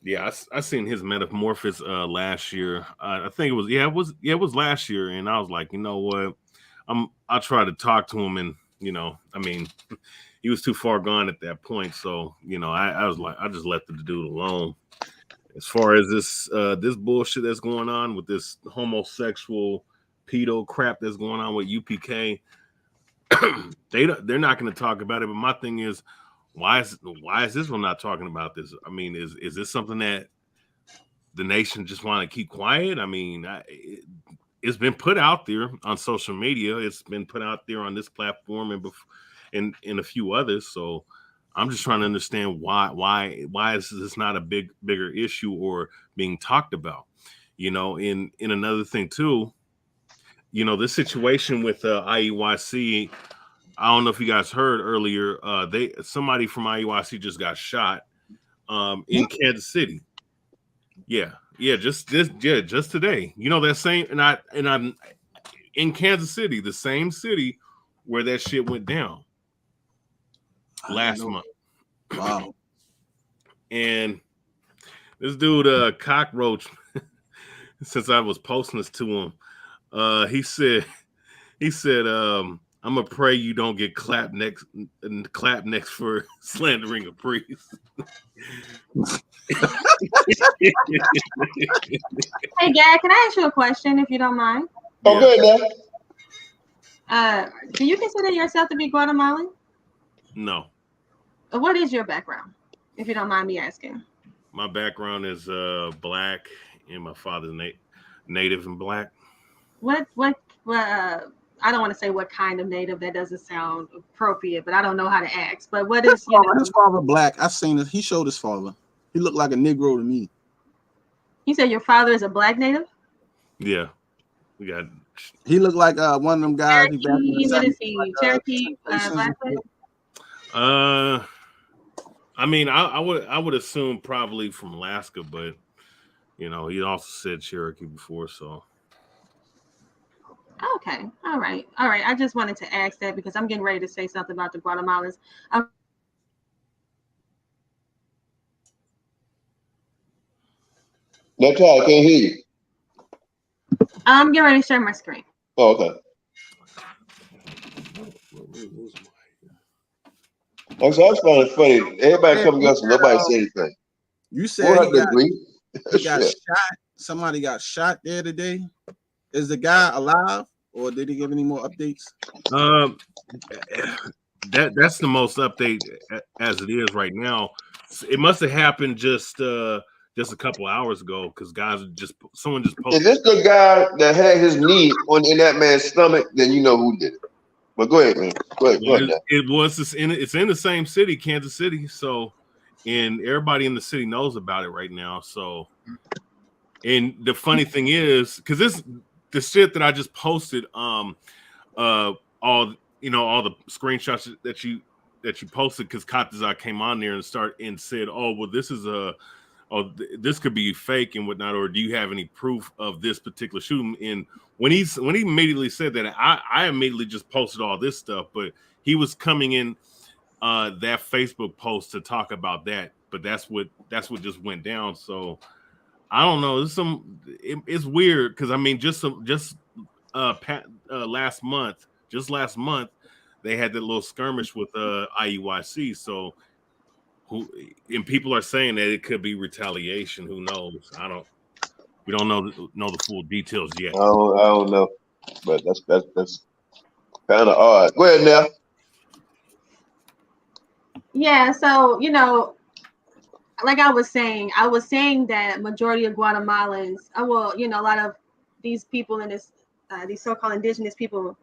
Yeah, I seen his metamorphosis last year. I think it was last year, and I was like, you know what, I tried to talk to him, and I mean, he was too far gone at that point. So I was like, I just left the dude alone. As far as this bullshit that's going on with this homosexual pedo crap that's going on with UPK, they're not going to talk about it. But my thing is, why is this one not talking about this? I mean, is this something that the nation just want to keep quiet? I mean, it's been put out there on social media. It's been put out there on this platform and a few others. So I'm just trying to understand why is this not a bigger issue or being talked about? In another thing too, this situation with IUIC. I don't know if you guys heard earlier. Somebody from IUIC just got shot in Kansas City. Yeah, just today. That same and I'm in Kansas City, the same city where that shit went down last month. Wow. And this dude, Cockroach, since I was posting this to him, he said, I'm gonna pray you don't get clapped next for slandering a priest. Hey, Gad, can I ask you a question if you don't mind? Oh, good, man. Do you consider yourself to be Guatemalan? No. What is your background, if you don't mind me asking? My background is black, and my father's native and black. What I don't want to say what kind of native. That doesn't sound appropriate, but I don't know how to ask. But what is his father black? I've seen it. He showed his father. He looked like a Negro to me. You said your father is a black native? Yeah. We got. He looked like one of them guys. Cherokee, what is he? Cherokee black? I mean, I would assume probably from Alaska, but he also said Cherokee before, so. Okay, all right. I just wanted to ask that because I'm getting ready to say something about the Guatemalans. That's how I can't hear you. I'm getting ready to share my screen. Oh, okay. I found it funny. Everybody coming up, nobody say anything. You said he got shot. Somebody got shot there today. Is the guy alive, or did he give any more updates? That's the most update as it is right now. It must have happened just a couple hours ago because someone just posted. If this the guy that had his knee in that man's stomach, then you know who did it. But go ahead, man. Go ahead. It's in the same city, Kansas City. So, and everybody in the city knows about it right now. So, and the funny thing is, because the shit that I just posted, all the screenshots that you posted, because Qanath came on there and said, "Oh, well, this could be fake and whatnot, or do you have any proof of this particular shooting?" And when he immediately said that, I immediately just posted all this stuff, but he was coming in that Facebook post to talk about that, but that's what just went down. So I don't know. It's weird because I mean, last month, they had that little skirmish with IUIC. So and people are saying that it could be retaliation. Who knows? We don't know the full details yet. I don't know. But that's kind of odd. Go ahead now. Yeah, so like I was saying that majority of Guatemalans, a lot of these people in this, these so-called indigenous people,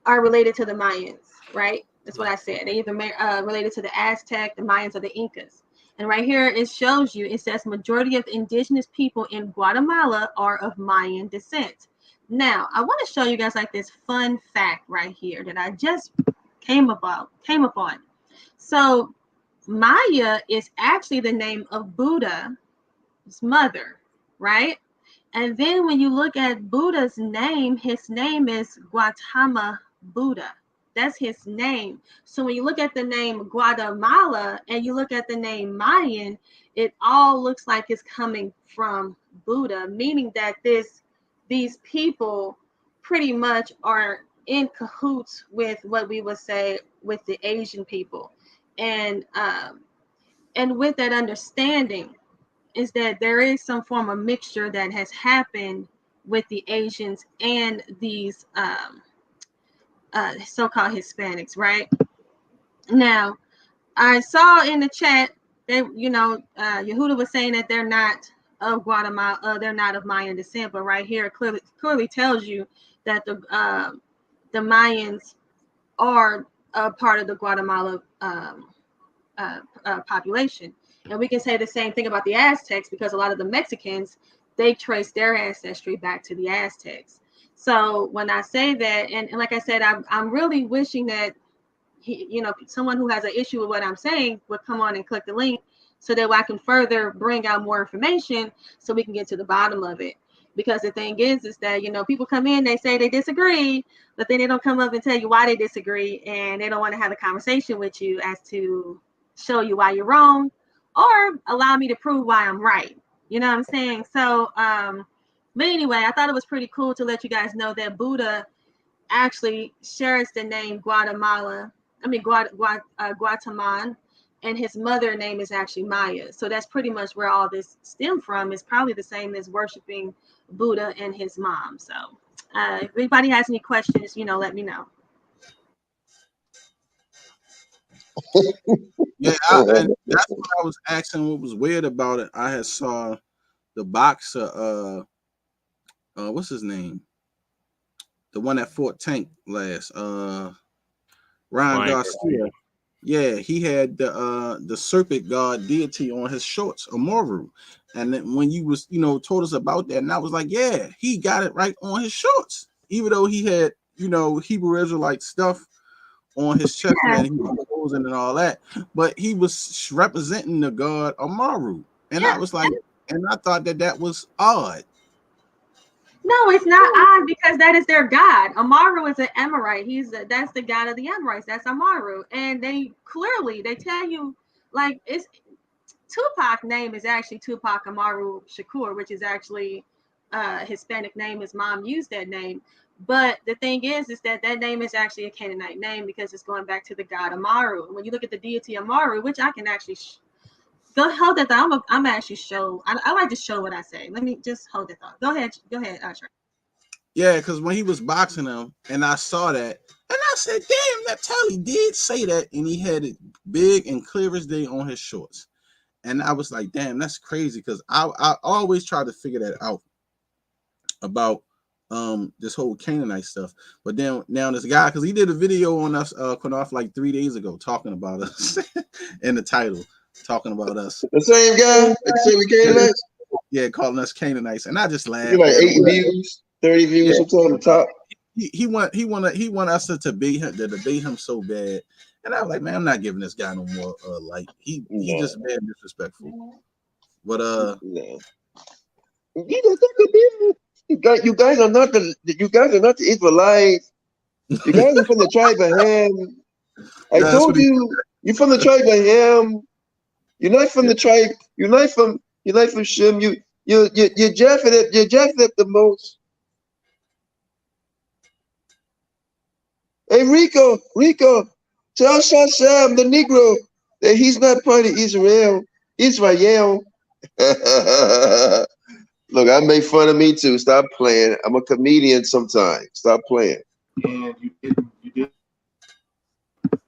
are related to the Mayans, right? That's what I said. They either related to the Aztec, the Mayans, or the Incas. And right here, it shows you, it says majority of indigenous people in Guatemala are of Mayan descent. Now, I want to show you guys like this fun fact right here that I just came upon. So Maya is actually the name of Buddha's mother, right? And then when you look at Buddha's name, his name is Gautama Buddha. That's his name. So when you look at the name Guatemala and you look at the name Mayan, it all looks like it's coming from Buddha, meaning that these people pretty much are in cahoots with what we would say with the Asian people. And with that understanding is that there is some form of mixture that has happened with the Asians and these so-called Hispanics, right? Now, I saw in the chat that Yehuda was saying that they're not of Guatemala, they're not of Mayan descent, but right here it clearly tells you that the Mayans are a part of the Guatemala population. And we can say the same thing about the Aztecs, because a lot of the Mexicans, they trace their ancestry back to the Aztecs. So when I say that, and like I said, I'm really wishing that someone who has an issue with what I'm saying would come on and click the link so that I can further bring out more information so we can get to the bottom of it. Because the thing is that, people come in, they say they disagree, but then they don't come up and tell you why they disagree, and they don't want to have a conversation with you as to show you why you're wrong or allow me to prove why I'm right. You know what I'm saying? So, but anyway, I thought it was pretty cool to let you guys know that Buddha actually shares the name Guatemalan, and his mother name is actually Maya. So that's pretty much where all this stemmed from. It's probably the same as worshiping Buddha and his mom. So if anybody has any questions, let me know. Yeah, and that's what I was asking. What was weird about it? I had saw the boxer, what's his name? The one that fought Tank last, Ryan Garcia. Yeah, he had the serpent god deity on his shorts, Amaru. And then when you was, told us about that, and I was like, yeah, he got it right on his shorts, even though he had, Hebrew Israelite stuff on his chest, and he was posing and all that, but he was representing the god Amaru. And I was like, and I thought that was odd. No, it's not odd, because that is their god. Amaru is an Amorite. That's the god of the Amorites. That's Amaru. And they tell you, like, it's Tupac name is actually Tupac Amaru Shakur, which is actually Hispanic name. His mom used that name. But the thing is that name is actually a Canaanite name, because it's going back to the god Amaru. And when you look at the deity Amaru, which I can actually go hold that thought. I'm actually show. I like to show what I say. Let me just hold that thought. Go ahead, Usher. Yeah, because when he was boxing him, and I saw that, and I said, "Damn, that Tally did say that," and he had it big and clear as day on his shorts. And I was like, "Damn, that's crazy," because I always try to figure that out about this whole Canaanite stuff. But then now this guy, because he did a video on us, Qanath, like 3 days ago, talking about us in the title. Talking about us. The same guy that said we Canaanites? Yeah, calling us Canaanites. And I just laughed. Like 8 views, 30 views, something on the top. He want us to debate him so bad. And I was like, man, I'm not giving this guy no more light. He just bad disrespectful. But no. You guys are not the Israelites. You guys are from the tribe of Ham. I told you, you're from the tribe of Ham. You're not from the tribe. You're not from Shem. You're Japheth. You're Japheth the most. Hey Rico, tell Shasham the Negro that he's not part of Israel. Look, I make fun of me too. Stop playing. I'm a comedian sometimes. Stop playing. And you did.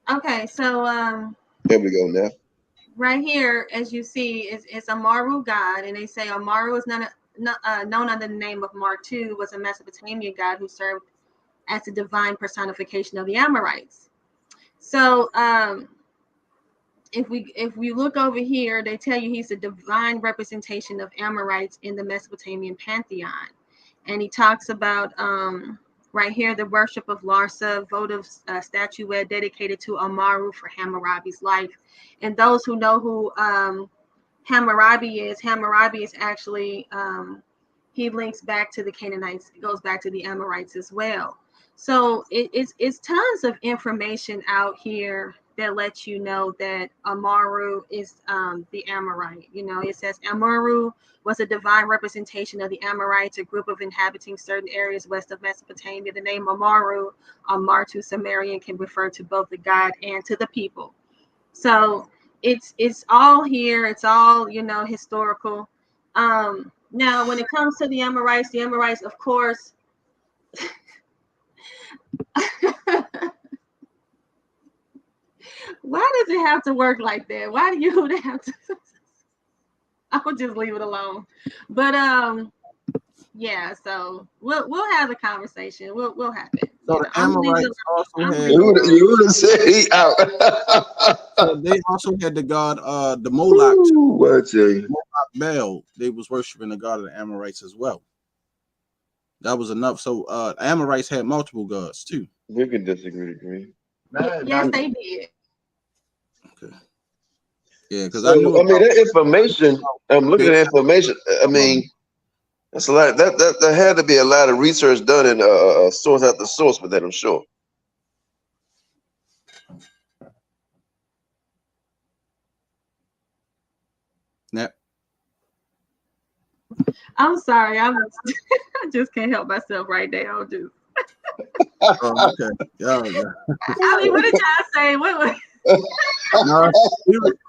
Okay, so There we go now. right here, as you see, is a Maru god, and they say Amaru is known under the name of Martu, was a Mesopotamian god who served as a divine personification of the Amorites. So if we look over here, they tell you he's a divine representation of Amorites in the Mesopotamian pantheon, and he talks about right here the worship of Larsa, votive statuette dedicated to Amaru for Hammurabi's life. And those who know who Hammurabi is actually he links back to the Canaanites. It goes back to the Amorites as well. So it's tons of information out here that lets you know that Amaru is the Amorite. You know, it says Amaru was a divine representation of the Amorites, a group of inhabiting certain areas west of Mesopotamia. The name Amaru, Martu Sumerian, can refer to both the god and to the people. So it's all here. It's all, you know, historical. Now, when it comes to the Amorites, of course, why does it have to work like that? Why do you have to? I would just leave it alone. But yeah. So we'll have the conversation. We'll have it. So the Amorites also had. You would have said he out. So they also had the god, the Moloch. Moloch Baal. They was worshiping the god of the Amorites as well. That was enough. So Amorites had multiple gods too. We can disagree. Yes, they did. Okay. Yeah, because I mean, that information. I'm looking at information. I mean, that's a lot. That there had to be a lot of research done in source after source with that, I'm sure. Yep. I'm sorry. I just can't help myself right now. Just. Okay. Yeah. I mean, what did y'all say? What? No,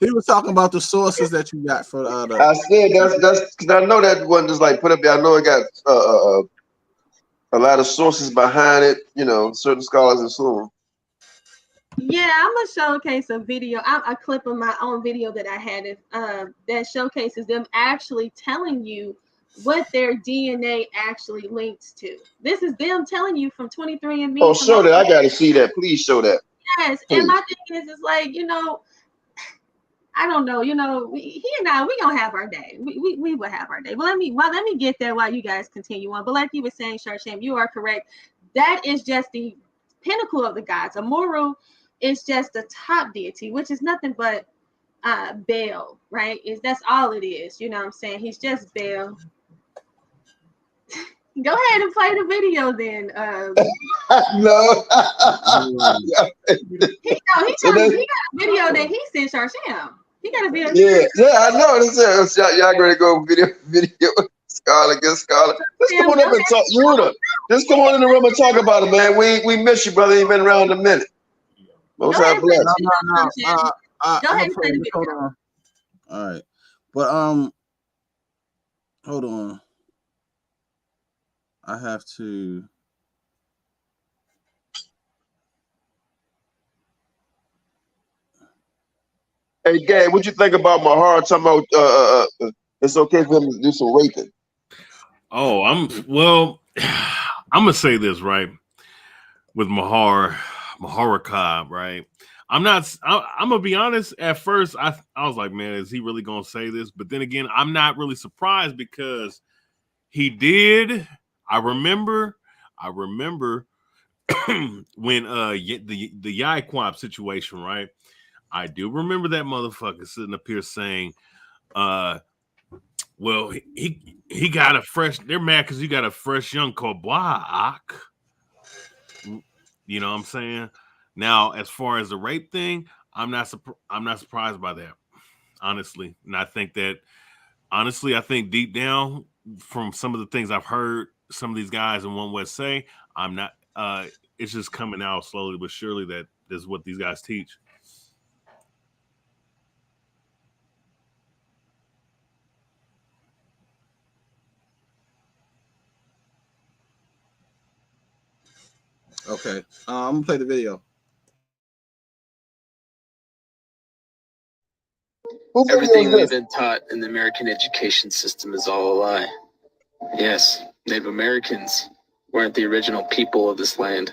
he was talking about the sources that you got for the. I said that's because I know that wasn't just like put up there. I know it got a lot of sources behind it. You know, certain scholars and so on. Yeah, I'm gonna showcase a video. A clip of my own video that I had that showcases them actually telling you what their DNA actually links to. This is them telling you from 23andMe. Oh, show that. I gotta see that. Please show that. Yes, please. And my thing is, it's like, you know, I don't know, you know, he and I, we gonna have our day. We will have our day. Well, let me get there while you guys continue on. But like you were saying, Sharshem, you are correct. That is just the pinnacle of the gods. Amaru is just the top deity, which is nothing but Baal, right? That's all it is. You know what I'm saying? He's just Baal. Go ahead and play the video then. No. He got a video that he sent Sharshem. He got a video. Yeah, I know. This is y'all gonna go video. Scholar, get scholar. Let's come on up and talk. Yehuda, just come on in the room and talk about it, man. We miss you, brother. You've been around a minute. Most high bless. Go ahead and play the video. All right, but hold on. I have to. Hey, Gay, what you think about Mahar talking about it's okay for him to do some raping? Oh, I'm gonna say this, right? With Maharakab, right? I'm gonna be honest, at first I was like, man, is he really gonna say this? But then again, I'm not really surprised because he did. I remember when the Yaquab situation, right? I do remember that motherfucker sitting up here saying, well, he got a fresh, they're mad because he got a fresh young Kobach. You know what I'm saying? Now, as far as the rape thing, I'm not surprised by that, honestly. And I think deep down, from some of the things I've heard some of these guys in One West say, I'm not it's just coming out slowly but surely that this is what these guys teach. Okay. I'm gonna play the video. Everything we've been taught in the American education system is all a lie. Yes, Native Americans weren't the original people of this land.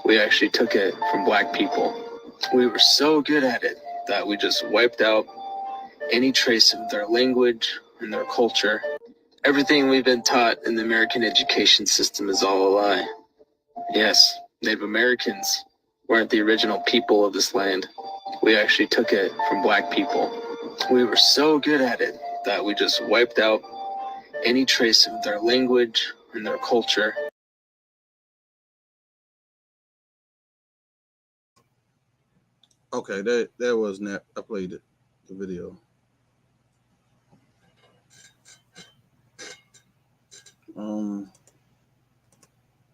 We actually took it from black people. We were so good at it that we just wiped out any trace of their language and their culture. Everything we've been taught in the American education system is all a lie. Yes, Native Americans weren't the original people of this land. We actually took it from black people. We were so good at it that we just wiped out any trace of their language and their culture. Okay, that was not. I played it, the video.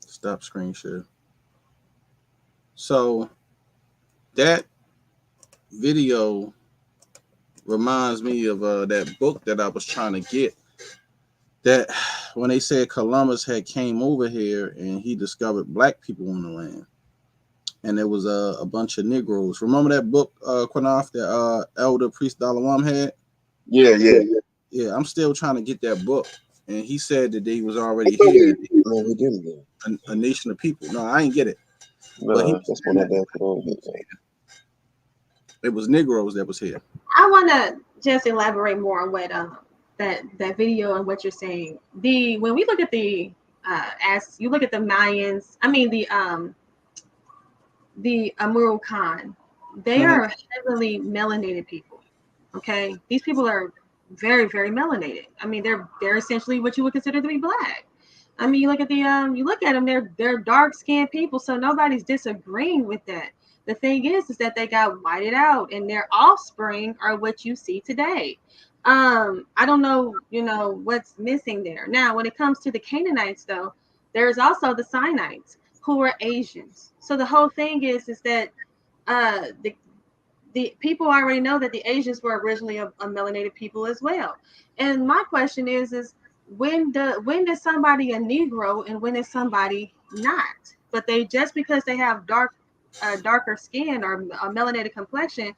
Stop screen share. So that video reminds me of that book that I was trying to get. That when they said Columbus had came over here and he discovered black people on the land, and there was a bunch of Negroes. Remember that book, Qanath, that Elder Priest Dalawam had? Yeah. I'm still trying to get that book, and he said that he was already here. No, we didn't get it. A nation of people. No, I ain't get it. No, that's what I did. It was Negroes that was here. I want to just elaborate more on what that video and what you're saying. When we look at the as you look at the Mayans, I mean the Amuru Khan, they are heavily melanated people. Okay, these people are very, very melanated. I mean, they're essentially what you would consider to be black. I mean, you look at them, they're dark skinned people, so nobody's disagreeing with that. The thing is that they got whited out, and their offspring are what you see today. I don't know, what's missing there. Now, when it comes to the Canaanites, though, there's also the Sinites who are Asians. So the whole thing is that the people already know that the Asians were originally a melanated people as well. And my question is when does somebody a Negro and when is somebody not? But they just because they have darker skin or a melanated complexion,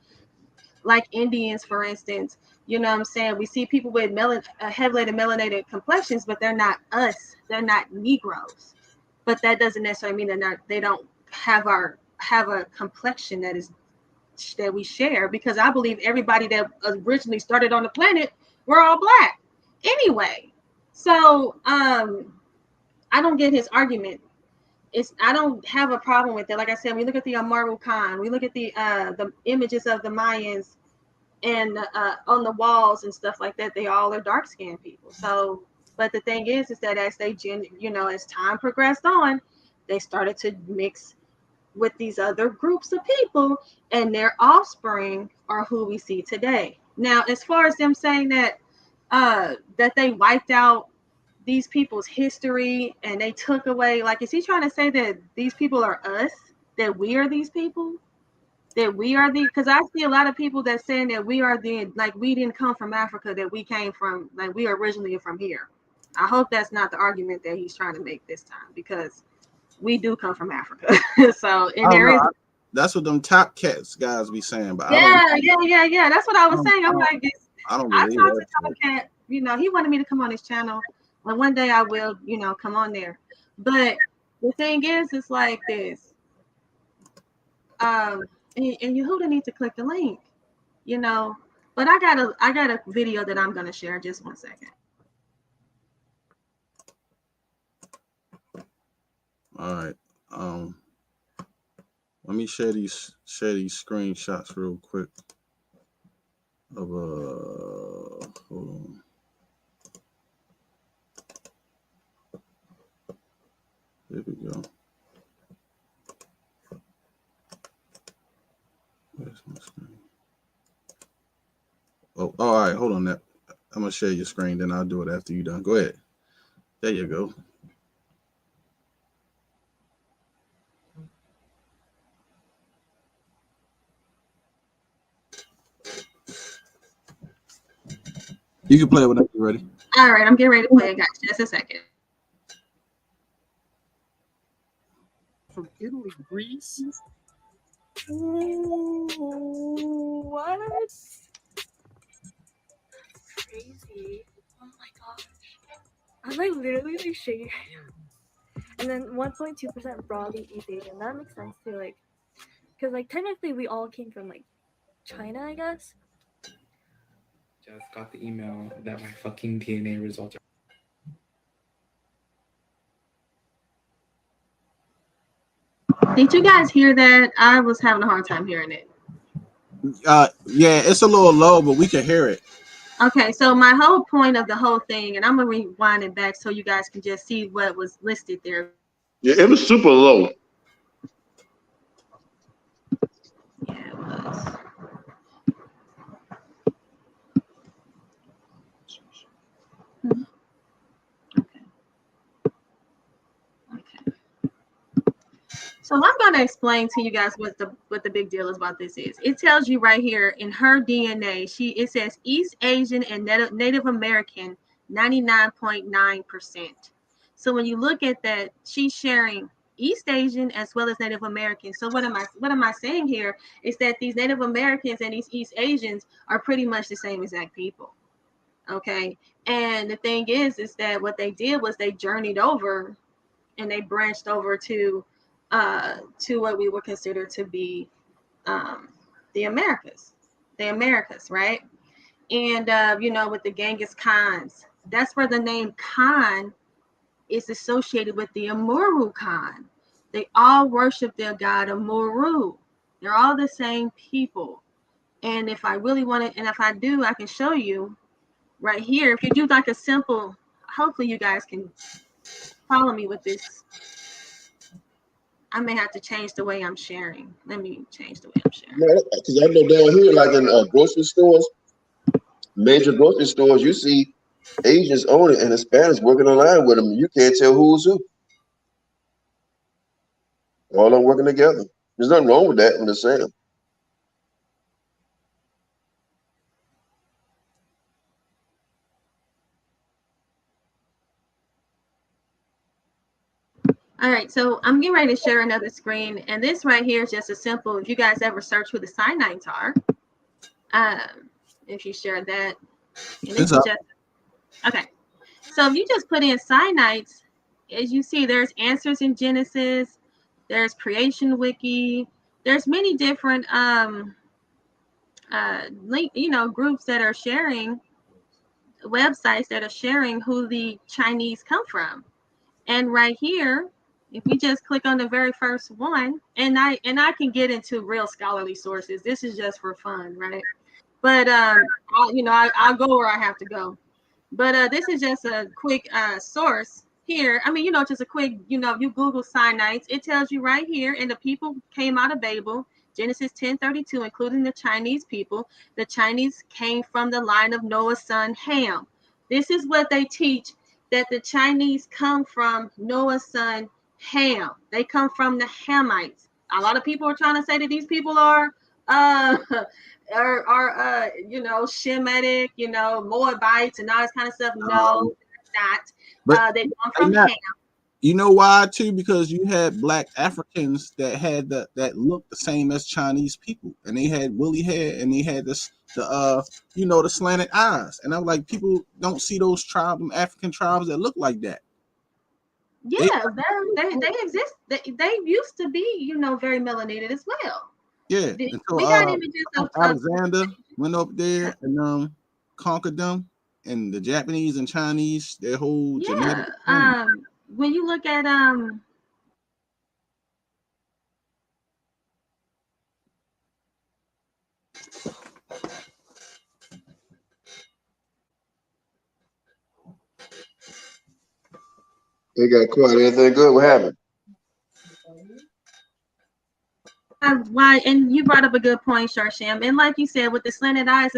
like Indians, for instance, you know what I'm saying? We see people with heavily melanated complexions, but they're not us. They're not Negroes. But that doesn't necessarily mean they don't have a complexion that we share, because I believe everybody that originally started on the planet were all black anyway. So I don't get his argument. I don't have a problem with it. Like I said, we look at the Amaru Khan, we look at the images of the Mayans and on the walls and stuff like that. They all are dark skinned people. So, but the thing is that as as time progressed on, they started to mix with these other groups of people, and their offspring are who we see today. Now, as far as them saying that they wiped out these people's history and they took away, like, is he trying to say that these people are us, that we are these people, that we are because I see a lot of people that saying that we are we didn't come from Africa, that we came from, like, we are originally from here. I hope that's not the argument that he's trying to make this time, because we do come from Africa. So, and there is. That's what them top cats guys be saying, but yeah. That's what I was saying. I'm like, I don't I believe talked that. to Top Cat. He wanted me to come on his channel, and one day I will, come on there. But the thing is, it's like this. And Yehuda needs to click the link, But I got a video that I'm gonna share. Just 1 second. All right. Let me share these screenshots real quick. Hold on. There we go. Where's my screen? Oh, all right. Hold on. I'm gonna share your screen, then I'll do it after you're done. Go ahead. There you go. You can play it whenever you're ready. All right, I'm getting ready to play it, guys. Just a second. from Italy, Greece. Ooh, what? Crazy. Oh my gosh. I'm like literally like shaking. And then 1.2% broadly East Asian. That makes sense too, like, because like technically we all came from like China, I guess. Just got the email that my fucking DNA results are. Did you guys hear that? I was having a hard time hearing it. Yeah, it's a little low, but we can hear it. Okay, so my whole point of the whole thing, and I'm gonna rewind it back so you guys can just see what was listed there. Yeah, it was super low. Yeah, it was. So I'm going to explain to you guys what the big deal is about this is. It tells you right here in her DNA, it says East Asian and Native American 99.9%. So when you look at that, she's sharing East Asian as well as Native American. So what am I saying here is that these Native Americans and these East Asians are pretty much the same exact people. Okay, and the thing is that what they did was they journeyed over and they branched over to what we would consider to be the Americas, right? And with the Genghis Khans, that's where the name Khan is associated with the Amuru Khan. They all worship their god Amuru. They're all the same people. And if I really want it, and if I do, I can show you right here. If you do like a simple, hopefully you guys can follow me with this. I may have to change the way I'm sharing. Let me change the way I'm sharing. Yeah, because I know down here, like in grocery stores, major grocery stores, you see Asians own it and Hispanics working online with them. You can't tell who's who. All of them working together. There's nothing wrong with that. I'm just saying. All right, so I'm getting ready to share another screen, and this right here is just a simple. If you guys ever search who the Sinaites are, if you share that, and this is just okay. So if you just put in Sinaites, as you see, there's answers in Genesis, there's Creation Wiki, there's many different groups that are sharing, websites that are sharing who the Chinese come from, and right here. If you just click on the very first one, and I can get into real scholarly sources. This is just for fun, right? But I'll go where I have to go. But this is just a quick source here. I mean, just a quick, you Google Sinaites. It tells you right here, and the people came out of Babel, Genesis 10:32, including the Chinese people. The Chinese came from the line of Noah's son Ham. This is what they teach, that the Chinese come from Noah's son Ham. They come from the Hamites. A lot of people are trying to say that these people are Shemitic, Moabites and all this kind of stuff. No, not. They come from Ham. You know why too? Because you had black Africans that had that looked the same as Chinese people, and they had woolly hair, and they had the slanted eyes. And I'm like, people don't see those African tribes that look like that. Yeah, they exist. They used to be, very melanated as well. Yeah, we got images of Alexander went up there and conquered them, and the Japanese and Chinese, their whole genetic. When you look at They got quiet. Anything good? What happened? Why? And you brought up a good point, Sharsham. And like you said, with the slanted eyes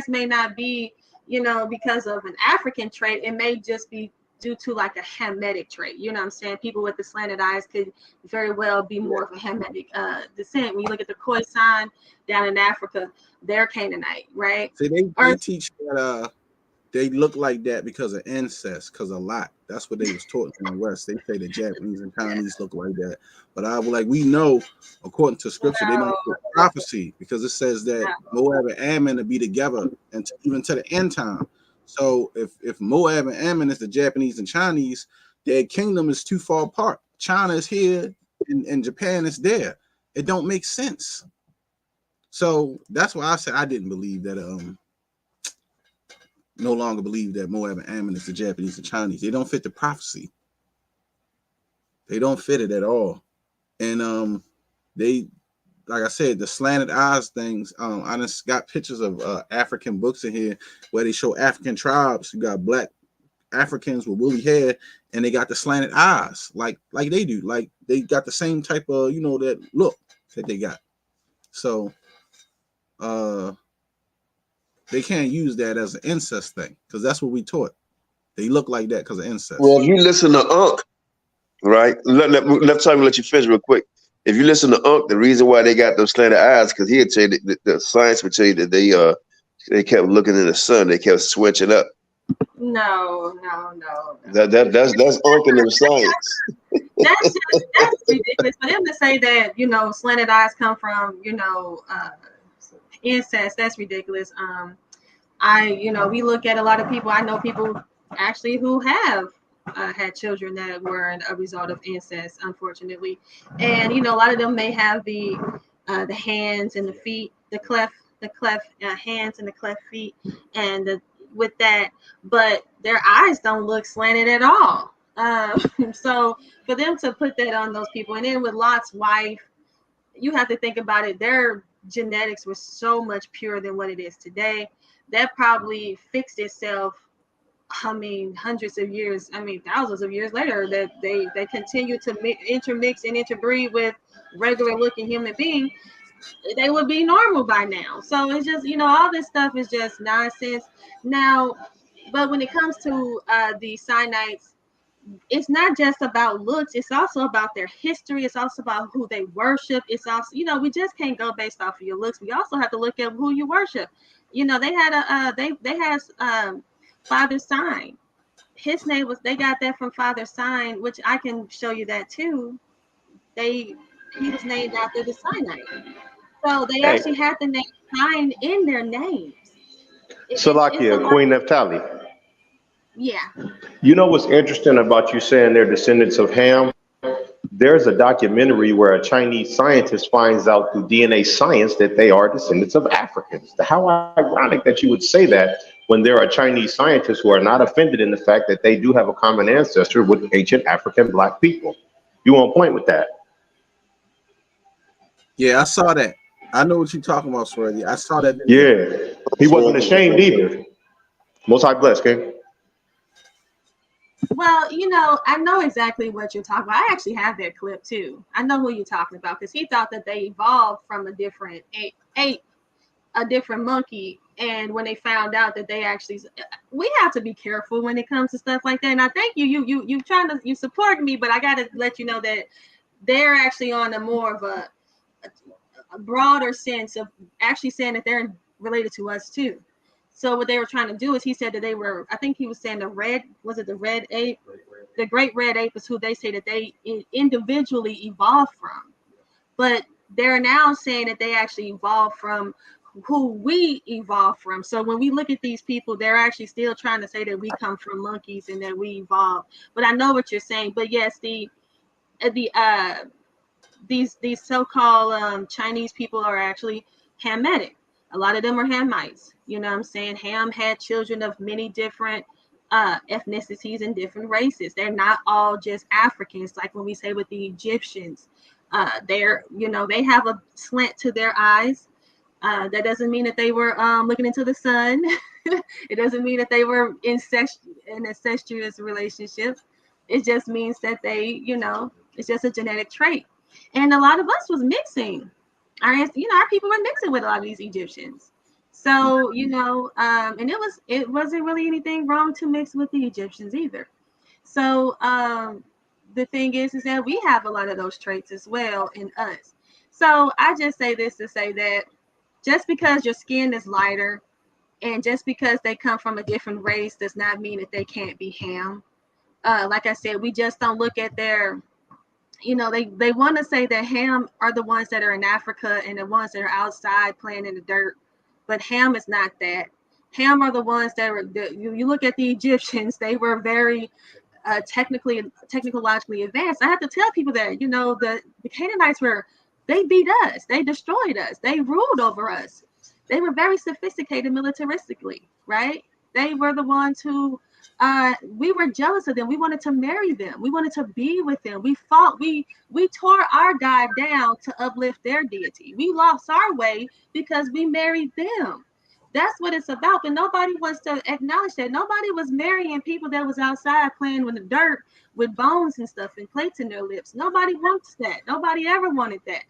may not be, because of an African trait. It may just be due to like a Hamitic trait. You know what I'm saying? People with the slanted eyes could very well be more of a Hamitic descent. When you look at the Khoisan down in Africa, they're Canaanite, right? So they teach that they look like that because of incest, because a lot. That's what they was taught in the West. They say the Japanese and Chinese look like that. But I was like, we know, according to scripture, they don't fit prophecy because it says that Moab and Ammon will be together and even to the end time. So if Moab and Ammon is the Japanese and Chinese, their kingdom is too far apart. China is here and Japan is there. It don't make sense. So that's why I said I didn't believe that no longer believe that Moab and Ammon is the Japanese and Chinese. They don't fit the prophecy. They don't fit it at all. And they, like I said, the slanted eyes things. I just got pictures of African books in here where they show African tribes. You got black Africans with woolly hair, and they got the slanted eyes, like they do. Like they got the same type of, that look that they got. So they can't use that as an incest thing because that's what we taught. They look like that because of incest. Well, if you listen to Unc, right? Let you finish real quick. If you listen to Unc, the reason why they got those slanted eyes, because he'd say that the science would tell you that they kept looking in the sun, they kept switching up. No. That's Unc in them science. That's ridiculous for them to say that slanted eyes come from incest. That's ridiculous. We look at a lot of people. I know people actually who have had children that were a result of incest, unfortunately. And a lot of them may have the hands and the feet, the cleft hands and the cleft feet, and with that, but their eyes don't look slanted at all. So for them to put that on those people, and then with Lot's wife, you have to think about it. Their genetics was so much purer than what it is today. That probably fixed itself. Hundreds of years, thousands of years later, that they continue to intermix and interbreed with regular looking human beings, they would be normal by now. So it's just, all this stuff is just nonsense now. But when it comes to the Sinaites, it's not just about looks, it's also about their history, it's also about who they worship. It's also, we just can't go based off of your looks. We also have to look at who you worship. They had they had Father Sign. His name was, they got that from Father Sign, which I can show you that too. He was named after the Sinai. So they actually had the name Sign in their names. Salakia, Queen Naphtali. Yeah. You know what's interesting about you saying they're descendants of Ham? There's a documentary where a Chinese scientist finds out through DNA science that they are descendants of Africans. How ironic that you would say that when there are Chinese scientists who are not offended in the fact that they do have a common ancestor with ancient African black people. You on point with that? Yeah, I saw that. I know what you're talking about, Sweaty. I saw that. Yeah, he wasn't ashamed either. Most High blessed, King. Well, I know exactly what you're talking about. I actually have that clip too. I know who you're talking about because he thought that they evolved from a different ape, a different monkey. And when they found out that they actually, we have to be careful when it comes to stuff like that. And I think you support me, but I got to let you know that they're actually on a more of a broader sense of actually saying that they're related to us too. So what they were trying to do is he said that they were, I think he was saying the red ape? The great red ape is who they say that they individually evolved from. But they're now saying that they actually evolved from who we evolved from. So when we look at these people, they're actually still trying to say that we come from monkeys and that we evolved. But I know what you're saying. But yes, these so-called Chinese people are actually Hamitic. A lot of them are Hamites. You know what I'm saying? Ham had children of many different ethnicities and different races. They're not all just Africans, like when we say with the Egyptians. They have a slant to their eyes. That doesn't mean that they were looking into the sun. It doesn't mean that they were in an incestuous relationship. It just means that they, it's just a genetic trait. And a lot of us was mixing. Our people were mixing with a lot of these Egyptians. So, and it wasn't really anything wrong to mix with the Egyptians either. So the thing is that we have a lot of those traits as well in us. So I just say this to say that just because your skin is lighter And just because they come from a different race does not mean that they can't be Ham. Like I said, we just don't look at their, they want to say that Ham are the ones that are in Africa and the ones that are outside playing in the dirt. But Ham is not that. Ham are the ones that were, you look at the Egyptians, they were very technologically advanced. I have to tell people that, the Canaanites they beat us, they destroyed us, they ruled over us. They were very sophisticated militaristically, right? They were the ones who, we were jealous of them. We wanted to marry them. We wanted to be with them. We fought. We tore our God down to uplift their deity. We lost our way because we married them. That's what it's about. But nobody wants to acknowledge that. Nobody was marrying people that was outside playing with the dirt with bones and stuff and plates in their lips. Nobody wants that. Nobody ever wanted that.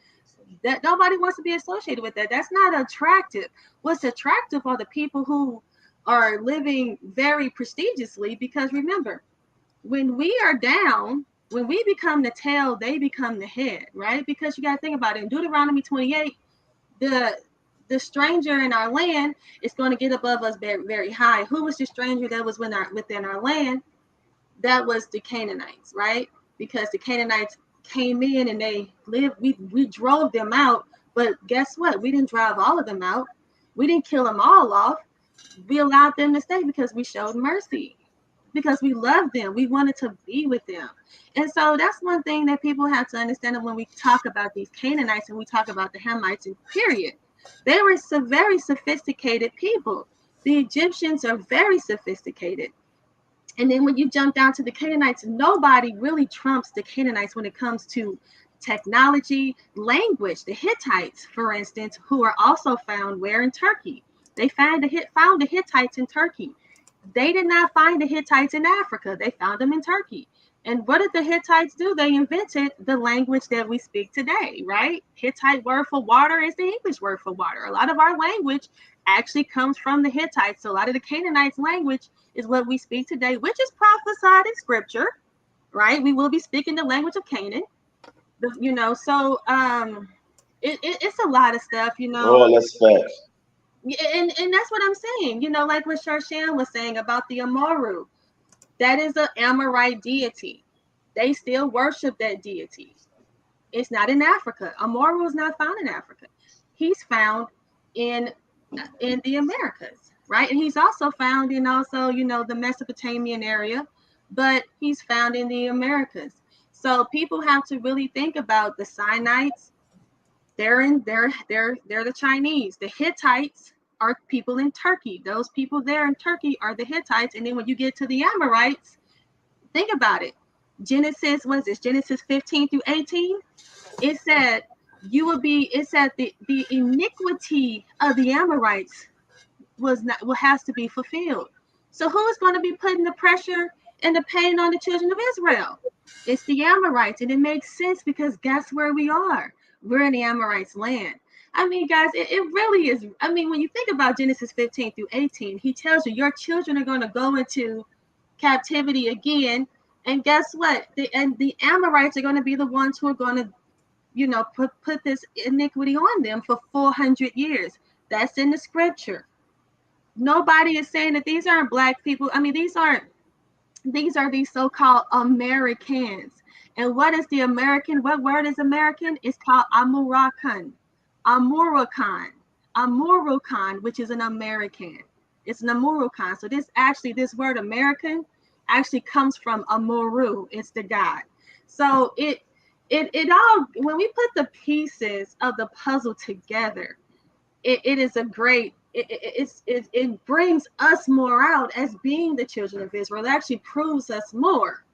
That nobody wants to be associated with that. That's not attractive. What's attractive are the people who are living very prestigiously, because remember, when we are down, when we become the tail, they become the head, right? Because you got to think about it. In Deuteronomy 28, the stranger in our land is going to get above us very, very high. Who was the stranger that was within our land? That was the Canaanites, right? Because the Canaanites came in and they lived, we drove them out, but guess what? We didn't drive all of them out. We didn't kill them all off. We allowed them to stay because we showed mercy, because we loved them. We wanted to be with them. And so that's one thing that people have to understand when we talk about these Canaanites and we talk about the Hamites, period. They were very sophisticated people. The Egyptians are very sophisticated. And then when you jump down to the Canaanites, nobody really trumps the Canaanites when it comes to technology, language. The Hittites, for instance, who are also found where in Turkey. They found the Hittites in Turkey. They did not find the Hittites in Africa. They found them in Turkey. And what did the Hittites do? They invented the language that we speak today, right? Hittite word for water is the English word for water. A lot of our language actually comes from the Hittites. So a lot of the Canaanites language is what we speak today, which is prophesied in scripture, right? We will be speaking the language of Canaan, so it's a lot of stuff, Oh, that's facts. And that's what I'm saying, like what Sharshan was saying about the Amoru. That is an Amorite deity. They still worship that deity. It's not in Africa. Amoru is not found in Africa. He's found in the Americas, right? And he's also found in the Mesopotamian area, but he's found in the Americas. So people have to really think about the Sinaites. They're the Chinese. The Hittites are people in Turkey. Those people there in Turkey are the Hittites. And then when you get to the Amorites, think about it. Genesis 15 through 18? It said the iniquity of the Amorites has to be fulfilled. So who is going to be putting the pressure and the pain on the children of Israel? It's the Amorites. And it makes sense because guess where we are? We're in the Amorites' land. I mean, guys, it really is. I mean, when you think about Genesis 15 through 18, he tells you your children are going to go into captivity again. And guess what? The Amorites are going to be the ones who are going to, put this iniquity on them for 400 years. That's in the scripture. Nobody is saying that these aren't black people. I mean, these are these so-called Americans. And what is the American? What word is American? It's called Amurakan, which is an American. It's an Amurukan. So this word American actually comes from Amuru. It's the God. So it all, when we put the pieces of the puzzle together, it is a great, it brings us more out as being the children of Israel. It actually proves us more.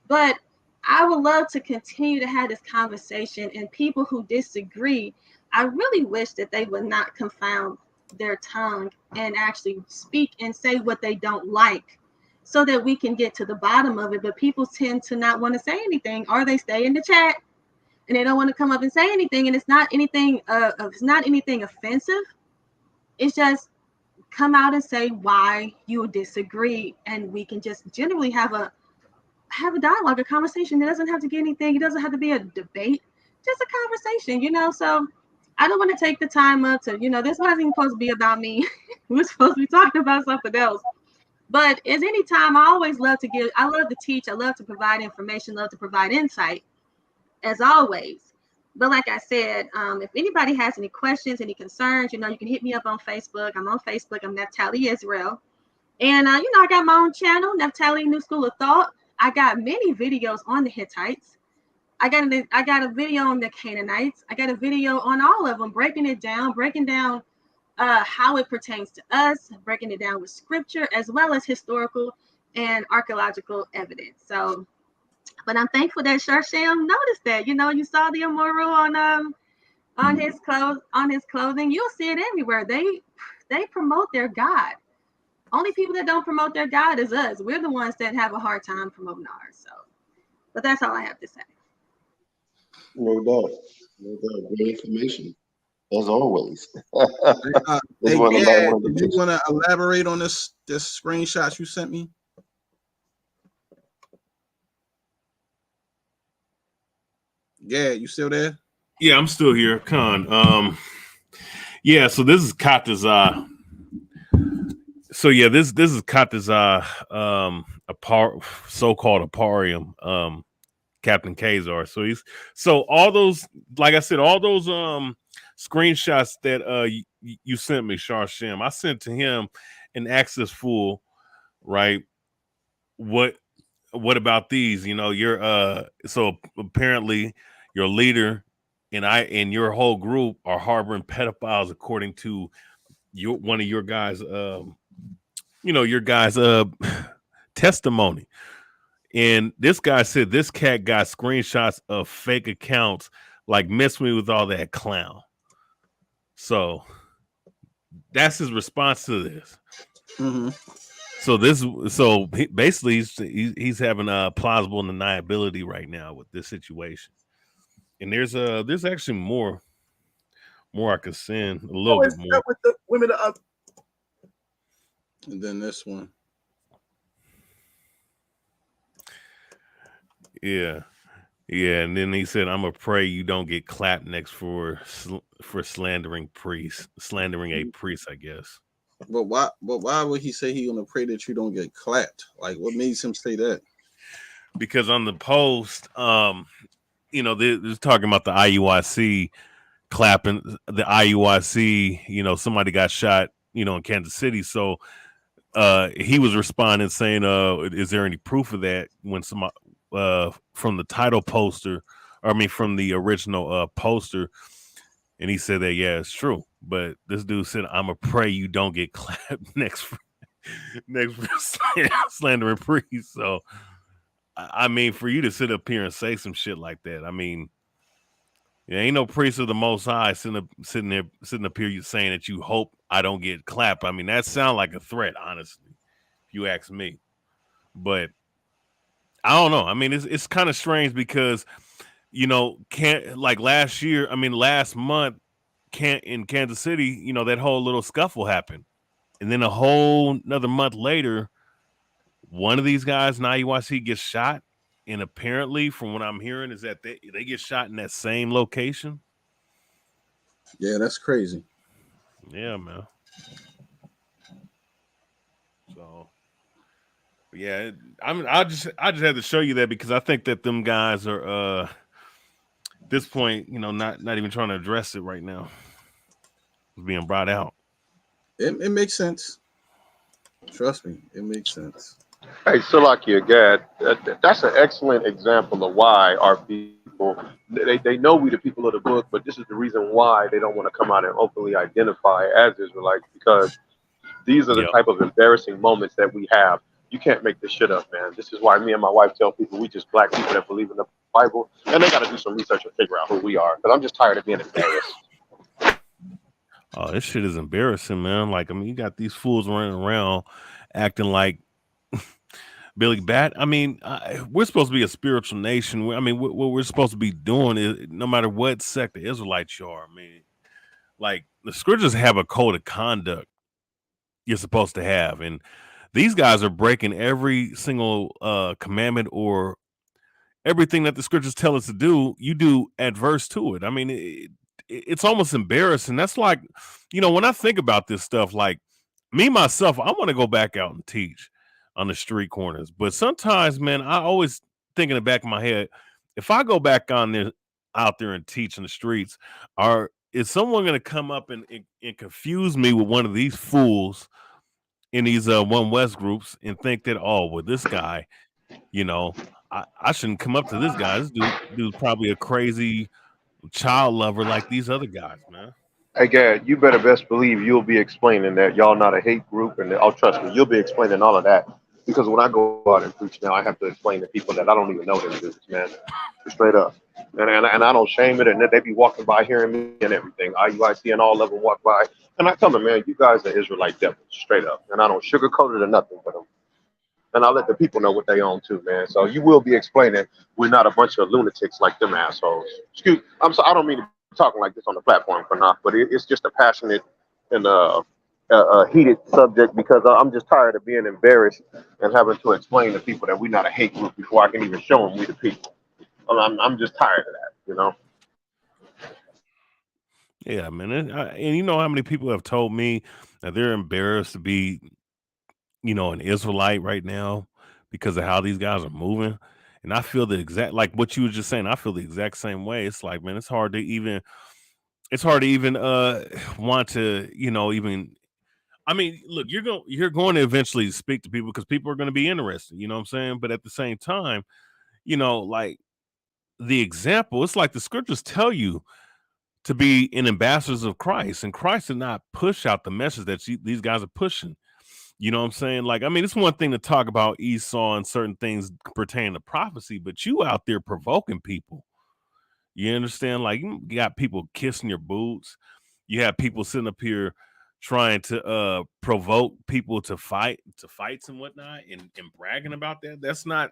But I would love to continue to have this conversation, and people who disagree, I really wish that they would not confound their tongue and actually speak and say what they don't like so that we can get to the bottom of it. But people tend to not want to say anything, or they stay in the chat and they don't want to come up and say anything. And it's not anything offensive. It's just come out and say why you disagree, and we can just generally have a dialogue, a conversation. It doesn't have to get anything. It doesn't have to be a debate, just a conversation, So I don't want to take the time up to, this wasn't even supposed to be about me. We're supposed to be talking about something else. But as any time, I always love to give. I love to teach. I love to provide information. Love to provide insight, as always. But like I said, if anybody has any questions, any concerns, you can hit me up on Facebook. I'm on Facebook. I'm Naphtali Israel. And, I got my own channel, Naphtali New School of Thought. I got many videos on the Hittites. I got a video on the Canaanites. I got a video on all of them, breaking down how it pertains to us, breaking it down with scripture, as well as historical and archaeological evidence. So, but I'm thankful that Sharsham noticed that. You saw the immoral on his clothing. You'll see it everywhere. They promote their God. Only people that don't promote their God is us. We're the ones that have a hard time promoting ours. So, but that's all I have to say. No doubt. Great information, as always. Hey, Gad, did you want to elaborate on this screenshot you sent me? Gad, you still there? Yeah, I'm still here, Con. Yeah, so this is Qanath. So yeah, this is Qanath, so-called Aparium, Captain Kazar. So all those, like I said, all those screenshots that you sent me, Sharsham, I sent to him in Access Full, right? What about these? You're so apparently your leader and your whole group are harboring pedophiles according to one of your guys' testimony. And this guy said this cat got screenshots of fake accounts, like miss me with all that clown. So that's his response to this. Mm-hmm. So basically he's having a plausible deniability right now with this situation. And there's actually more I could send a little bit more. With the women of. And then this one. Yeah. And then he said, "I'm gonna pray you don't get clapped next for slandering a priest, I guess." But why would he say he's gonna pray that you don't get clapped? Like, what makes him say that? Because on the post, they're talking about the IUIC clapping the IUIC. Somebody got shot, in Kansas City. So he was responding saying, "Is there any proof of that?" When some from the title poster, from the original poster, and he said that yeah, it's true. But this dude said, "I'm gonna pray you don't get clapped next for slandering priests." So, for you to sit up here and say some shit like that, ain't no priest of the Most High sitting up here saying that you hope I don't get clapped. That sounds like a threat, honestly, if you ask me. But I don't know. It's kind of strange because, last month, in Kansas City, that whole little scuffle happened. And then a whole another month later, one of these guys in IUIC gets shot. And apparently, from what I'm hearing, is that they get shot in that same location. Yeah, that's crazy. Yeah, man. So, yeah, I just had to show you that because I think that them guys are at this point, not even trying to address it right now. It's being brought out. It makes sense. Trust me, it makes sense. Hey, Salakia Gad, that's an excellent example of why our people, they know we the people of the book, but this is the reason why they don't want to come out and openly identify as Israelites, because these are the type of embarrassing moments that we have. You can't make this shit up, man. This is why me and my wife tell people we just black people that believe in the Bible, and they got to do some research and figure out who we are, because I'm just tired of being embarrassed. Oh, this shit is embarrassing, man. You got these fools running around acting like Billy Bat. We're supposed to be a spiritual nation. What we're supposed to be doing is, no matter what sect of Israelites you are, the scriptures have a code of conduct you're supposed to have. And these guys are breaking every single commandment or everything that the scriptures tell us to do. You do adverse to it. it's almost embarrassing. That's like, when I think about this stuff, like me myself, I want to go back out and teach on the street corners. But sometimes, man, I always think in the back of my head, if I go back out there and teach in the streets, is someone going to come up and confuse me with one of these fools in these One West groups and think that, oh, well, this guy, I shouldn't come up to this guy. This dude's probably a crazy child lover like these other guys, man. Hey, Gad, you better best believe you'll be explaining that y'all not a hate group, and trust me, you'll be explaining all of that. Because when I go out and preach now, I have to explain to people that I don't even know them dudes, man. Straight up. And I don't shame it, and they be walking by hearing me and everything. IUIC and all of them walk by. And I tell them, man, you guys are Israelite devils, straight up. And I don't sugarcoat it or nothing for them. And I'll let the people know what they own too, man. So you will be explaining we're not a bunch of lunatics like them assholes. I'm sorry, I don't mean to be talking like this on the platform for now, but it's just a passionate and heated subject because I'm just tired of being embarrassed and having to explain to people that we're not a hate group before I can even show them we the people. I'm just tired of that, Yeah, man. And you know how many people have told me that they're embarrassed to be, an Israelite right now because of how these guys are moving. And I feel like what you were just saying, I feel the exact same way. It's like, man, it's hard to even want to, even, I mean, look, you're going to eventually speak to people because people are going to be interested, you know what I'm saying? But at the same time, like the example, it's like the scriptures tell you to be an ambassadors of Christ, and Christ did not push out the message that these guys are pushing. You know what I'm saying? Like, I mean, it's one thing to talk about Esau and certain things pertaining to prophecy, but you out there provoking people. You understand? Like, you got people kissing your boots. You have people sitting up here trying to provoke people to fights and whatnot, and bragging about that. That's not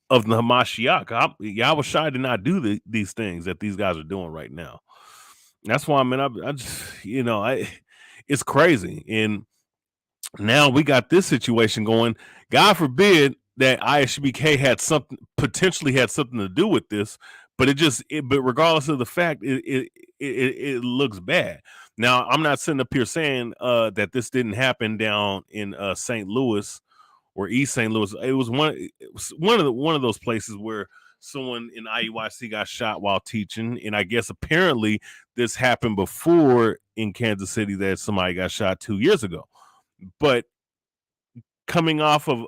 of the Ha Mashayach Yahawashi did not do these things that these guys are doing right now. That's why, man, I just, it's crazy. And now we got this situation going. God forbid that ISBK potentially had something to do with this, but but regardless of the fact, it looks bad. Now, I'm not sitting up here saying that this didn't happen down in St. Louis or East St. Louis. It was one of those places where someone in IUIC got shot while teaching, and I guess apparently this happened before in Kansas City that somebody got shot 2 years ago. But coming off of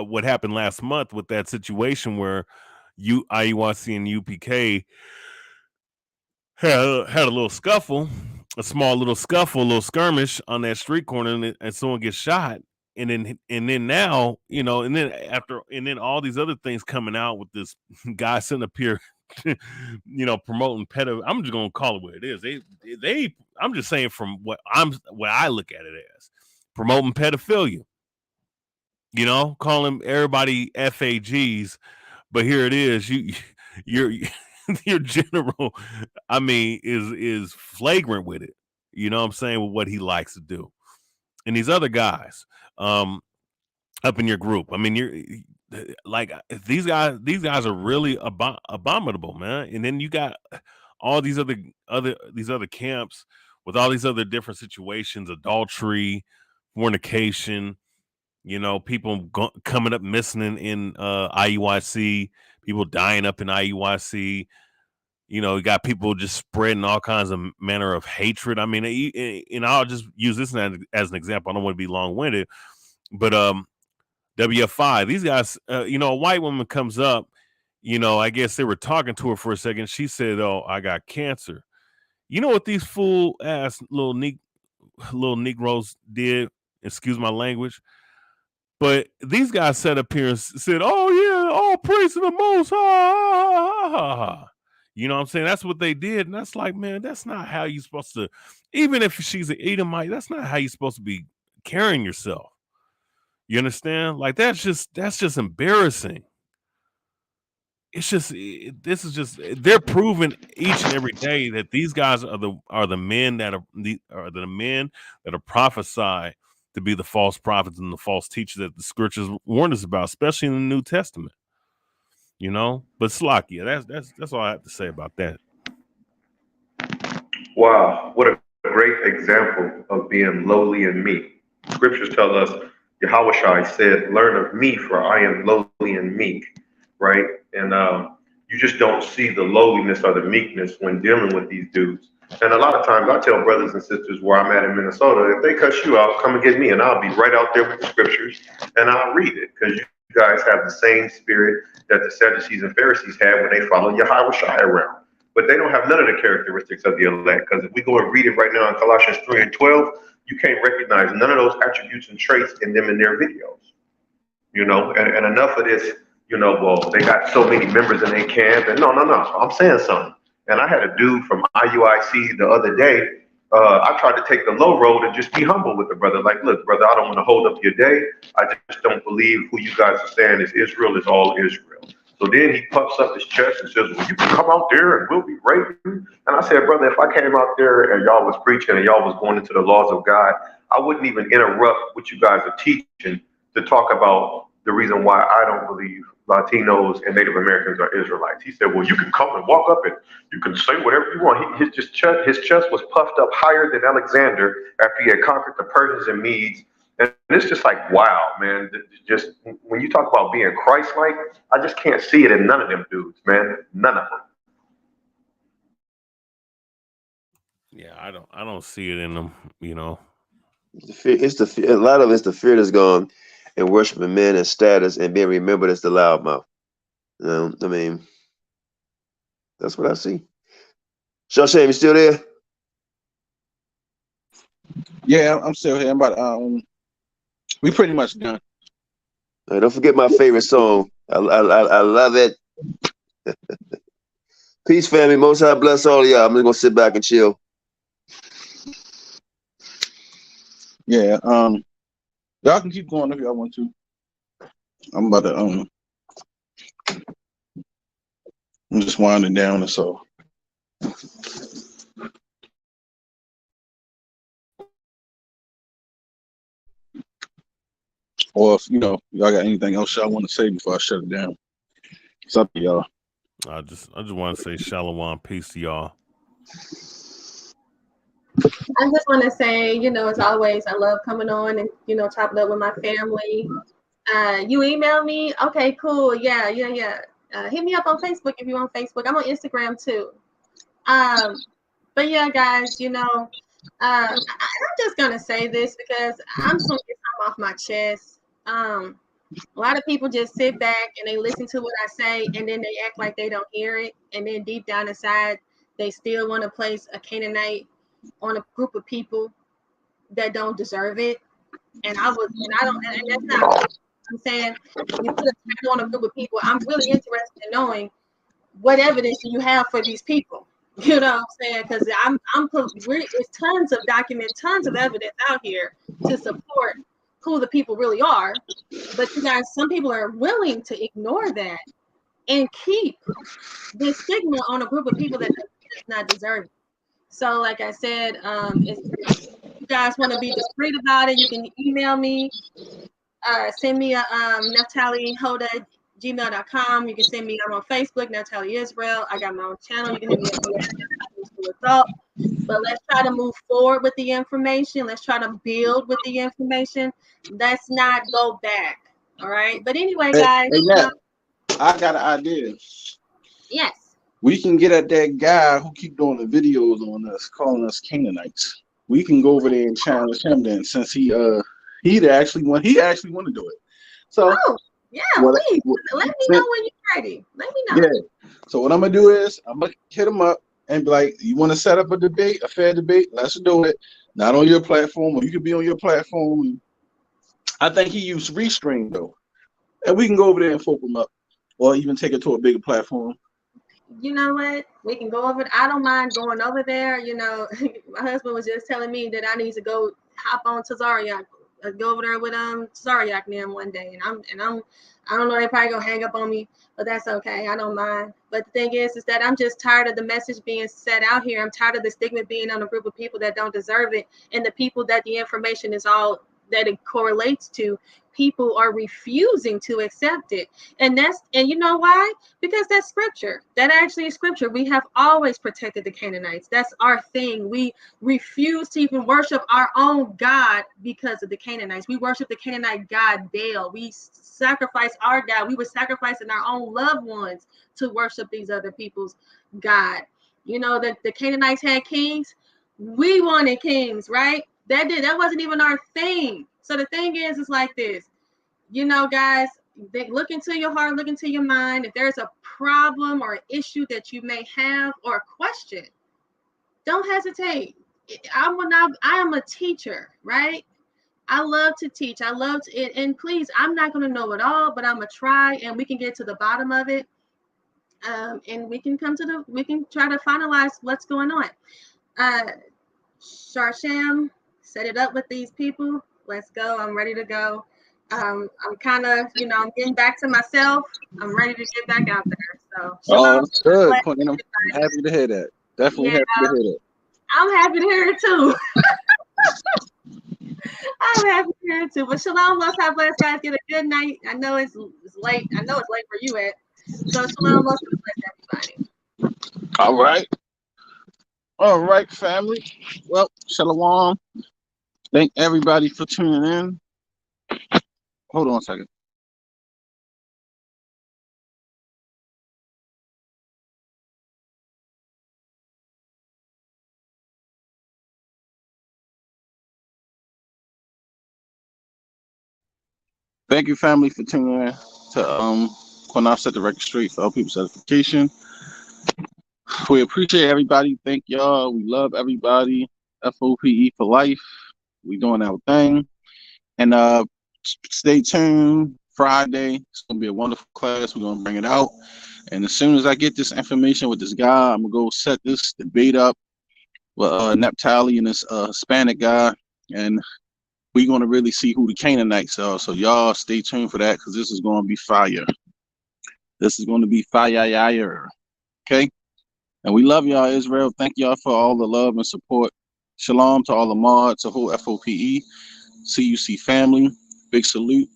what happened last month with that situation where IUIC and UPK had a little scuffle, a small little scuffle, a little skirmish on that street corner, and someone gets shot. And then now, and then all these other things coming out with this guy sitting up here, promoting I'm just gonna call it what it is. I'm just saying from what I look at it as promoting pedophilia. Calling everybody FAGs, but here it is. Your general, I mean, is flagrant with it. You know what I'm saying, with what he likes to do. And these other guys up in your group, I mean, you're like, these guys are really abominable, man. And then you got all these other camps with all these other different situations, adultery, fornication, people coming up missing in IUIC, people dying up in IUIC. You got people just spreading all kinds of manner of hatred. I mean, and I'll just use this as an example. I don't want to be long-winded, but WFI, these guys, a white woman comes up, I guess they were talking to her for a second. She said, "Oh, I got cancer." You know what these fool ass little Negroes did? Excuse my language. But these guys sat up here and said, "Oh yeah, all praise to the Most High." You know what I'm saying? That's what they did. And that's like, man, that's not how you're supposed to, even if she's an Edomite, that's not how you're supposed to be carrying yourself. You understand? Like, that's just embarrassing. This is just, they're proving each and every day that these guys are the men that are prophesied to be the false prophets and the false teachers that the scriptures warn us about, especially in the New Testament. But Slakia, that's all I have to say about that. Wow, what a great example of being lowly and meek. Scriptures tell us, Yahawashi said, learn of me, for I am lowly and meek, right? And you just don't see the lowliness or the meekness when dealing with these dudes. And a lot of times I tell brothers and sisters where I'm at in Minnesota, if they cuss you out, come and get me, and I'll be right out there with the scriptures, and I'll read it, because you guys have the same spirit that the Sadducees and Pharisees had when they followed Yahawashi around. But they don't have none of the characteristics of the elect, because if we go and read it right now in Colossians 3 and 12, you can't recognize none of those attributes and traits in them in their videos. You know, and enough of this, you know, well, they got so many members in their camp, and no, I'm saying something. And I had a dude from IUIC the other day. I tried to take the low road and just be humble with the brother. Like, look, brother, I don't want to hold up your day. I just don't believe who you guys are saying is Israel is all Israel. So then he puffs up his chest and says, well, you can come out there and we'll be raping. And I said, brother, if I came out there and y'all was preaching and y'all was going into the laws of God, I wouldn't even interrupt what you guys are teaching to talk about the reason why I don't believe Latinos and Native Americans are Israelites. He said, well, you can come and walk up and you can say whatever you want. His chest was puffed up higher than Alexander after he had conquered the Persians and Medes. And it's just like, wow, man, just when you talk about being Christ-like, I just can't see it in none of them dudes, man. None of them. Yeah, I don't see it in them, you know. A lot of it's the fear that's gone and worshiping men and status and being remembered as the loudmouth. I mean, that's what I see. Shawsham, you still there? Yeah, I'm still here. We pretty much done. Right, don't forget my favorite song. I love it. Peace, family. Most High bless all of y'all. I'm just gonna sit back and chill. Yeah, y'all can keep going if y'all want to. I'm about to I'm just winding down and so. Or if y'all got anything else y'all want to say before I shut it down. It's up to y'all. I just want to say shalom, peace to y'all. I just want to say, as always, I love coming on and, chopping up with my family. You email me? Okay, cool. Yeah. Hit me up on Facebook if you're on Facebook. I'm on Instagram too. But yeah, guys, I'm just going to say this because I'm just going to get something off my chest. A lot of people just sit back and they listen to what I say and then they act like they don't hear it. And then deep down inside, they still want to place a Canaanite on a group of people that don't deserve it. And that's not what I'm saying. You put a title on a group of people. I'm really interested in knowing what evidence do you have for these people. You know what I'm saying? Because there's tons of evidence out here to support who the people really are. But you guys, some people are willing to ignore that and keep this stigma on a group of people that does not deserve it. So, like I said, if you guys want to be discreet about it, you can email me, send me a NaphtaliHoda@gmail.com. You can send me. I'm on Facebook, Naftali Israel. I got my own channel. You can hit me up. But let's try to move forward with the information. Let's try to build with the information. Let's not go back. All right. But anyway, guys. Hey, I got an idea. Yes. We can get at that guy who keep doing the videos on us, calling us Canaanites. We can go over there and challenge him then, since he actually want to do it. So yeah, please let me know when you're ready. Let me know. Yeah. So what I'm gonna do is I'm gonna hit him up and be like, you want to set up a debate, a fair debate? Let's do it. Not on your platform, or you could be on your platform. I think he used Restream though, and we can go over there and FOPE him up, or even take it to a bigger platform. You know what? We can go over it. I don't mind going over there. My husband was just telling me that I need to go hop on Tazariak, go over there with Tazariak and them one day. And I don't know, they probably gonna hang up on me, but that's okay. I don't mind. But the thing is that I'm just tired of the message being set out here. I'm tired of the stigma being on a group of people that don't deserve it, and the people that the information is all that it correlates to people are refusing to accept it. And you know why? Because that's scripture. That actually is scripture. We have always protected the Canaanites. That's our thing. We refuse to even worship our own God because of the Canaanites. We worship the Canaanite god Baal. We sacrifice our God. We were sacrificing our own loved ones to worship these other people's God. You know that the Canaanites had kings. We wanted kings, right? That wasn't even our thing. So the thing is, it's like this, you know, guys, look into your heart, look into your mind. If there's a problem or an issue that you may have or a question, don't hesitate. I am a teacher, right? I love to teach. I love to, and please, I'm not going to know it all, but I'm going to try, and we can get to the bottom of it. And we can try to finalize what's going on. Sharsham, set it up with these people. Let's go. I'm ready to go. I'm kind of, I'm getting back to myself. I'm ready to get back out there. So, that's good, Queen. I'm happy to hear that. Definitely happy to hear that. I'm happy to hear it too. I'm happy to hear it too. But shalom, most high bless, guys. Get a good night. I know it's late. I know it's late for you, Ed. So shalom, most high bless, everybody. All right, family. Well, shalom. Thank everybody for tuning in. Hold on a second. Thank you, family, for tuning in to Qanath Set the Record Straight for all people's edification. We appreciate everybody. Thank y'all. We love everybody. F.O.P.E. for life. We doing our thing. And stay tuned. Friday, it's going to be a wonderful class. We're going to bring it out. And as soon as I get this information with this guy, I'm going to go set this debate up with Naphtali and this Hispanic guy. And we're going to really see who the Canaanites are. So y'all stay tuned for that, because this is going to be fire. This is going to be fire. Okay? And we love y'all, Israel. Thank y'all for all the love and support. Shalom to all the mods, to whole FOPE, CUC family. Big salute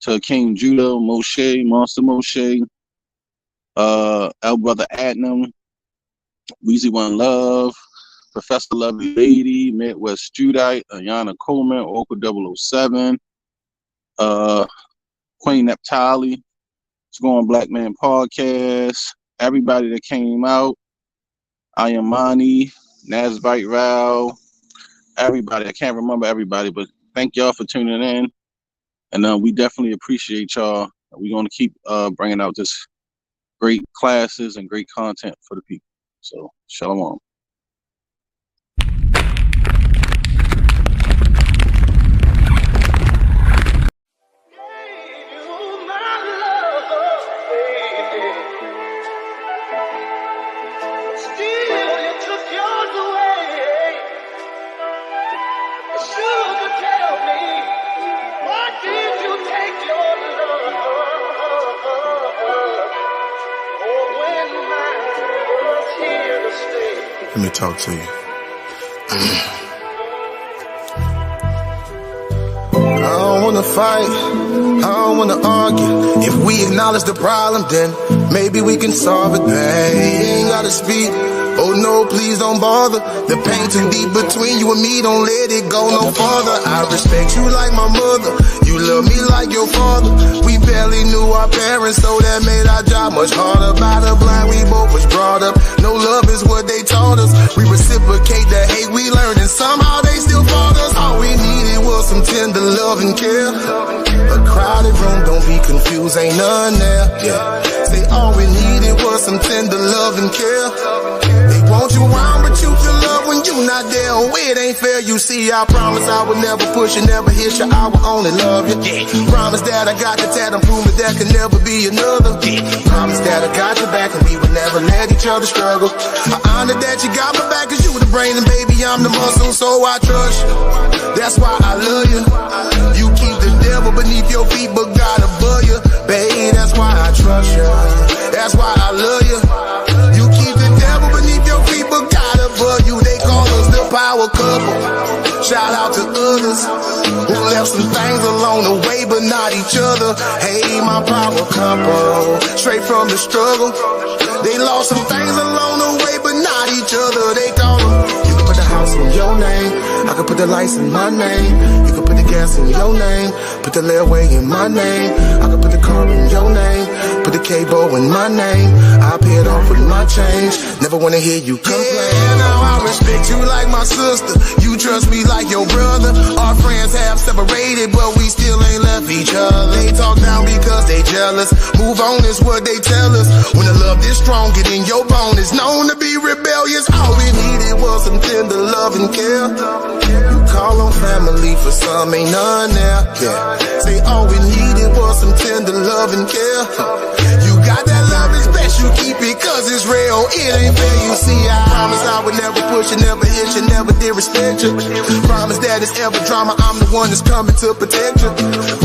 to King Judah, Moshe, Monster Moshe, our brother Adnam, Weezy One Love, Professor Lovely Lady, Midwest Judite, Ayana Coleman, Orca 007, Queen Naphtali, It's Going Black Man Podcast, everybody that came out, Ayamani, Nazbite Rao, everybody. I can't remember everybody, but thank y'all for tuning in. And we definitely appreciate y'all. We're going to keep bringing out this great classes and great content for the people. So, shalom. Let me talk to you. I don't wanna fight, I don't wanna argue. If we acknowledge the problem, then maybe we can solve it, babe. You ain't gotta speak. Oh no, please don't bother. The pain too deep between you and me, don't let it go no farther. I respect you like my mother, you love me like your father. We barely knew our parents, so that made our job much harder. By the blind, we both was brought up. No love is what they taught us. We reciprocate the hate we learned, and somehow they still fought us. All we needed was some tender love and care. A crowded room, don't be confused, ain't none there. Yeah. Say all we needed was some tender love and care. They want you around, but you feel love when you not there. Oh, it ain't fair, you see. I promise I would never push you, never hit you. I will only love you. Promise that I got the tat and prove that there can never be another. Promise that I got your back and we would never let each other struggle. I honor that you got my back, cause you the brain and baby I'm the muscle, so I trust you. That's why I love you. You keep the devil beneath your feet, but God above you. Babe, that's why I trust you. That's why I love you. You keep the devil beneath your feet, but God above you. They call us the power couple. Shout out to others who left some things along the way, but not each other. Hey, my power couple, straight from the struggle. They lost some things along the way, but not each other. They call them. You can put the house in your name, I can put the lights in my name. You can put the gas in your name, put the layaway in my name. I can put the car in your name, put the cable in my name. I pay it off with my change. Never wanna hear you complain. Yeah, now I respect you like my sister. You trust me like your brother. Our friends have separated, but we still ain't left each other. They talk down because they jealous. Move on is what they tell us. When the love is strong, get in your bone. It's known to be rebellious. All we needed was some tender love and care. You call on family, for some ain't none there. Yeah. Say all we needed was some tender love and care. You got that love, it's best you keep it, cause it's real. It ain't fair, you see. I promise I would never push you, never hit you, never did respect you. Promise that it's ever drama, I'm the one that's coming to protect you.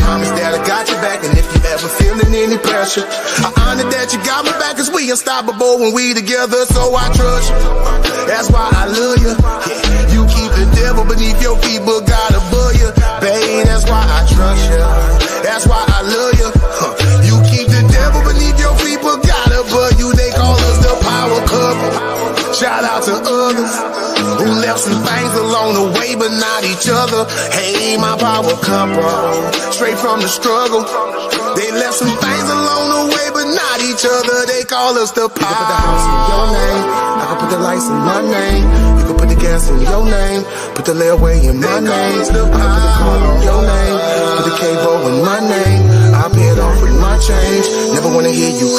Promise that I got your back, and if you ever feeling any pressure, I honor that you got my back, cause we unstoppable when we together. So I trust you, that's why I love you. Yeah. You keep the devil beneath your feet, but God above you. Babe, that's why I trust you, that's why I love you. You keep the devil beneath your feet, but God above you. They call us the power couple. Shout out to others who left some things along the way, but not each other. Hey, my power couple, straight from the struggle. They left some things along the way, but not each other. They call us the power. You can put the house in your name, I can put the lights in my name. You can put the gas in your name, put the layaway in my name. I can put the car in your name, put the cable in my name. I pay it off with my change. Never wanna hear you